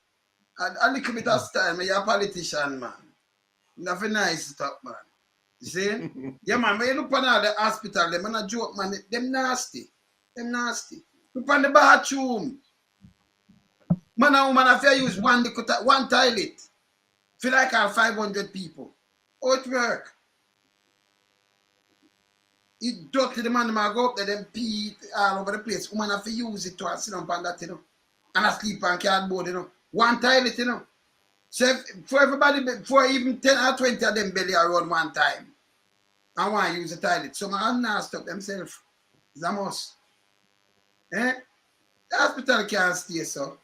A little bit of style, man, you're a politician, man. Nothing nice stuff, man. You see? Yeah, man, when you look on all the hospital, them not joke, man. Them nasty. Them nasty. Look on the bathroom. Man and woman have to use one toilet. Feel like I have 500 people. How it work? You dirty the man, man go up there, them pee all over the place. Woman have to use it to sit down on that, you know. And I sleep on cardboard, you know. One toilet, you know. So for everybody, for even 10 or 20 of them belly around one time, I want to use the toilet. So I'm not stop themselves. It's a must. Eh? The hospital can't stay so.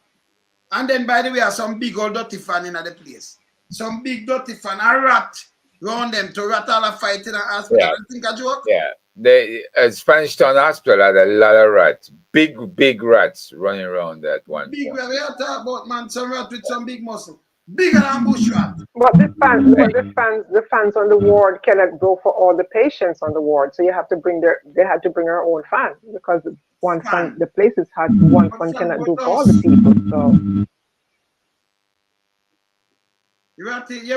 And then by the way, some big old dirty fan in the place. Some big dirty fan, a rat round them to rat all the fight in the hospital. Yeah. You think a joke? Yeah. The Spanish Town Hospital had a lot of rats. Big rats running around that one. Big rat. We are talking about, man, some rat with some big muscle. Bigger than bush rat. But the fans on the ward cannot go for all the patients on the ward. So you have to they had to bring our own fan because one fan, the places had one fan cannot do for all the people. So you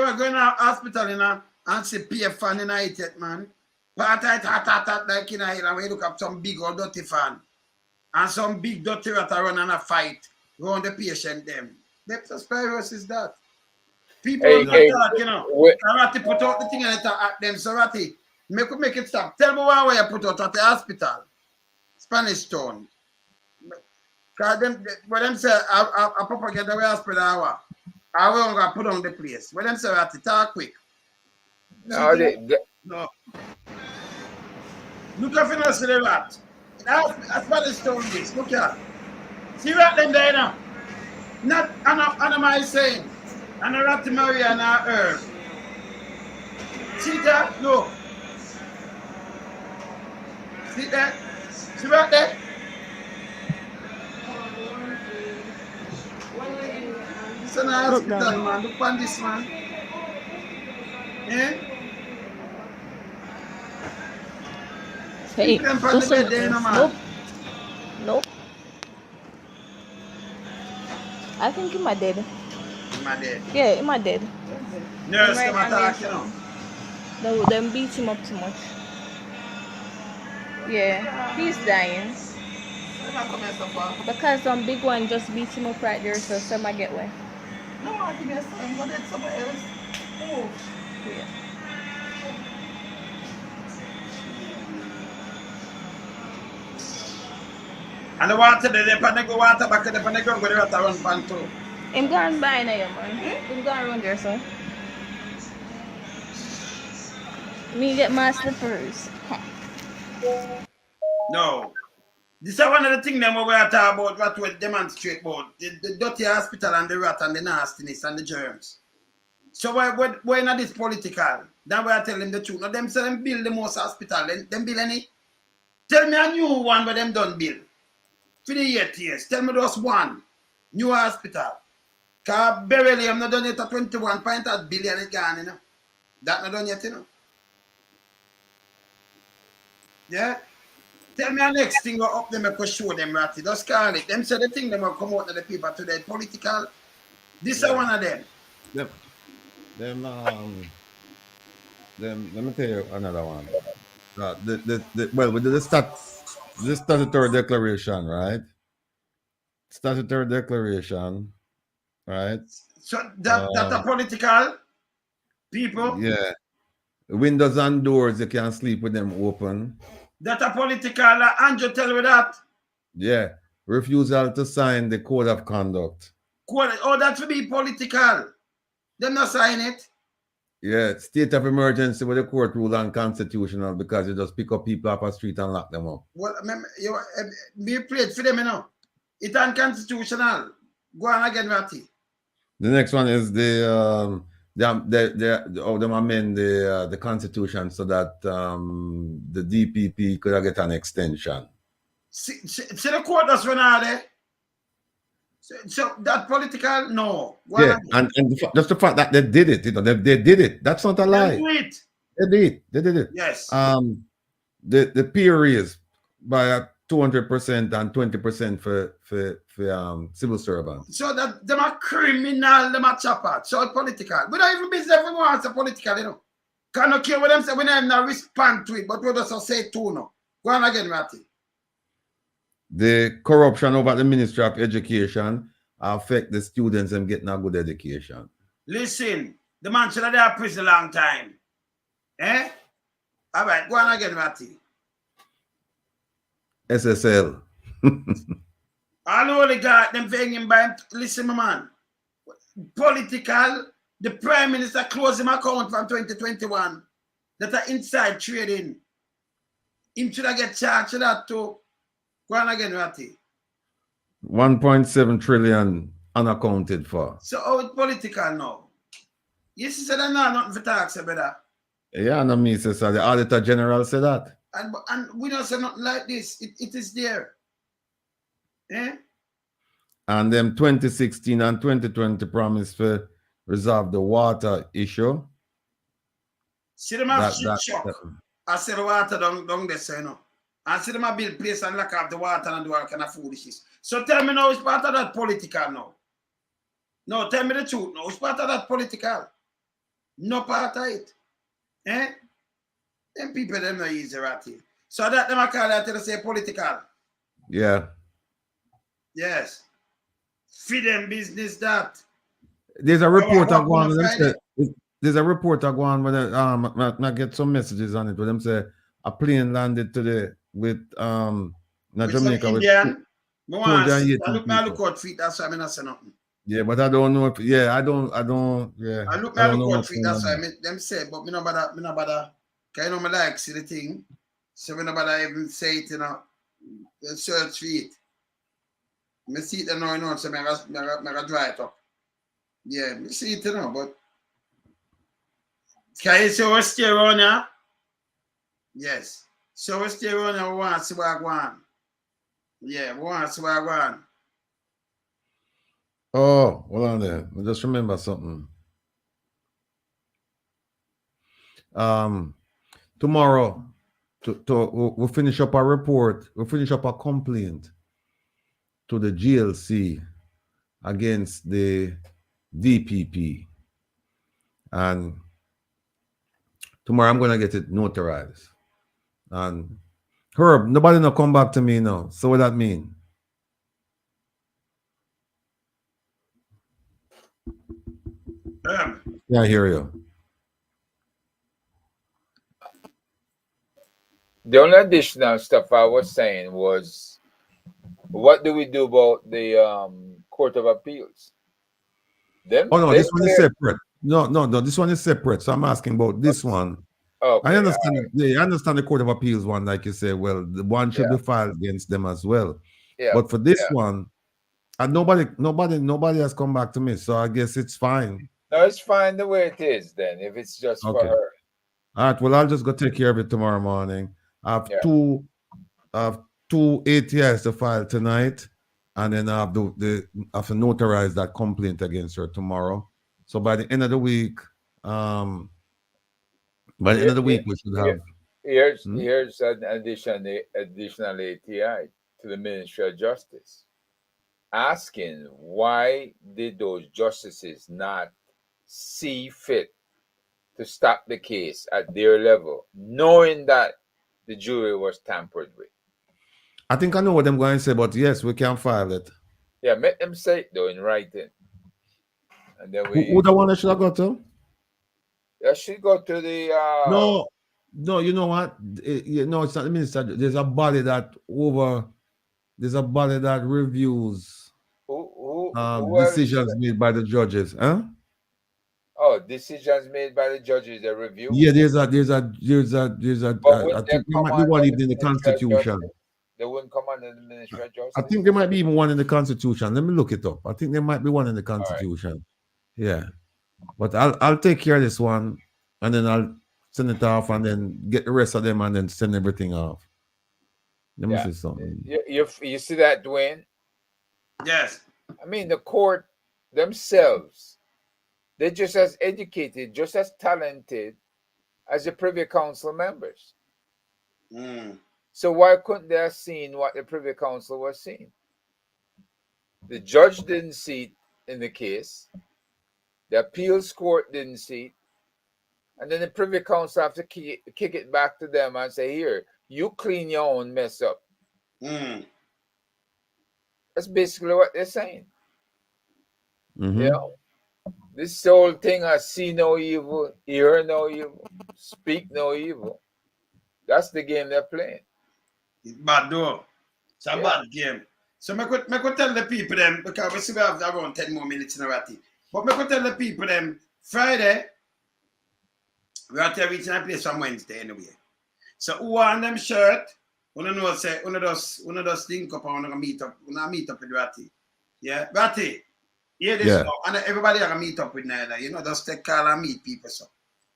ever going to hospital, you know, and see PF fan in it yet, man? Part hot, like in a hill, and we look up some big old dirty fan. And some big dirty rat run and a fight around the patient them. Leptospirosis is that. People talk, you know. Ratty put out the thing and it at them. So Ratty, make it stop. Tell me why you put out at the hospital. Spanish Town. Because them say, I propagate the hospital hour. I will going to put on the place. When them say Ratty, talk quick. No. Look at the see the rat. That's Spanish Town this. Look here. See rat them there now. Not Anna saying. And a rat Maria and a herb. See that? Look. See that? See right there? It's an hospital, man. Look on this, man. Eh? Hey, nope. I think he might dead. Dead. Yeah, he might dead. Nurse them attack, you know. No, them beat him up too much. Yeah, he's dying. Because some big one just beat him up right there, so some might get away. No, I think that's somebody else. Oh. Yeah. And the water, they go water back, they go with the water run pan too. I'm going by now, man. I'm going around there, so. Me get my slippers. No. This is one of the things that we are talking about, what we demonstrate about. The dirty hospital and the rat and the nastiness and the germs. So we're not this political. Then we are telling the truth. Now them say them build the most hospital. Them build any? Tell me a new one where them done build. For the 8 years. Tell me just one. New hospital. Because barely I'm not done yet at 21.8 billion it gone, you know. That not done yet, you know. Yeah? Tell me the next thing go up them, I could show them Ratty. Just call it. Them say the thing them will come out to the people today. Political. This is one of them. Let me tell you another one. Well, with the statutory declaration, right? Statutory declaration, right? So that a political people. Yeah. Windows and doors, you can sleep with them open. That a political. Andrew tell me that. Yeah. Refusal to sign the code of conduct. Oh, that would be political. Them not sign it. Yeah, state of emergency with the court rule unconstitutional because you just pick up people off the street and lock them up. Well, be prayed for them, you know. It's unconstitutional. Go on again, Ratty. The next one is them amend the constitution so that the DPP could get an extension. See the court that's run out there. So that political, no. Yeah, and just the fact that they did it, you know, they did it. That's not a lie. They did it. Yes. The peer raise by 200% and 20% for civil servants. So that them are criminal, them are chopper. So it's political. We don't even business everyone it's a political, you know. Cannot care what them say, we don't have respond to it, but we just say too no. Go on again, Matty. The corruption over the Ministry of Education affect the students and getting a good education. Listen, the man should have been in prison a long time. Eh? All right, go on again, Matty. SSL. All only got them hanging by. Listen, my man. Political, the Prime Minister closed him account from 2021 that are inside trading. Him should have get charged for that too. Go on again, Ratty. 1.7 trillion unaccounted for. So how it's political now? Yes, he said I know nothing for tax about that. Yeah, no me says so. The Auditor General said that. And we don't say nothing like this. It is there. Eh? And them 2016 and 2020 promise to resolve the water issue. See them have shit shock. I said the water down there, so you know. And see them have build place and lock up the water and do all kind of foolishness. So tell me now, it's part of that political now. No, tell me the truth now. It's part of that political. No part of it. Eh? Them people, them not easy, Ratty. So that them I call that to say political. Yeah. Yes. Feed them business that. There's a report I go on. There's a report I go on where I get some messages on it where them say a plane landed today with Jamaica with Indian. I look out feet, that's why I'm not saying nothing. Yeah, but I don't know if I don't yeah. I look out feet, that's why them say, but me no bother. Cause you know me like see the thing. So me no bother even say it, you know. Search for it. Me see it now, you know, so me dry it up. Yeah, me see it, you know, but can you see what's still around here? Yes. So we stay around here, we want to see what I want. Yeah, we want to see what I want. Oh, hold on there. I just remember something. Tomorrow, we'll finish up our report. We'll finish up a complaint to the GLC against the DPP. And tomorrow I'm going to get it notarized. And Herb, nobody no come back to me now. So what that mean? Yeah, I hear you. The only additional stuff I was saying was, what do we do about the Court of Appeals? This one is separate. No, this one is separate. So I'm asking about this one. Okay, I understand. Right. Yeah, I understand the Court of Appeals one, like you say. Well, the one should be filed against them as well. Yeah. But for this one, and nobody has come back to me. So I guess it's fine. No, it's fine the way it is. Then, if it's just for her. All right. Well, I'll just go take care of it tomorrow morning. I have two ATIs to file tonight, and then I have to notarize that complaint against her tomorrow. So by the end of the week, we should have. Here's an additional ATI to the Ministry of Justice, asking why did those justices not see fit to stop the case at their level, knowing that the jury was tampered with. I think I know what I'm going to say, but yes, we can file it. Yeah, make them say it though in writing. And then Who the one that should I go to? That should go to the No, you know what? No, it's not the minister. There's a body that reviews decisions made by the judges. Huh? Oh, decisions made by the judges, the review. Yeah, there's a. I think there might be one even in the Constitution. They wouldn't come under the Ministry of Justice. I think there might be even one in the Constitution. Let me look it up. I think there might be one in the Constitution. Right. Yeah, but I'll take care of this one, and then I'll send it off, and then get the rest of them, and then send everything off. Let me see something. You see that, Dwayne? Yes. I mean, the court themselves, they're just as educated, just as talented as the Privy Council members. So why couldn't they have seen what the Privy Council was seeing? The judge didn't see it in the case. The appeals court didn't see it. And then the Privy Council have to kick it back to them and say, here, you clean your own mess up. That's basically what they're saying. You know, this whole thing, I see no evil, hear no evil, speak no evil. That's the game they're playing. It's bad though. It's a bad game. So I could tell the people them, because we still have around 10 more minutes in a ratty. But I could tell the people them, Friday, we have to reach a place on Wednesday anyway. So who want them shirt? One of those say, one of those link up and meet up with Ratty. Yeah, Ratty. Yeah, this now, and everybody are meet up with Naila. You know, just take call and meet people. So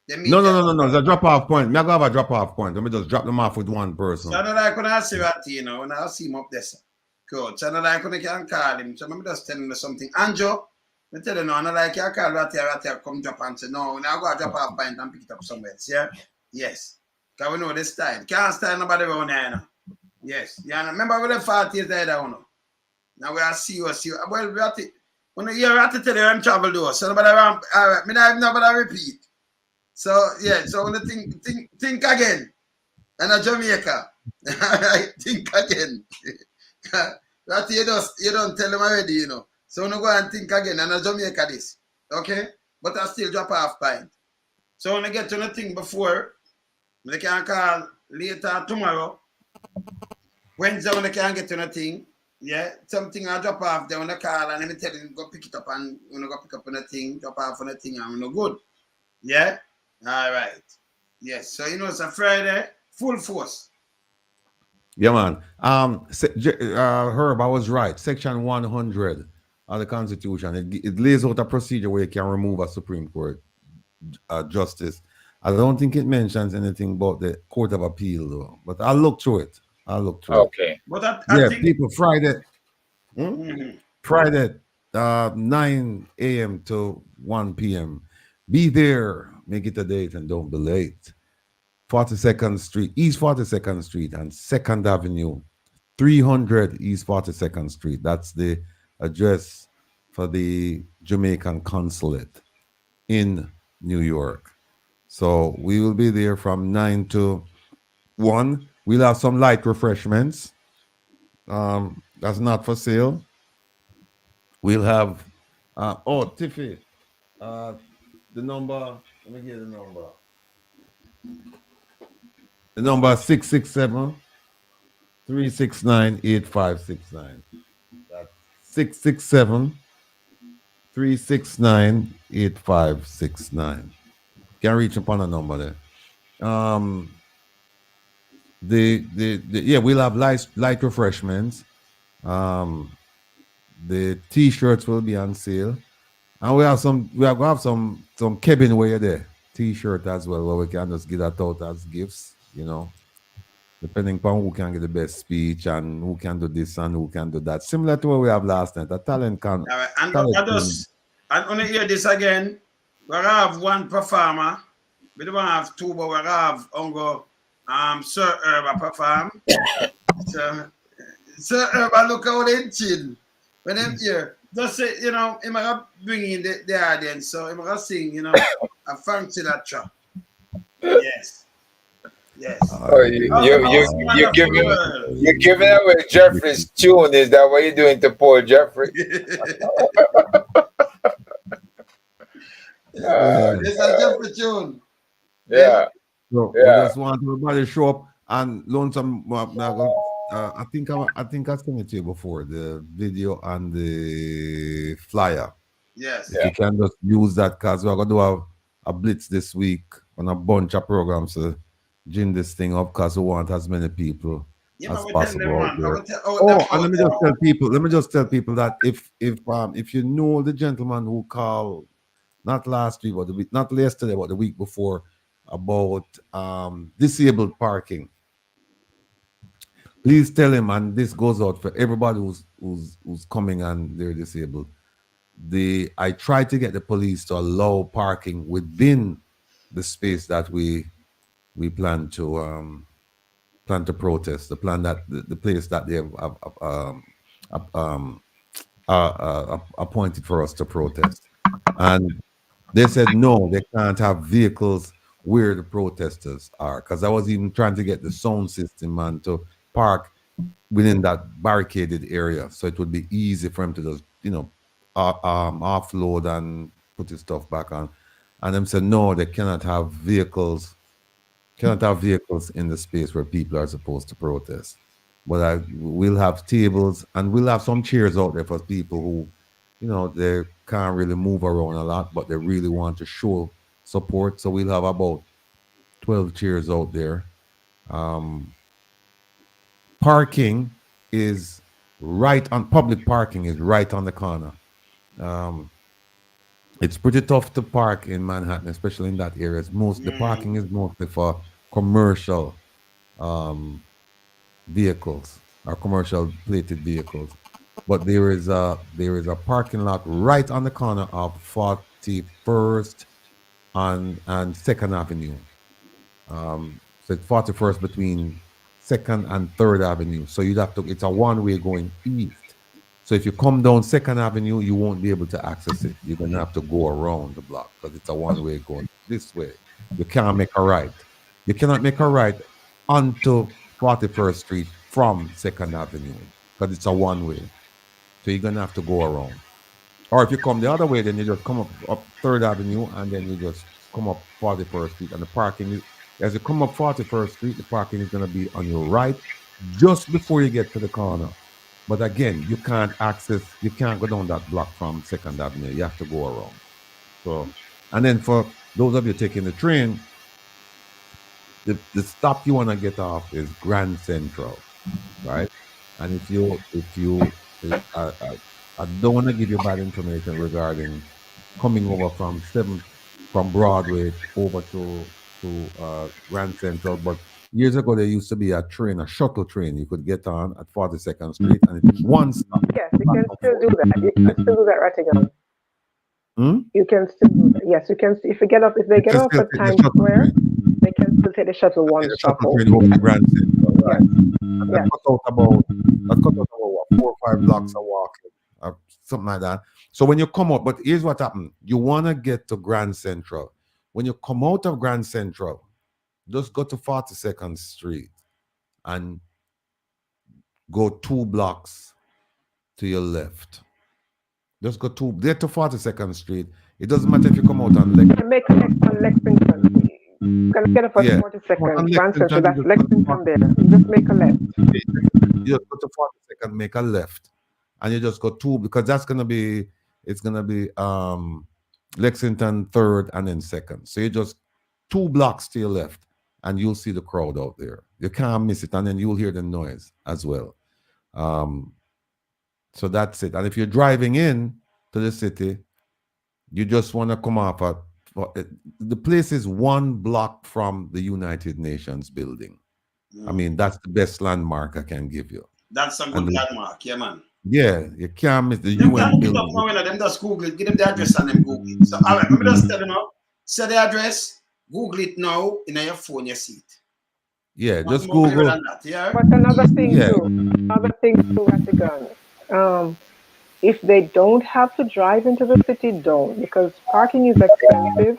no. It's a drop-off point. Me go have a drop-off point. Let me just drop them off with one person. So I don't like when I see Ratty, you know, when I see him up there. So. Good. So I don't like when I can call him. So I'm just telling him something. Anjo, I tell you no, I don't like you call Ratty come drop and say, no, now go drop off point and pick it up somewhere else. Yeah? Yes. Because we know the style. Can't style nobody around here, you know. Yes. Yeah, remember when the 40s there, you know. Now we are see you. Well, Ratty, when you hear Ratty tell you I'm travel though, so nobody around, me not have nobody repeat. So, yeah, so when you think again. And a Jamaica. Think again. Ratty, you don't tell them already, you know. So when you go and think again, and a Jamaica this. Okay? But I still drop off point. So when I get to the thing before, they can call later tomorrow. Wednesday when they can get to the thing, yeah, something I drop off there when I call and let me tell you, go pick it up and when I go pick up on the thing, drop off on the thing and we're good. Yeah? All right. Yes. So you know it's a Friday, full force. Yeah, man. Herb, I was right. Section 100 of the Constitution, it lays out a procedure where you can remove a Supreme Court justice. I don't think it mentions anything about the Court of Appeal, though. But I'll look through it. Okay. But I think... people, Friday, 9 a.m. to 1 p.m. Be there. Make it a date and don't be late. 42nd Street, East 42nd Street and 2nd Avenue, 300 East 42nd Street. That's the address for the Jamaican consulate in New York. So we will be there from 9 to 1. We'll have some light refreshments. That's not for sale. We'll have, Tiffy, the number, let me get the number. The number is 667-369-8569. That's 667-369-8569. Can reach upon a number there. We'll have light refreshments. The t-shirts will be on sale, and we are going to have some cabin wear there, t-shirt as well, where we can just give that out as gifts, you know, depending upon who can get the best speech and who can do this and who can do that. Similar to what we have last night, a talent can. All right, and when you hear this again, we have one performer. We don't have two, but we have Ungo Sir Herb, I perform. Sir Herb, I look how they chill. When I'm here, just say, you know, I'm gonna bring in the audience, so I'm gonna sing, you know, a fancy that track. Yes. Yes. Oh, you're giving away Jeffrey's tune. Is that what you're doing to Paul Jeffrey? It's a Jeffrey tune. Yeah. So we just want everybody to show up and learn some. I think I sent it to you before, the video and the flyer. Yes. If you can just use that, because we're going to do a blitz this week on a bunch of programs to gin this thing up, because we want as many people as possible out there. And let me just tell people that if you know the gentleman who called not last week, but not yesterday, but the week before, about disabled parking, please tell him, and this goes out for everybody who's coming and they're disabled. I try to get the police to allow parking within the space that we plan to protest. The place that they have appointed for us to protest, and they said no, they can't have vehicles where the protesters are, because I was even trying to get the sound system man to park within that barricaded area, so it would be easy for him to just, you know, offload and put his stuff back on. And them said no, they cannot have vehicles in the space where people are supposed to protest. But we'll have tables and we'll have some chairs out there for people who, you know, they can't really move around a lot, but they really want to show support. So we'll have about 12 chairs out there. Parking is public parking is right on the corner. It's pretty tough to park in Manhattan, especially in that area. The parking is mostly for commercial vehicles or commercial plated vehicles. But there is a parking lot right on the corner of 41st and 2nd Avenue. So it's 41st between 2nd and 3rd Avenue. So it's a one-way going east. So if you come down 2nd Avenue, you won't be able to access it. You're going to have to go around the block because it's a one-way going this way. You can't make a right. You cannot make a right onto 41st Street from 2nd Avenue because it's a one-way. So you're going to have to go around. Or if you come the other way, then you just come up 3rd Avenue and then you just come up 41st Street. And the parking, as you come up 41st Street, the parking is going to be on your right just before you get to the corner. But again, you can't go down that block from 2nd Avenue. You have to go around. So, and then for those of you taking the train, the stop you want to get off is Grand Central, right? And if you I don't want to give you bad information regarding coming over from Broadway over to Grand Central, but years ago there used to be a shuttle train you could get on at 42nd Street, and it's one stop. Yes, you can still do that. You can still do that right again. You can still do that. Yes, you can. If they get off at Times Square, they can still take the shuttle one stop over. Grand Central, right? And that cut out about 4 or 5 blocks of walking, or something like that. So when you come out, but here's what happened: you want to get to Grand Central. When you come out of Grand Central, just go to 42nd Street and go 2 blocks to your left. Just get to 42nd Street. It doesn't matter if you come out on Lexington. Make a left on Lexington. You can get up at 42nd. Grand Central, that's Lexington there. You just make a left. You just go to 42nd, make a left. And you just go 2, because it's gonna be Lexington 3rd and then 2nd. So you just 2 blocks to your left and you'll see the crowd out there. You can't miss it, and then you'll hear the noise as well. So that's it. And if you're driving in to the city, you just want to come off at the place is 1 block from the United Nations building. I mean, that's the best landmark I can give you. That's a good landmark, yeah, man. Yeah, you can't miss the UN building. Them just Google it, give them the address and them Google it. So, all right, let me just tell you now. Say the address, Google it now in your phone, you see it. Yeah, Much just more clearer Google. than that, yeah? But another thing Yeah. too, Vatican, if they don't have to drive into the city, don't, because parking is expensive,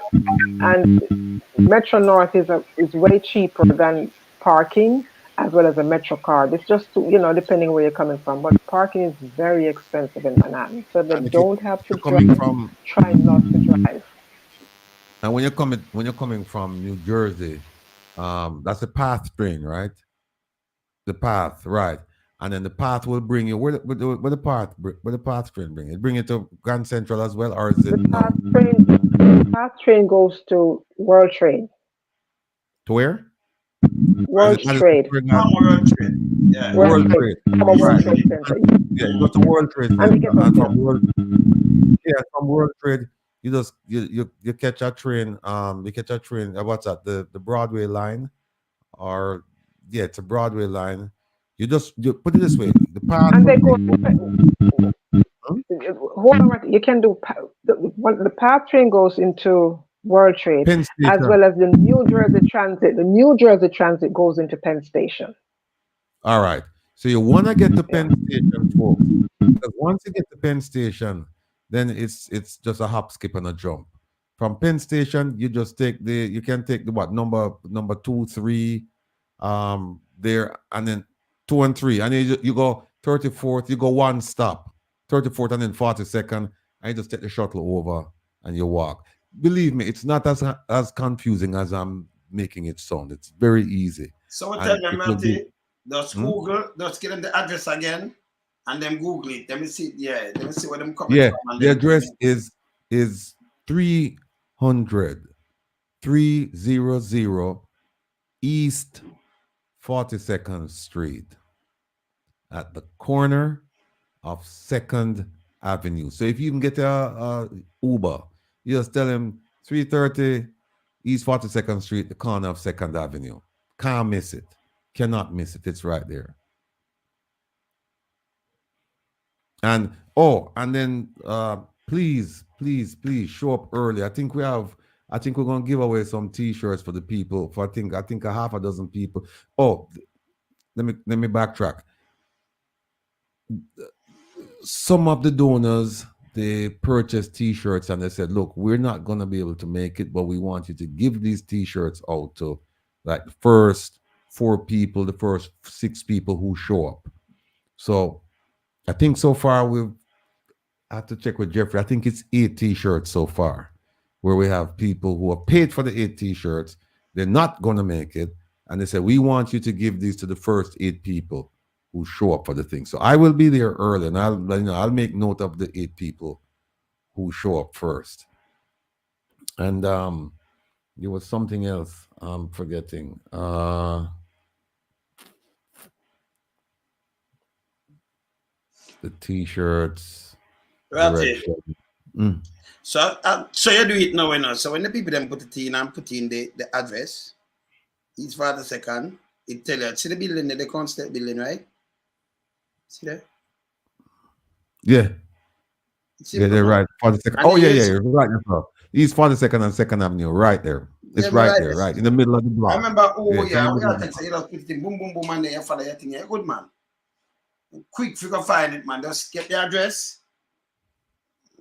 and Metro North is way cheaper than parking as well as a Metro card. It's just depending where you're coming from, but parking is very expensive in Manhattan. So they And if don't have to you're coming drive. from Try not to drive. and when you're coming from New Jersey, that's a path train, right? The path, right? And then the path will bring you where the path train bring it? Bring it to Grand Central as well, or is it no? The path train goes to World Trade. To where? World Trade. World Trade. Yeah. World Trade. World Right. Trade Center. Yeah, you go to World Trade And Center, and from World Trade, you just you catch a train. You catch a train. What's that? The Broadway line, or yeah, it's a Broadway line. You put it this way: the path. And they go. Hold on, you can do the path train goes into World Trade Penn as Station. well as the New Jersey Transit. The New Jersey Transit goes into Penn Station. All right. So you want to get to Penn Station, folks. Because once you get to Penn Station, then it's just a hop, skip, and a jump. From Penn Station, you just you can take the number 2, 3, there, and then 2 and 3, and then you go 34th, you go one stop, 34th, and then 42nd, and you just take the shuttle over and you walk. Believe me, it's not as confusing as I'm making it sound. It's very easy. So And tell them, it will be- Melty, just Google, just give them the address again, and then Google it. Let me see, let me see where them coming Yeah, from. And the then address is 300 East 42nd Street at the corner of 2nd Avenue. So if you can get a Uber, you just tell him 330 East 42nd Street, the corner of 2nd Avenue. Can't miss it. Cannot miss it. It's right there. And then please show up early. I think we're gonna give away some t-shirts for the people, for I think a half a dozen people. Let me backtrack. Some of the donors, they purchased t-shirts and they said, look, we're not gonna be able to make it, but we want you to give these t-shirts out to like the first 4 people, the first 6 people who show up. So I think so far I have to check with Jeffrey. I think it's 8 t-shirts so far, where we have people who have paid for the 8 t-shirts. They're not going to make it. And they said, we want you to give these to the first 8 people who show up for the thing. So I will be there early, and I'll make note of the 8 people who show up first. And there was something else I'm forgetting. The t-shirts. Right. So you do it now, So when the people then put it in and put in the address, each for the second, it tell you, see the building, the constant building, right? See that? Yeah. They're right. 42nd. Oh, yeah, you're right. East 42nd and 2nd Avenue, right there. It's right there, right in the middle of the block. I remember, we you just put it in, boom, boom, boom, and then you follow your thing. You're good, man. Quick, if you can find it, man. Just get the address.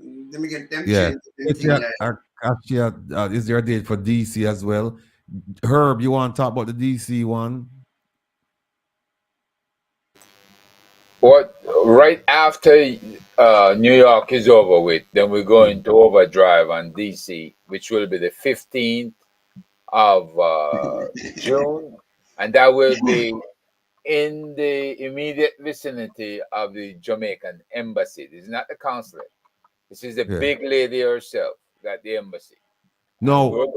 Let me get them. Yeah. Actually, is there a date for DC as well? Herb, you want to talk about the DC one? What right after New York is over with, then we're going to overdrive on DC, which will be the 15th of June, and that will be in the immediate vicinity of the Jamaican embassy. This is not the consulate. This is the big lady herself at the embassy. No.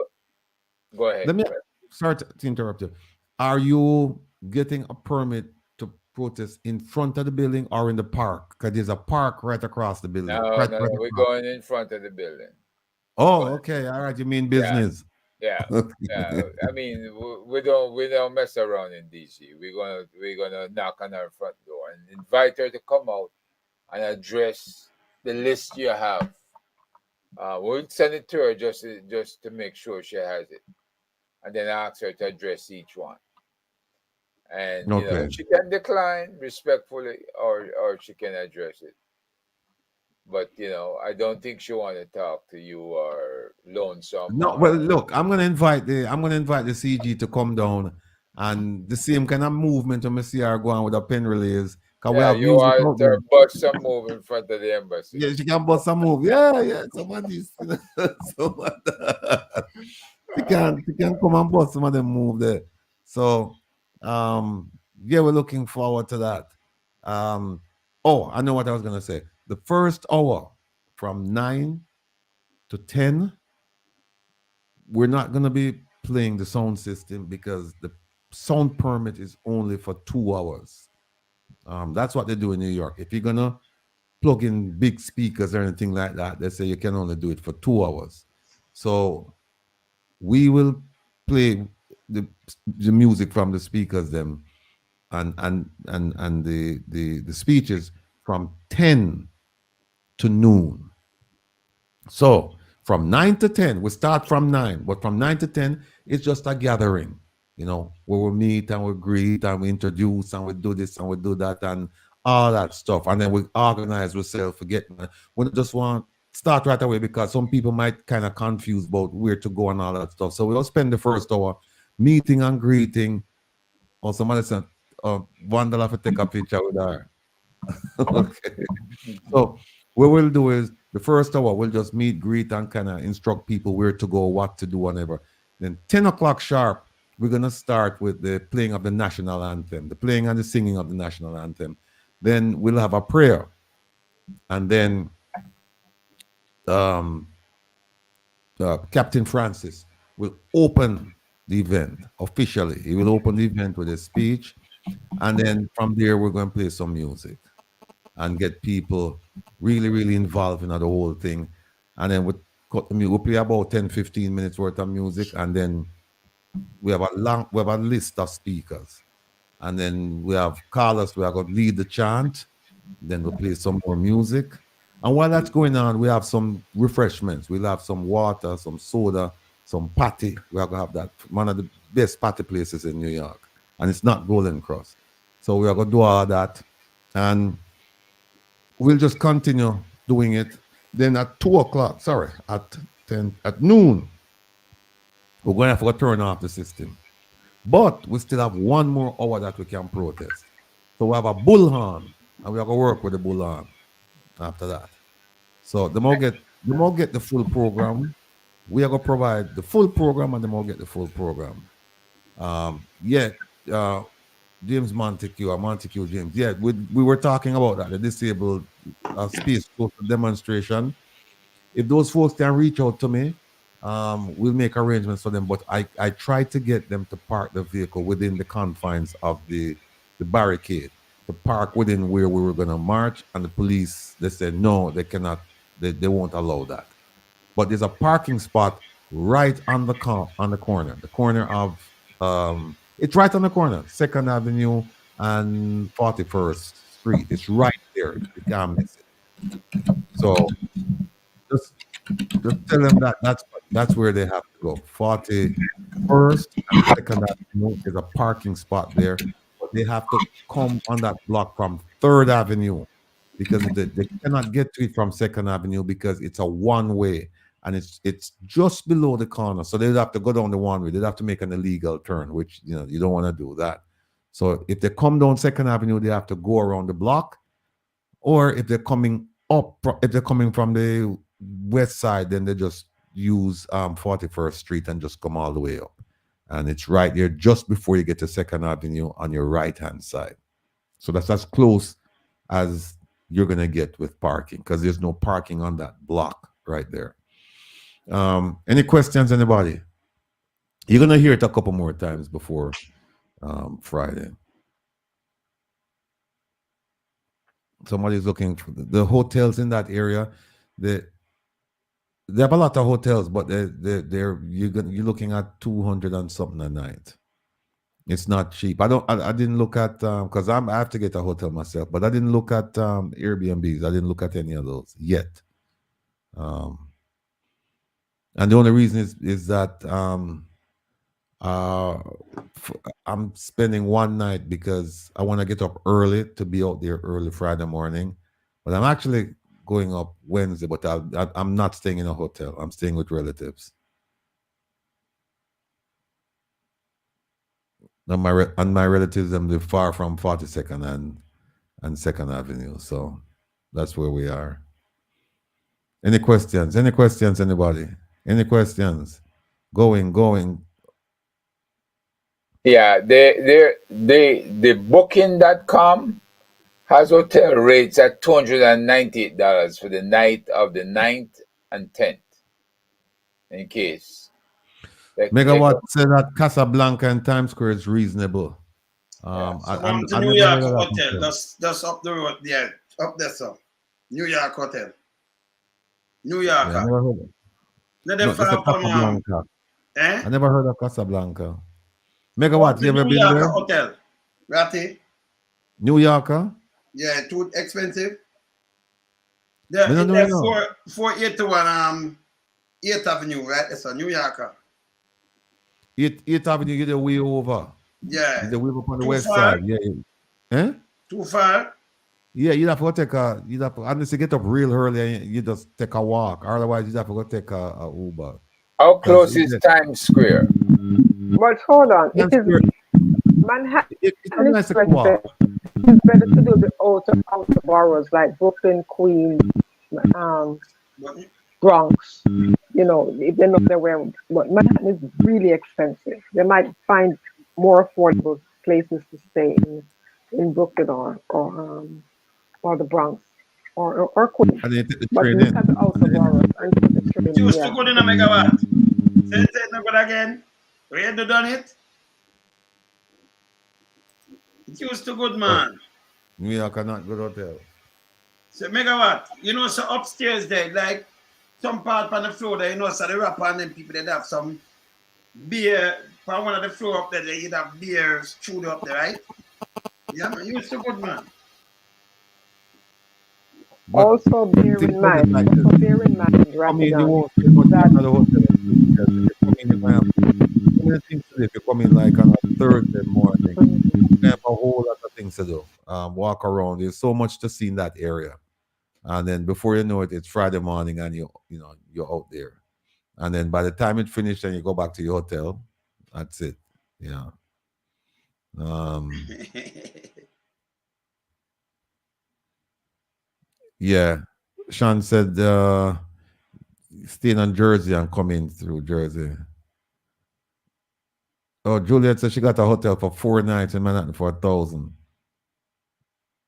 Go ahead. Let me start to interrupt you. Are you getting a permit to protest in front of the building or in the park? Because there's a park right across the building. No, right we're going in front of the building. Oh, okay. All right. You mean business? Yeah. I mean, we don't mess around in DC. We're gonna knock on her front door and invite her to come out and address the list you have. We'll send it to her just to make sure she has it, and then ask her to address each one. And Okay. she can decline respectfully, or she can address it. But I don't think she want to talk to you or lonesome. No, well, look, I'm gonna invite the CG to come down, and the same kind of movement when I see her going with the pen relays, because we Yeah, have you music want out to there. bust some move in front of the embassy. Yeah, she can bust some move. Yeah, somebody's she can come and bust some of them move there. So yeah, we're looking forward to that. Oh, I know what I was gonna say. The first hour from 9 to 10, we're not gonna be playing the sound system because the sound permit is only for 2 hours. That's what they do in New York. If you're gonna plug in big speakers or anything like that, they say you can only do it for 2 hours. So we will play the music from the speakers them and the speeches from 10 to noon. So from 9 to 10, we start from 9, but from 9 to 10, it's just a gathering, where we meet and we greet and we introduce and we do this and we do that and all that stuff. And then we organize ourselves for getting, we don't just want start right away because some people might kind of confused about where to go and all that stuff. So we'll spend the first hour meeting and greeting. Or somebody said, $1 for take a picture with her. Okay. So what we'll do is the first hour we'll just meet, greet, and kind of instruct people where to go, what to do, whatever. Then 10 o'clock sharp, we're gonna start with the playing of the national anthem, the playing and the singing of the national anthem. Then we'll have a prayer, and then Captain Francis will open the event officially. He will open the event with a speech, and then from there we're going to play some music and get people really, really involved in the whole thing. And then we'll play about 10, 15 minutes worth of music, and then we have a list of speakers. And then we have callers who are going to lead the chant. Then we'll play some more music. And while that's going on, we have some refreshments. We'll have some water, some soda, some patty. We are going to have that. One of the best patty places in New York. And it's not Golden Cross. So we are going to do all of that. And we'll just continue doing it. Then at 2 o'clock, at noon, we're going to have to turn off the system. But we still have one more hour that we can protest. So we have a bullhorn, and we are going to work with the bullhorn after that. So the more get the full program, we are going to provide the full program, and the more get the full program. James Montague James. Yeah, we were talking about that, the disabled space demonstration. If those folks can reach out to me, we'll make arrangements for them. But I try to get them to park the vehicle within the confines of the barricade, to park within where we were going to march. And the police, they said, no, they cannot, they won't allow that. But there's a parking spot right on the corner of, it's right on the corner, 2nd Avenue and 41st Street. It's right there. You can't miss it. So just tell them that that's where they have to go. 41st and 2nd Avenue is a parking spot there. But they have to come on that block from 3rd Avenue because they cannot get to it from 2nd Avenue because it's a one-way. And it's just below the corner. So they'd have to go down the one way. They'd have to make an illegal turn, which, you don't want to do that. So if they come down 2nd Avenue, they have to go around the block. Or if they're coming from the west side, then they just use 41st Street and just come all the way up. And it's right there just before you get to 2nd Avenue on your right-hand side. So that's as close as you're going to get with parking because there's no parking on that block right there. Any questions, anybody? You're gonna hear it a couple more times before Friday. Somebody's looking for the hotels in that area. They have a lot of hotels, but you're looking at 200 and something a night. It's not cheap. I didn't look at because I have to get a hotel myself, but I didn't look at Airbnbs. I didn't look at any of those yet. And the only reason is that I'm spending one night because I want to get up early to be out there early Friday morning. But I'm actually going up Wednesday, but I'm not staying in a hotel. I'm staying with relatives. And my relatives them live far from 42nd and 2nd Avenue. So that's where we are. Any questions? Any questions, anybody? Any questions? Going. Yeah, the booking.com has hotel rates at $298 for the night of the 9th and 10th. In case. Megawatt said that Casablanca and Times Square is reasonable. So I to New never York heard of that hotel, hotel. just up the road, yeah, up there, so New York hotel, New Yeah, I Yorker. never heard of Not No, that it's a far from Casablanca. eh? I never heard of Casablanca. Come Megawatt, to you ever New been Yorker there? hotel, Ratty. New Yorker? Yeah, too expensive. Me There, no in know, there you know. 481 8th Avenue, right? It's a New Yorker. 8th Avenue, you're the way over. Yeah. You're the way up on the Too west far? side. Yeah. Eh? Too far? Yeah, you'd have to go take unless you get up real early and you just take a walk. Otherwise, you'd have to go take a Uber. How close is Times Square? But hold on, it is Manhattan It's a is nice better. walk. It's better to do the outer boroughs like Brooklyn, Queens, Bronx. You know, if they're not there, but Manhattan is really expensive. They might find more affordable places to stay in Brooklyn or the Bronx or Queens. And you take the But train look in. at the outer boroughs and take the train. It used to Yeah. go in a Megawatt. Say it no good again. We had to done it. It used to good, man. New York are not good hotel. So Megawatt, you know, so upstairs there, like some part on the floor there, you know, so the rapper and them people, they'd have some beer, on one of the floor up there, you'd have beer chewed up there, right? Yeah, man, used to good, man. But also bear in mind, like also this. bear in mind, I mean, you Ramadan, won't spend much that time at the hotel. Because if you come in, you might have so many things to do. If you come in like on a Thursday morning, you have a whole lot of things to do. Walk around. There's so much to see in that area. And then before you know it, it's Friday morning and you're out there. And then by the time it's finished and you go back to your hotel, that's it. Yeah. Yeah. Sean said staying on Jersey and coming through Jersey. Oh, Juliet said she got a hotel for 4 nights in Manhattan for 1,000.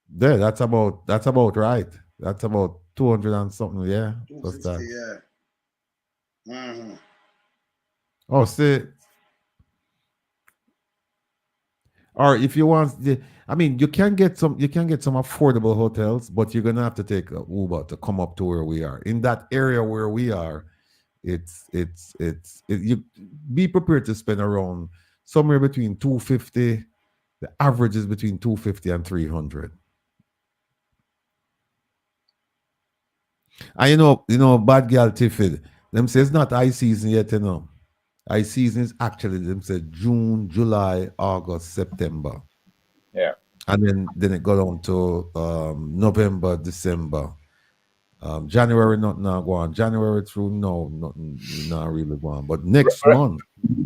There, that's about right. That's about 200 and something, yeah. Plus that. Yeah. Mm-hmm. Oh, see. Or if you want, you can get some affordable hotels, but you're gonna have to take a Uber to come up to where we are. In that area where we are, you be prepared to spend around somewhere between 250. The average is between 250 and 300. And you know, bad girl Tiffy, them say it's not high season yet, you know. High season is actually them say June, July, August, September. Yeah. And then it go down to November, December. January not now go on. January through nothing not really go on. But next month.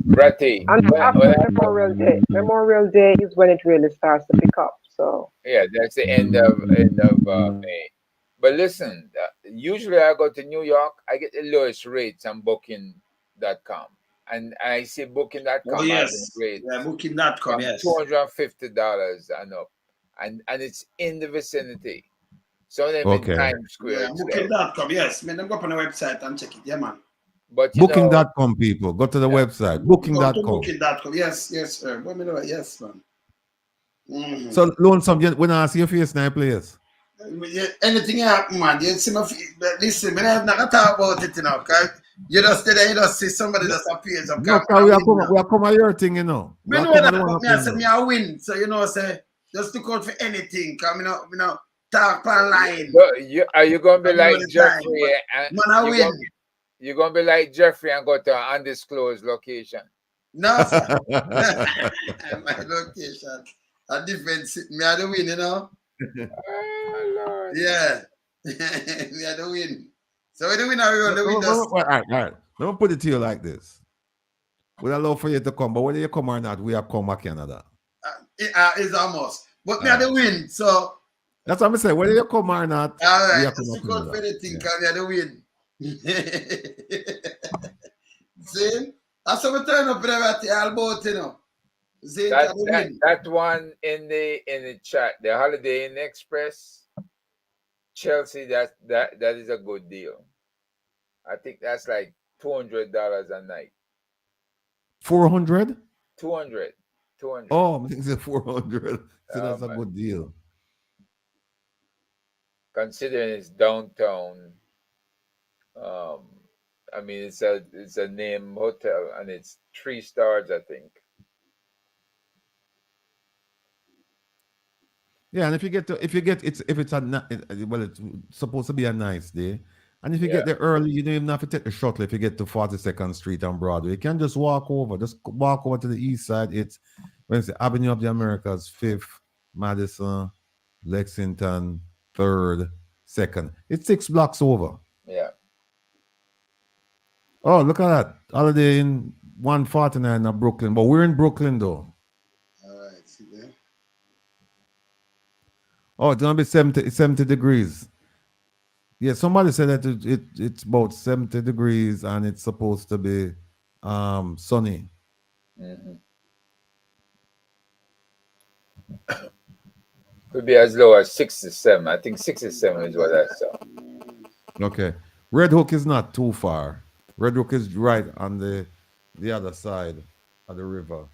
Ratty. And after Memorial Day is when it really starts to pick up. So yeah, that's the end of May. But listen, usually I go to New York, I get the lowest rates on booking.com. And I see booking.com Oh, yes. rates. Yeah, booking.com, yes. $250 and up. And it's in the vicinity. So they in Times Square. Yeah, booking.com, yes. Man, them go up on the website and check it. Yeah, man. But Booking.com, people. Go to the website. Booking.com. Go to booking.com. Yes, sir. Yes, man. Mm-hmm. So, Lonesome, when I see your face now, please. Anything happen, man. You see my listen, man, I'm not gonna talk about it, you know, because you just stay there, you just see somebody just appears up. No, we are come at your thing, you know. Me know that, but me I say me I win. So, you know, say, just look out for anything, because me not talk online. Are you going to be like Jeffrey? Man, I win. You're going to be like Jeffrey and go to an undisclosed location. No, sir. My location. A different city. Me had the win, you know. Oh, Lord. Yeah. Me had the win. So when the winner roll, the win just... All right. Let me put it to you like this. We'd love for you to come, but whether you come or not, we have come back Canada. It's almost. But me had the win, so... That's what I'm saying. Whether you come or not, all we right, have come just back look out for Canada. the thing, because me had the win. See? That's how we turn up everything all about, you know. See, That one in the chat, the Holiday Inn Express, Chelsea, that is a good deal. I think that's like $200 a night. 400? 200. Oh, I think it's 400. So that's a good deal. Considering it's downtown, I mean it's a name hotel and it's 3 stars, I think. Yeah, and if it's supposed to be a nice day, and if you get there early, you don't even have to take the shuttle. If you get to 42nd Street and Broadway, you can just walk over to the east side. It's Avenue of the Americas, 5th, Madison, Lexington, 3rd, 2nd. It's 6 blocks over. Yeah. Oh, look at that. Holiday in 149 of Brooklyn. But we're in Brooklyn though. All right, see there. Oh, it's gonna be 70 degrees. Yeah, somebody said that it's about 70 degrees and it's supposed to be sunny. Mm-hmm. Could be as low as 67. I think 67 is what I saw. Okay. Red Hook is not too far. Red Hook is right on the other side of the river.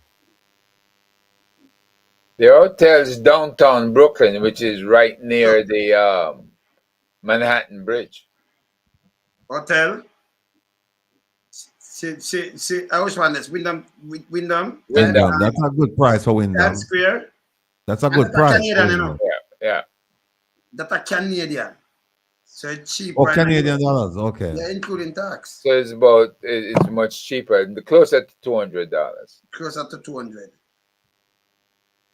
The hotel's downtown Brooklyn, which is right near the Manhattan Bridge. Hotel. See, I wish one that's Wyndham. That's a good price for Wyndham. Times Square. That's a good price. Canadian, you know. Yeah. That's a Canadian. So it's cheap. Oh, Canadian dollars. Okay. Yeah, including tax. So it's much cheaper, closer to $200. Closer to 200.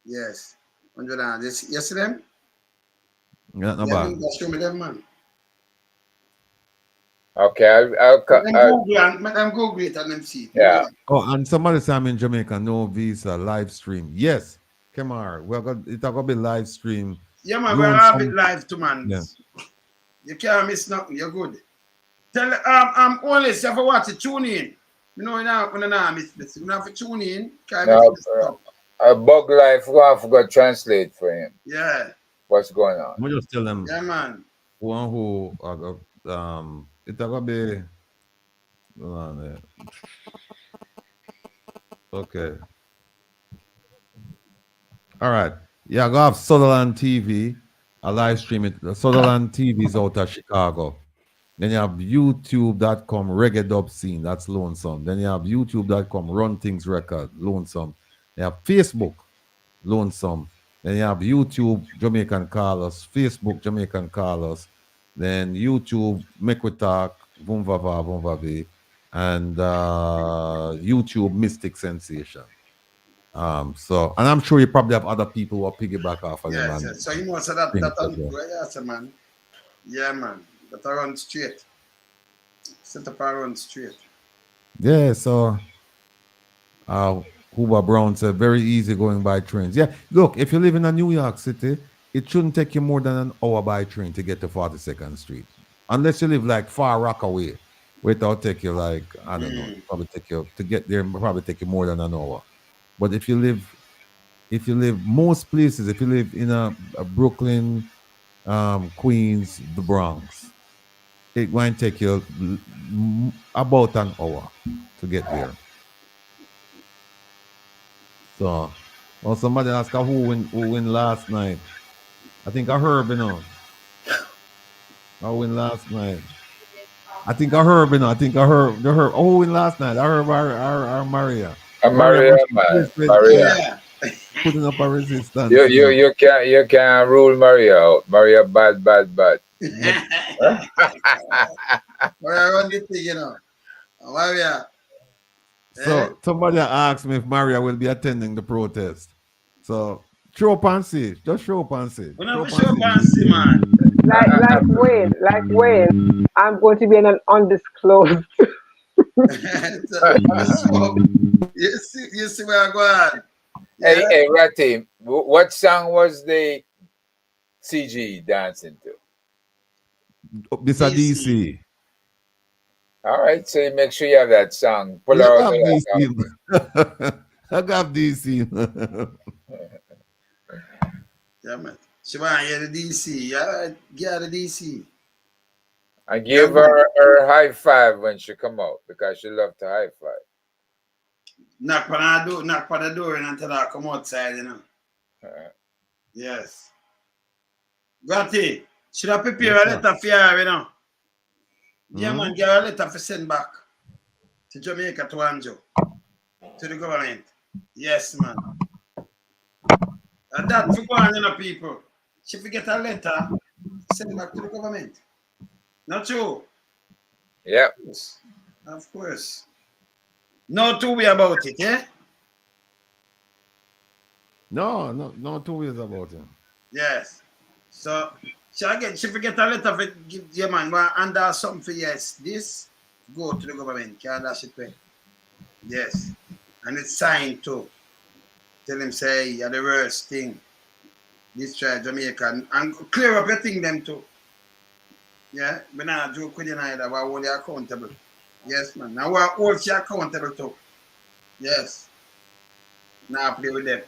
Yes. $100. You see them? Yeah, no bad. Show me them, man. Okay, I'll Google it and then see it. Yeah. Oh, and somebody said I'm in Jamaica, no visa, live stream. Yes, Kemar, it's gonna be live stream. Yeah, man, we'll have it live too, man. Yeah. You can't miss nothing. You're good. Tell Holness, you have to watch it. Tune in. You know, when I miss this, you have to tune in. A Bug Life, we have to translate for him. Yeah. What's going on? We just tell them. Yeah, man. One who it's gonna be. Okay. All right. Yeah, I go have Sutherland TV. I live stream it. Sutherland TV is out of Chicago. Then you have youtube.com reggae dub scene. That's Lonesome. Then you have youtube.com run things record. Lonesome. You have Facebook. Lonesome. Then you have YouTube Jamaican Carlos. Facebook Jamaican Carlos. Then YouTube Make We Talk. Vumvava Vumvavi. And YouTube Mystic Sensation. And I'm sure you probably have other people who are piggyback off of them. Yes. So you know, so that yes, man. Yeah, man. That I run straight. Set up I run straight. Yeah, so Hoover Brown said very easy going by trains. Yeah, look, if you live in a New York City, it shouldn't take you more than an hour by train to get to 42nd Street. Unless you live like Far Rockaway, where it'll take you like, I don't know, probably take you to get there, probably take you more than an hour. But if you live most places, if you live in a Brooklyn, Queens, the Bronx, it might take you about an hour to get there. So, somebody asked who win last night. I think I heard, you know. I win last night. I think I heard, you know. Who win last night? I heard our Maria. Maria, man. Maria. Putting up a resistance. You can't rule Maria out. Maria bad. Maria run the thing, you know. Maria. So somebody asked me if Maria will be attending the protest. So show up and see. Just show up and see. We never show up and see, man. Like when I'm going to be in an undisclosed. So, you see where I go on. Hey, hey, Ratty, what song was the CG dancing to? This a DC. All right, so you make sure you have that song. Pull I out got the DC. I got DC. Yeah, man. She want to hear the DC. Yeah, get her the DC. I give her high five when she come out because she love to high five. Knock on the door and until I come outside, you know. Yes. Gratty, should I prepare a letter for her, you know? Yeah, man, get a letter for send back to Jamaica, to Anjo, to the government. Yes, man. And that for one, you know, people. She forget a letter, send back to the government. Not true? Yeah. Of course. No two way about it, yeah? No two ways about it. Yes. So she forget a letter for give yeah man under something for yes. This go to the government, can dash it way. Yes. And it's signed too. Tell him say you're the worst thing. This try Jamaica and clear up your thing them too. Yeah, but now joke with you neither, we're hold you accountable. Yes, man. Now we're hold you accountable too. Yes. Now play with them.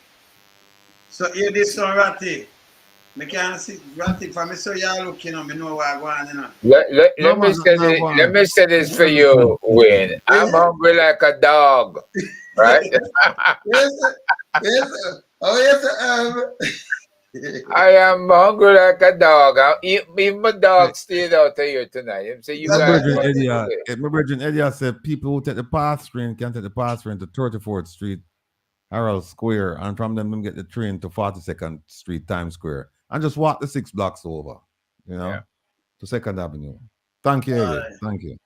So here this one Ratty. I can't see Ratty for me, so you're looking at me know what I want, you know. Let me say this for you, Wayne. I'm hungry like a dog. Right? Yes, sir. Oh, yes, sir. I am hungry like a dog. Even my dog stayed out here tonight. So you guys my Virgin Eddie said people who take the path train can take the path train to 34th Street, Harold Square, and from them get the train to 42nd Street, Times Square, and just walk the 6 blocks over, you know, to 2nd Avenue. Thank you, Eddie. Thank you.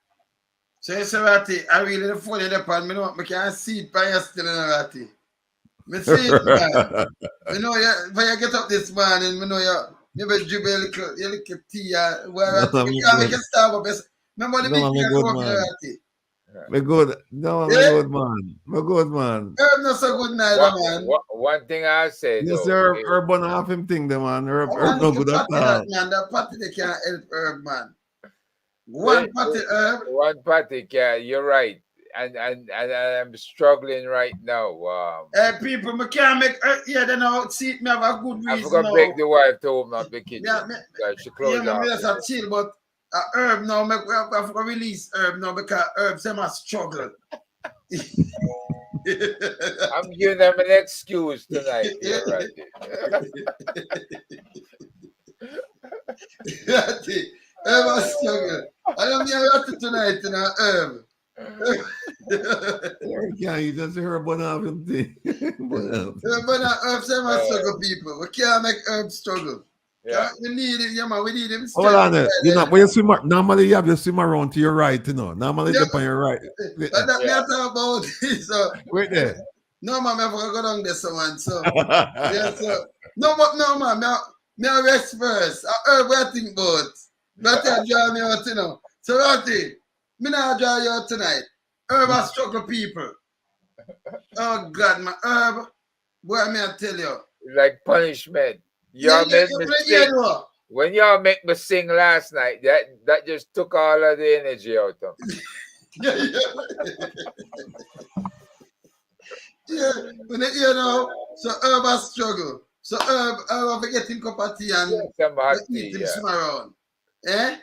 So, yes, Ratty, I really the phone in the pan. I can't see it by you still in Ratty. I see it, man. You know, when you get up this morning, you know, maybe dribble a little tea. Where you can't make a Starbucks. Remember the big girl from Ratty? We're good. No, we're good, man. We're good, man. Herb not so good neither, man. One thing I say, yes, though. Herb on half him thing, the man. Herb no good at all. That party they can't help Herb, man. One party, Herb. One party, you're right. And I'm struggling right now. People, I can't make they know see me have a good reason. I forgot to take the wife to home not the kitchen. She closed out. Yeah, I'm chill, but Herb now, I have to release Herb now because Herb say I struggle. I'm giving them an excuse tonight. Right. Herb I struggle. I am here tonight, you know, Herb. Yeah, you just hear about him thing. But Herb say I struggle, people. We can't make Herb struggle. Yeah. We need it, yeah, man. We need him. Hold on there. You know, when you swim, normally you have your swim around to your right, you know. Normally you're on your right. That me talk about it. So wait there. No, man, I forgot to go down there, someone. So yeah, so no, but no, man, me rest first. I heard what I think about. But I draw me out, you know. So Ratty, me not draw you out tonight. Herb I struggle people. Oh God, my Herb, boy, me I tell you. Like punishment. When y'all make me sing last night, that just took all of the energy out of me. Yeah, you know, so Herb has struggle. So Herb, I forget him cup of tea and eat him swim around. Eh?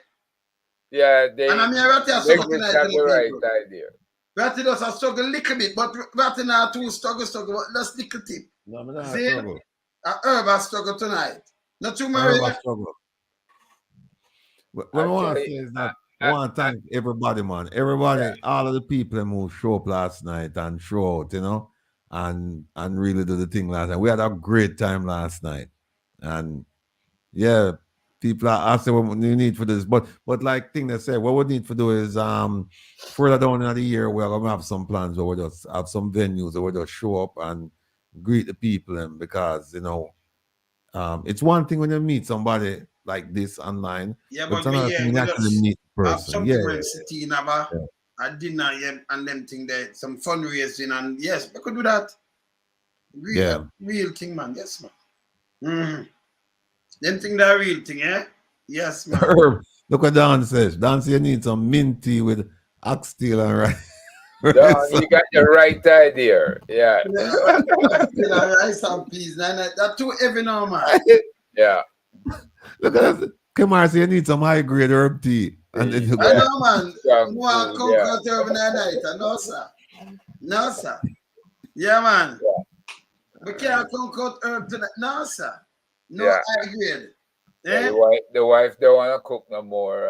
Yeah, and I mean, Ratty has struggle tonight. The right idea. Ratty does a struggle a little bit, but Ratty not too struggle, but that's little tip. No, I'm not see? struggle. Herb has struggle tonight. Not too Maria. What I want to say is that I want to thank everybody, man. Everybody, all of the people who show up last night and show out, you know, and really do the thing last night. We had a great time last night. And yeah, people are asking what you need for this. But like thing they say, what we need to do is further down in the year we're gonna have some plans where we just have some venues where we just show up and greet the people, and because it's one thing when you meet somebody like this online, Yeah, but it's but another thing when you we actually just meet the have person. something Yeah. when city have a dinner and them thing there, some fundraising, and yes, we could do that. Real thing, man. Yes, man. Mm-hmm. Them thing that real thing, eh? Yes, man. Look what Dan says. Dan says you need some minty with oxtail and rice. You got the right idea. Yeah. Oxtail and rice and peas. That's too heavy now, man. Yeah. Look at that. Kamar says you need some high grade herb tea. And then you I know, man. Yeah. You want to cook out over the night? No, sir. No, sir. Yeah, man. We can't cook out herb tonight. No, sir. No high grade. Yeah, the wife don't want to cook no more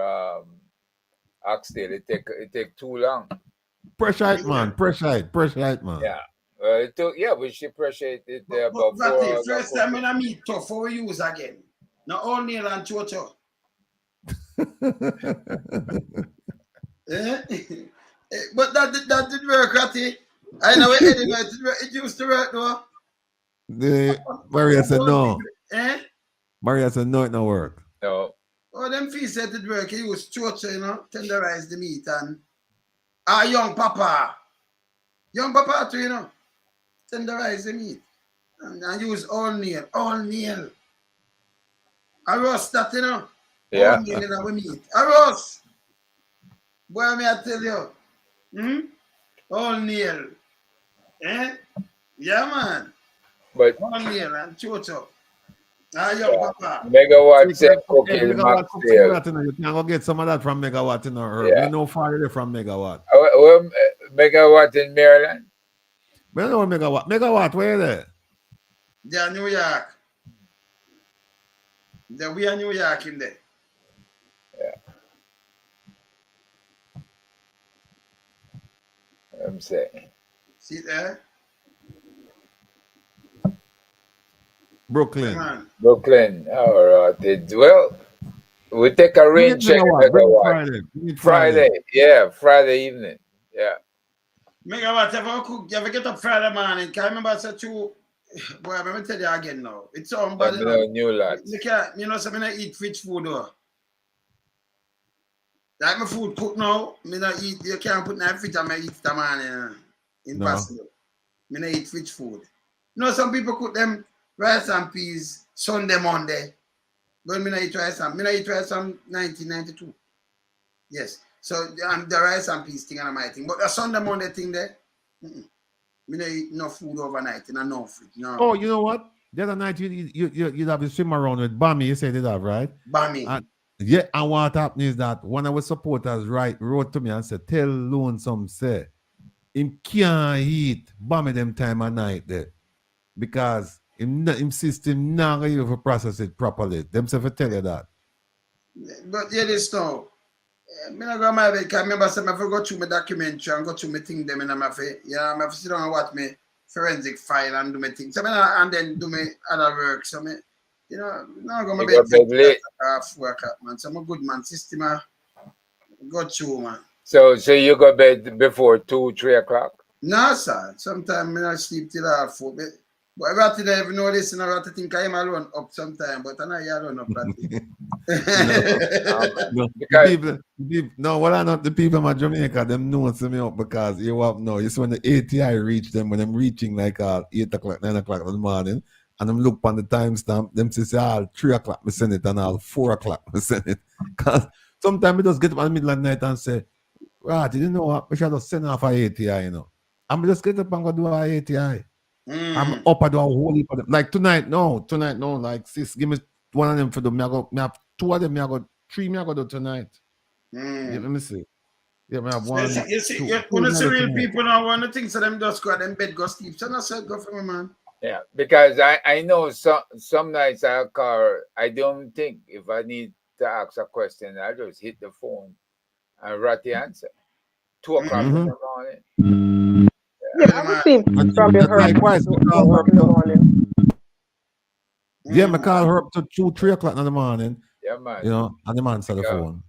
oxtail. It take too long. Pressure it, man. Yeah. It took, but she pressure it there about 4 hours. First time when I meet tough, for we use again. Now all nail and chocho. But that did work, Ratty. I know it used to work though. Maria said no. Eh? Maria said no, it don't work. No. Oh, them fees said it work. He used chocho, tenderize the meat and young papa too, tenderize the meat and use all nail. I roast that, Yeah. All nail in our meat. I roast. Boy, may I tell you? All nail. Eh? Yeah, man. But all nail and chocho. Young papa. Megawatt said cooking max You can go get some of that from Megawatt in our herb. You know far away from Megawatt. Megawatt in Maryland? We don't know Megawatt. Megawatt, where there? They're New York. We are New York in there. Yeah. I'm saying. See there? Brooklyn. All right. Well, we take a rain check. Friday. Yeah, Friday evening. Yeah. Megawatt, you ever get up Friday morning? Can I remember I said to boy, let me tell you again now. It's somebody. New lads. You can't, something I eat rich food though. Like my food cook now, me not eat, you can't put in the fridge and I eat the morning. Impossible. Me not eat rich food. Some people cook them rice and peas Sunday, Monday. But me not eat rice and 1992. Yes. So the rice and peas thing and my thing. But the Sunday, Monday thing there, me not eat no food overnight in a no fridge. No. Oh, you know what? The other night you'd have to swim around with Bammy, you said it have, right? Bammy. And what happened is that one of our supporters wrote to me and said, tell Lonesome say him can't eat Bammy them time of night there. Because him system not going to process it properly. Them say to tell you that. But yeah, this now. I'm not going to my bed. I remember I go through my documentary and go through my thing them and I have to sit down and watch my forensic file and do my thing. So and then do my other work. So now I'm going to my bed half work up, man. So I'm a good man. System go through, man. So you go bed before 2-3 o'clock? No, sir. Sometimes I sleep till half 4. But I got to even know this and I got to think I am alone up sometime, but I know you're alone up that the people in Jamaica, them know me up because you have now. You see when the ATI reach them, when I'm reaching like 8 o'clock, 9 o'clock in the morning, and them look on the timestamp, them say 3 o'clock I send it and 4 o'clock I send it. Because sometimes we just get up in the middle of the night and say, right, you know what, we should just send off our ATI, I'm just get up and go do our ATI. I'm up and do a whole heap of them. Like tonight, no, like sis, give me one of them for them. Me have 2 of them, 3 me I go do tonight. Yeah, let me see. Yeah, me have 1. You see, when you see real people now, one of the things that them just go out and bed, go sleep. So that's go for me, man. Yeah, because I know some nights I don't think if I need to ask a question, I just hit the phone and write the answer. 2 o'clock in the morning. Yeah, I received from your likewise. in the morning. Yeah, I call her up to 2-3 o'clock in the morning. Yeah, man. You know, and the man answer the Yeah. phone.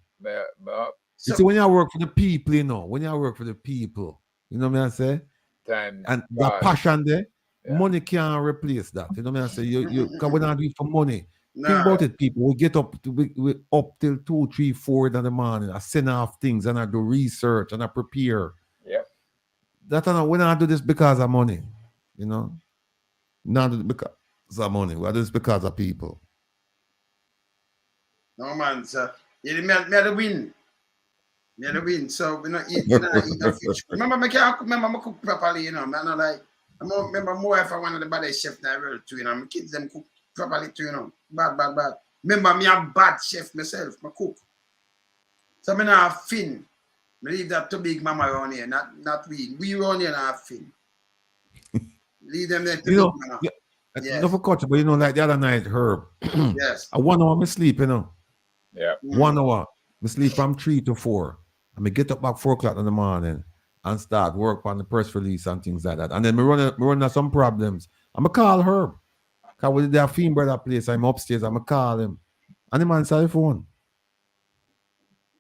So, You see, when you work for the people, you know, when you work for the people, you know what I say? time And the passion there, money can't replace that. You know what I say? You because we not do it for money. Think about it, people. We get up we up till 2, 3, 4 in the morning. I send off things and I do research and I prepare. Yeah. We not do this because of money, you know. Not do it because of money. We do this because of people. No man, sir. You me the win. Me the win. So we not eat no fish. Remember, I cook properly, you know. Man, like I remember more if I wanted the bad chef that I really too, you know. My kids them cook properly too, you know. Bad. Remember me a bad chef myself, my cook. So me not fin. I leave that to big mama around here, not we. We around here not fin. Leave them there to You big know, mama. Yes. Not for culture, but you know, like the other night, Herb. Yes. I 1 hour I sleep, you know. Yeah. 1 hour. I sleep from 3 to 4. And I get up back 4 o'clock in the morning and start work on the press release and things like that. And then I run into some problems. I'm call Herb. Because with their theme brother place, I'm upstairs, I'm call him. And the man answer the phone.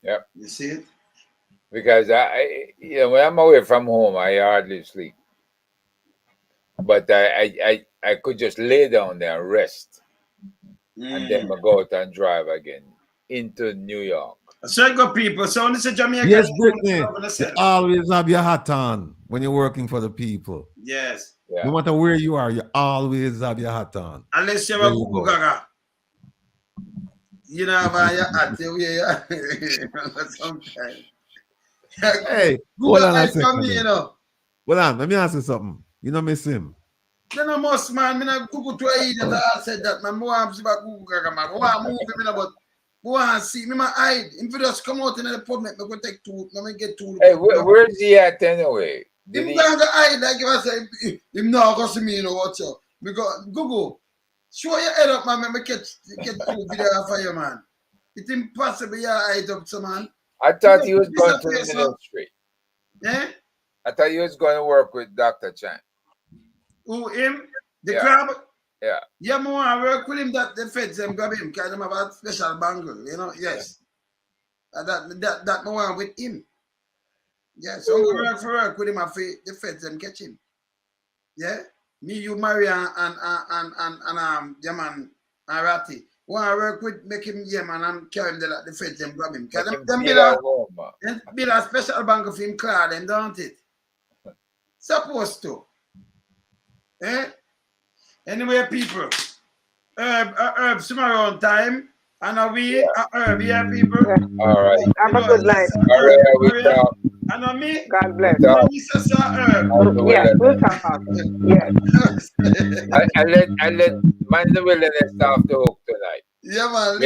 Yeah. You see it? Because when I'm away from home, I hardly sleep. But I could just lay down there and rest. And then I go out and drive again into New York. So good people. So this is Jamaica. Yes, Brittany. You always have your hat on when you're working for the people. Yes. No matter where you are, you always have your hat on. Unless you're a Google Gaga. You know have your hat. Sometimes. Hey, hold on a second. Hold on, let me ask you something. You know miss him? Then I must, man. I Google to eat that I said that, man. More I'm about Google Gaga, man. More I'm moving, but go and see me, my hide. If you just come out in the public, I'm going to take two. I'm going to get two. Hey, where's he at anyway? Him going to hide, like if I say, him not going to see me, you know, watch out. Because Google, show your head up, man. Let me get two video for you, man. It's impossible you hide up, so, man. I thought he was going to the ministry. Yeah? I thought he was going to work with Dr. Chan. Who, him? The crab? Yeah. Yeah, more I work with him that the feds them grab him because them have a special bangle, you know. Yes. That more with him. Yeah, so I'm going work with him and the feds them catch him. Yeah? Me, you marry and the man Arati. When I work with make him man and carry him the feds them grab him. Because them build a special bangle for him clear them, don't it? Supposed to. Eh? Anyway, people, Herb, tomorrow on time, and we Herb here, people. All right. Have a good night. All right, we talk. And me, God bless. Herb. Yes, we'll talk. Yes. I let Man the Wilderness off the hook tonight. Yeah, man.